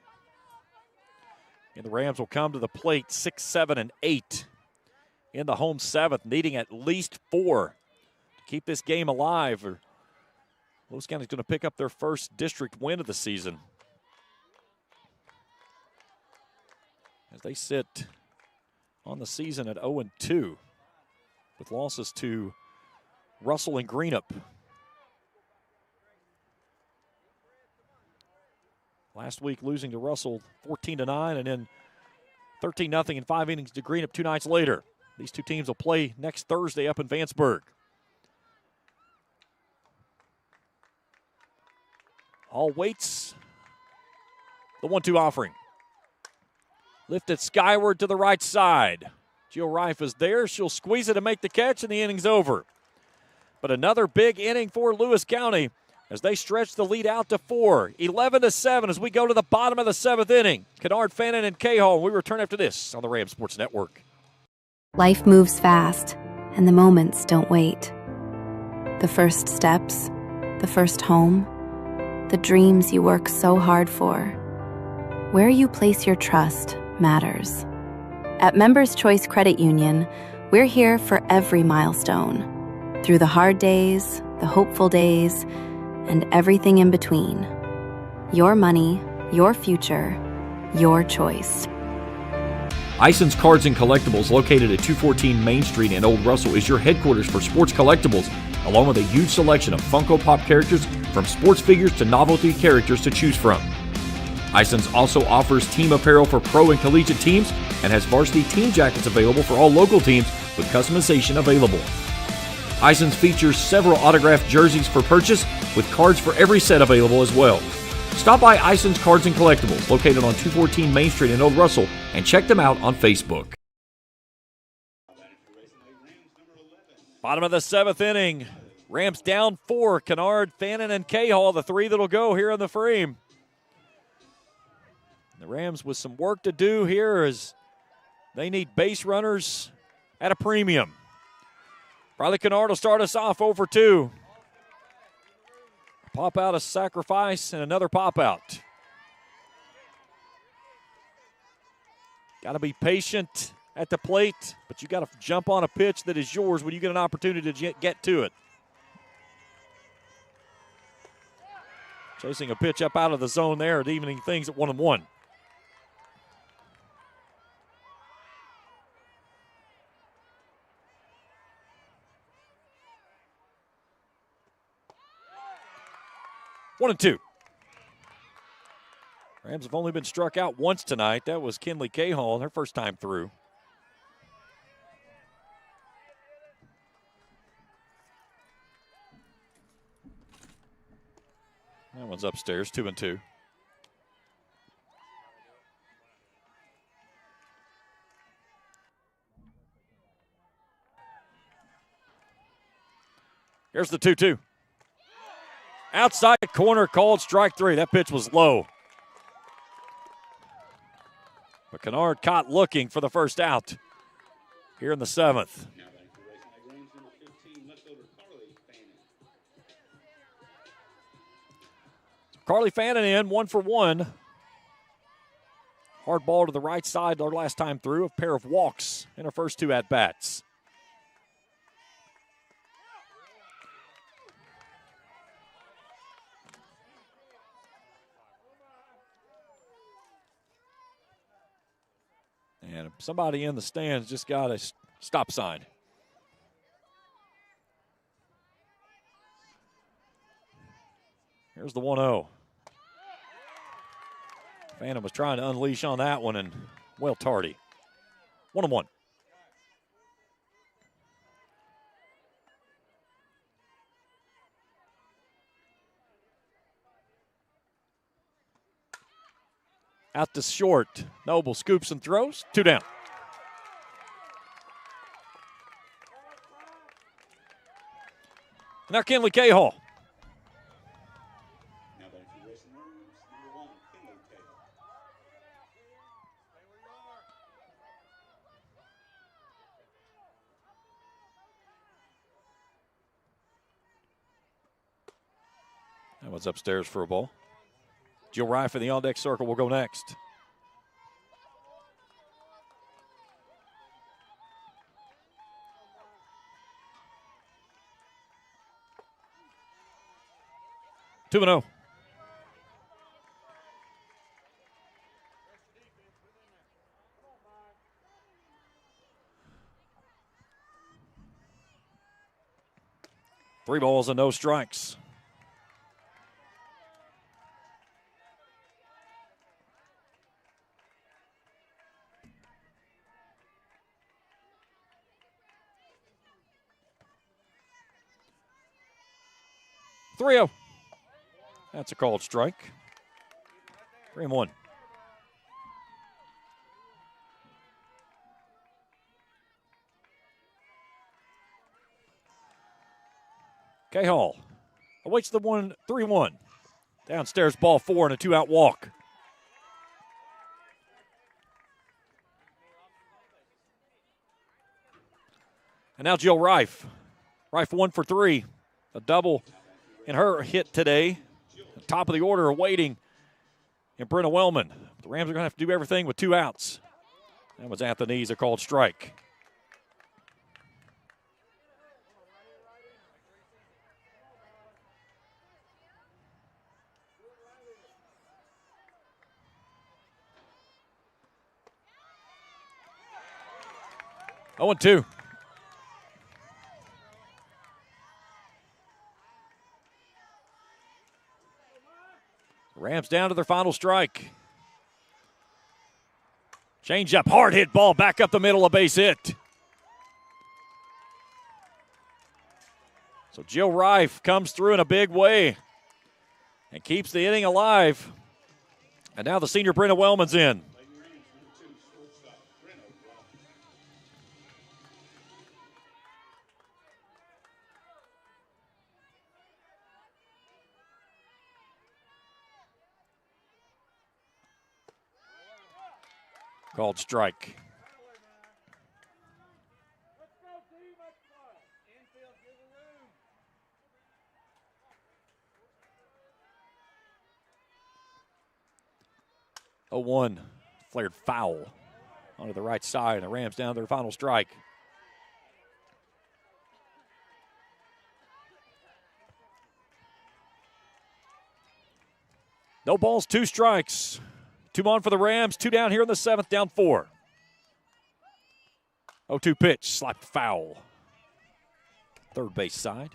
And the Rams will come to the plate 6, 7, and 8 in the home 7th, needing at least 4 to keep this game alive. Or Lewis County's going to pick up their first district win of the season, as they sit on the season at 0-2 with losses to Russell and Greenup. Last week losing to Russell 14-9, and then 13-0 in 5 innings to Greenup 2 nights later. These two teams will play next Thursday up in Vanceburg. All waits. The 1-2 offering. Lifted skyward to the right side. Jill Reif is there. She'll squeeze it and make the catch, and the inning's over. But another big inning for Lewis County as they stretch the lead out to 4. 11-7 as we go to the bottom of the 7th inning. Kennard, Fannin, and Cahill. We return after this on the Ram Sports Network. Life moves fast, and the moments don't wait. The first steps, the first home, the dreams you work so hard for. Where you place your trust matters. At Members Choice Credit Union, We're here for every milestone, through the hard days, the hopeful days, and everything in between. Your money, your future, your choice. Ison's Cards and Collectibles, located at 214 Main Street in Old Russell, is your headquarters for sports collectibles, along with a huge selection of Funko Pop characters, from sports figures to novelty characters to choose from. Ison's also offers team apparel for pro and collegiate teams and has varsity team jackets available for all local teams with customization available. Ison's features several autographed jerseys for purchase, with cards for every set available as well. Stop by Ison's Cards and Collectibles, located on 214 Main Street in Old Russell, and check them out on Facebook. Bottom of the 7th inning. Rams down 4. Kennard, Fannin, and Cahall, the 3 that'll go here in the frame. The Rams with some work to do here as they need base runners at a premium. Riley Kennard will start us off 0 for 2. Pop out, a sacrifice, and another pop out. Got to be patient at the plate, but you got to jump on a pitch that is yours when you get an opportunity to get to it. Chasing a pitch up out of the zone there and evening things at 1-1. One and two. Rams have only been struck out once tonight. That was Kinley Cahall, her first time through. That one's upstairs, 2-2. Here's the 2-2. Outside corner, called strike 3. That pitch was low. But Kennard caught looking for the first out here in the 7th. Carly Fannin in, 1 for 1. Hard ball to the right side our last time through. A pair of walks in her first 2 at-bats. And somebody in the stands just got a stop sign. Here's the 1-0. Phantom was trying to unleash on that one and well tardy. 1-1. Out to short. Noble scoops and throws. 2 down. Now Kinley Cahall. That one's upstairs for a ball. Jill Rife in the on-deck circle will go next. Two and 0. Three balls and no strikes. Three-0. That's a called strike. 3-1. Cahall awaits the 3-1. Downstairs, ball 4 and a 2-out walk. And now Jill Rife. Rife 1 for 3. A double in her hit today. Top of the order awaiting and Brenna Wellman. The Rams are going to have to do everything with 2 outs. That was at the knees, a called strike. 0-2. Rams down to their final strike. Change up, hard hit ball back up the middle, a base hit. So Jill Rife comes through in a big way and keeps the inning alive. And now the senior Brenna Wellman's in. Called strike. Oh, 1 flared foul onto the right side, and the Rams down to their final strike. No balls, 2 strikes. 2 on for the Rams, 2 down here in the 7th, down 4. 0-2 pitch, slapped foul. Third base side.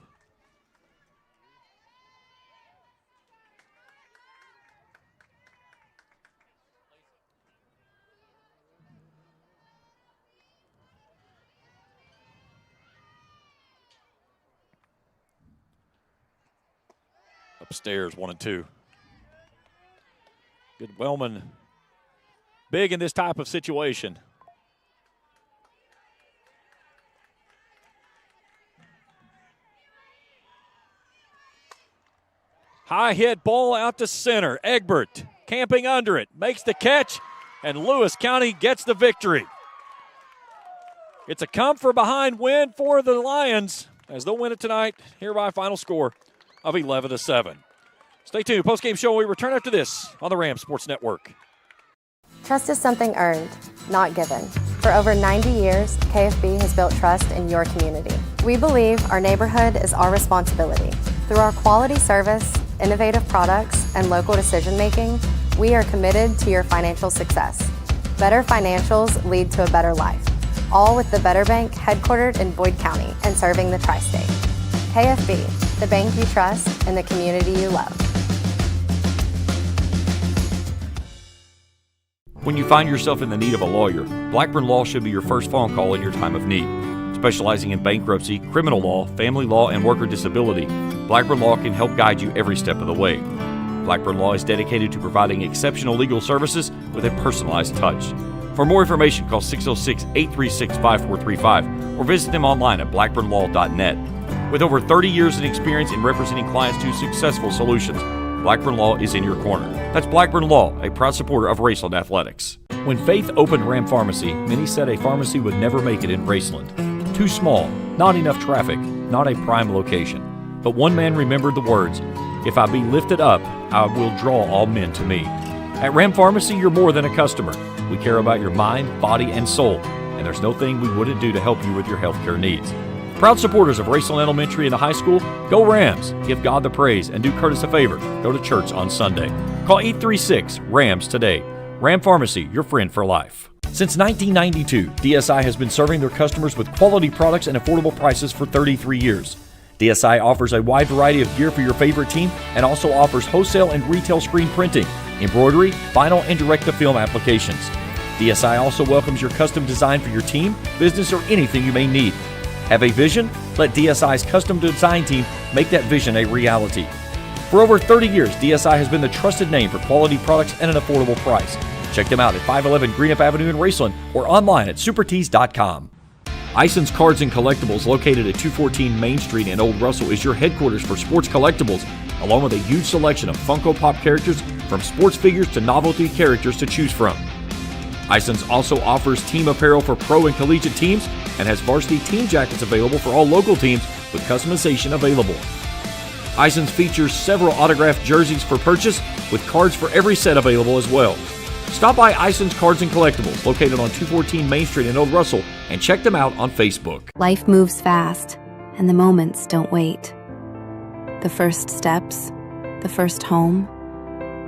Upstairs, 1-2. Good Wellman, big in this type of situation. High hit ball out to center. Egbert camping under it, makes the catch, and Lewis County gets the victory. It's a come from behind win for the Lions as they'll win it tonight. Hereby final score of 11-7. Stay tuned. Postgame show. We return after this on the Rams Sports Network. Trust is something earned, not given. For over 90 years, KFB has built trust in your community. We believe our neighborhood is our responsibility. Through our quality service, innovative products, and local decision-making, we are committed to your financial success. Better financials lead to a better life. All with the Better Bank headquartered in Boyd County and serving the tri-state. KFB, the bank you trust and the community you love. When you find yourself in the need of a lawyer, Blackburn Law should be your first phone call in your time of need. Specializing in bankruptcy, criminal law, family law, and worker disability, Blackburn Law can help guide you every step of the way. Blackburn Law is dedicated to providing exceptional legal services with a personalized touch. For more information, call 606-836-5435 or visit them online at blackburnlaw.net. With over 30 years of experience in representing clients to successful solutions, Blackburn Law is in your corner. That's Blackburn Law, a proud supporter of Raceland Athletics. When Faith opened Ram Pharmacy, many said a pharmacy would never make it in Raceland. Too small, not enough traffic, not a prime location. But one man remembered the words, "If I be lifted up, I will draw all men to me." At Ram Pharmacy, you're more than a customer. We care about your mind, body, and soul, and there's no thing we wouldn't do to help you with your healthcare needs. Proud supporters of Raceland Elementary and the high school, go Rams! Give God the praise and do Curtis a favor. Go to church on Sunday. Call 836-RAMS today. Ram Pharmacy, your friend for life. Since 1992, DSI has been serving their customers with quality products and affordable prices for 33 years. DSI offers a wide variety of gear for your favorite team and also offers wholesale and retail screen printing, embroidery, vinyl, and direct-to-film applications. DSI also welcomes your custom design for your team, business, or anything you may need. Have a vision? Let DSI's custom design team make that vision a reality. For over 30 years, DSI has been the trusted name for quality products and an affordable price. Check them out at 511 Greenup Avenue in Raceland or online at supertees.com. Ison's Cards and Collectibles, located at 214 Main Street in Old Russell, is your headquarters for sports collectibles, along with a huge selection of Funko Pop characters from sports figures to novelty characters to choose from. Ison's also offers team apparel for pro and collegiate teams and has varsity team jackets available for all local teams with customization available. Ison's features several autographed jerseys for purchase with cards for every set available as well. Stop by Ison's Cards and Collectibles, located on 214 Main Street in Old Russell, and check them out on Facebook. Life moves fast, and the moments don't wait. The first steps, the first home,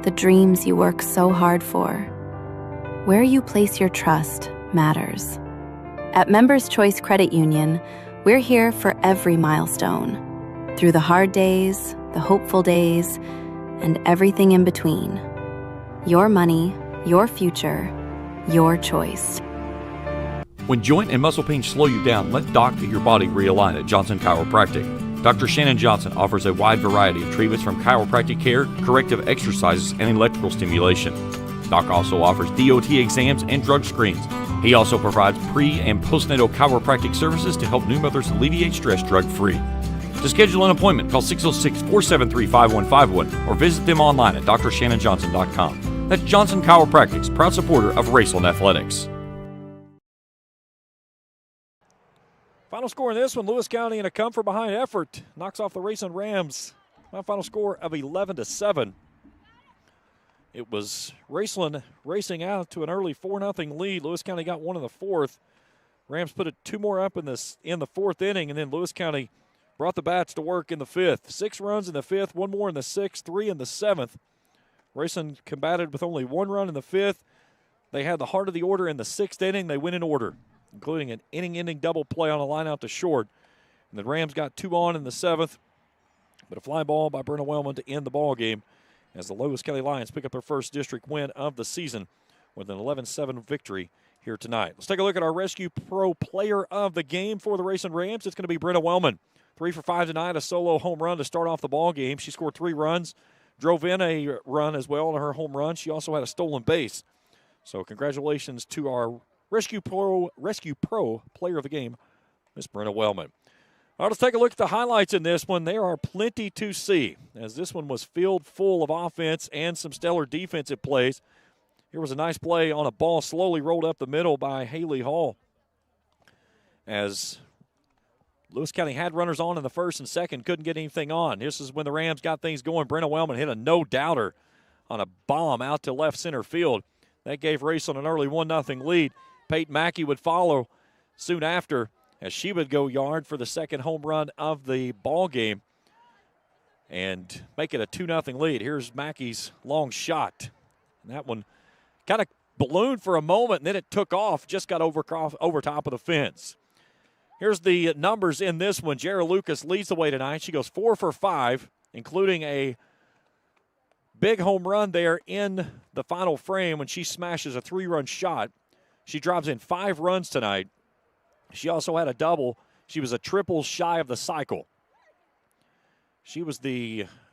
the dreams you work so hard for. Where you place your trust matters. At Members Choice Credit Union, we're here for every milestone. Through the hard days, the hopeful days, and everything in between. Your money, your future, your choice. When joint and muscle pains slow you down, let Doc get your body realigned at Johnson Chiropractic. Dr. Shannon Johnson offers a wide variety of treatments from chiropractic care, corrective exercises, and electrical stimulation. Doc also offers DOT exams and drug screens. He also provides pre- and postnatal chiropractic services to help new mothers alleviate stress drug-free. To schedule an appointment, call 606-473-5151 or visit them online at drshannonjohnson.com. That's Johnson Chiropractic's proud supporter of Raceland Athletics. Final score in this one, Lewis County in a come-from-behind effort knocks off the Raceland Rams. My final score of 11-7. It was Raceland racing out to an early 4-0 lead. Lewis County got one in the fourth. Rams put two more up in the fourth inning, and then Lewis County brought the bats to work in the fifth. 6 runs in the fifth, 1 more in the sixth, 3 in the seventh. Raceland combated with only 1 run in the fifth. They had the heart of the order in the sixth inning. They went in order, including an inning-ending double play on a line out to short. And the Rams got 2 on in the seventh, but a fly ball by Brenna Wellman to end the ball game as the Lewis County Lions pick up their first district win of the season with an 11-7 victory here tonight. Let's take a look at our Rescue Pro player of the game for the Raceland Rams. It's going to be Brenna Wellman. 3 for 5 tonight, a solo home run to start off the ball game. She scored 3 runs, drove in a run as well on her home run. She also had a stolen base. So congratulations to our Rescue Pro player of the game, Miss Brenna Wellman. All right, let's take a look at the highlights in this one. There are plenty to see, as this one was filled full of offense and some stellar defensive plays. Here was a nice play on a ball slowly rolled up the middle by Haley Hall. As Lewis County had runners on in the first and second, couldn't get anything on. This is when the Rams got things going. Brenna Wellman hit a no-doubter on a bomb out to left center field. That gave Raceland an early 1-0 lead. Peyton Mackey would follow soon after, as she would go yard for the second home run of the ball game and make it a 2-0 lead. Here's Mackey's long shot. And that one kind of ballooned for a moment, and then it took off, just got over top of the fence. Here's the numbers in this one. Jara Lucas leads the way tonight. She goes 4 for 5, including a big home run there in the final frame when she smashes a 3-run shot. She drives in 5 runs tonight. She also had a double. She was a triple shy of the cycle. She was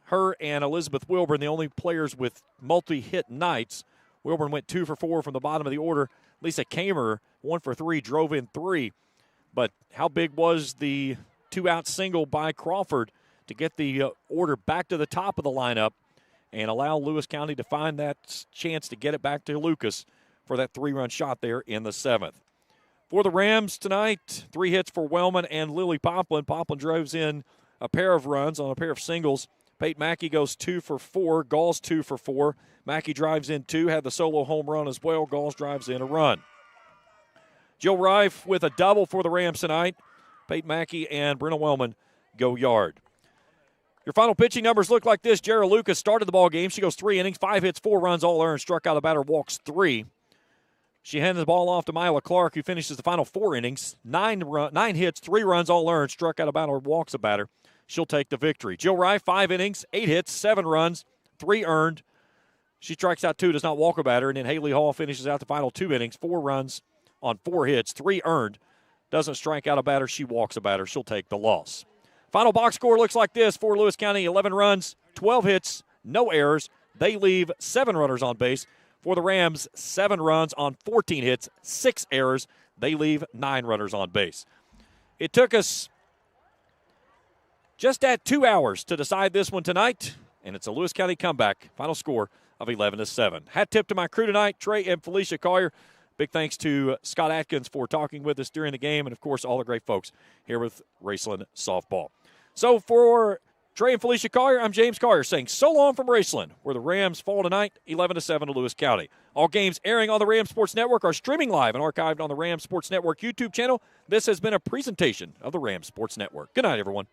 her and Elizabeth Wilburn, the only players with multi-hit nights. Wilburn went 2 for 4 from the bottom of the order. Lisa Kamer, 1 for 3, drove in 3. But how big was the 2-out single by Crawford to get the order back to the top of the lineup and allow Lewis County to find that chance to get it back to Lucas for that 3-run shot there in the 7th. For the Rams tonight, 3 hits for Wellman and Lily Poplin. Poplin drives in a pair of runs on a pair of singles. Peyton Mackey goes 2 for 4. Galls 2 for 4. Mackey drives in 2, had the solo home run as well. Galls drives in a run. Jill Reif with a double for the Rams tonight. Peyton Mackey and Brenna Wellman go yard. Your final pitching numbers look like this. Jara Lucas started the ball game. She goes 3 innings, 5 hits, 4 runs, all earned, struck out a batter, walks 3. She handed the ball off to Mila Clark, who finishes the final 4 innings. 9 hits, 3 runs, all earned, struck out a batter, walks a batter. She'll take the victory. Jill Rye, 5 innings, 8 hits, 7 runs, 3 earned. She strikes out 2, does not walk a batter. And then Haley Hall finishes out the final 2 innings, 4 runs on 4 hits, 3 earned. Doesn't strike out a batter. She walks a batter. She'll take the loss. Final box score looks like this for Lewis County: 11 runs, 12 hits, no errors. They leave 7 runners on base. For the Rams, 7 runs on 14 hits, 6 errors. They leave 9 runners on base. It took us just at 2 hours to decide this one tonight, and it's a Lewis County comeback. Final score of 11-7. Hat tip to my crew tonight, Trey and Felicia Collier. Big thanks to Scott Atkins for talking with us during the game, and, of course, all the great folks here with Raceland Softball. So for Trey and Felicia Collier, I'm James Collier saying so long from Raceland, where the Rams fall tonight, 11-7 to Lewis County. All games airing on the Rams Sports Network are streaming live and archived on the Rams Sports Network YouTube channel. This has been a presentation of the Rams Sports Network. Good night, everyone.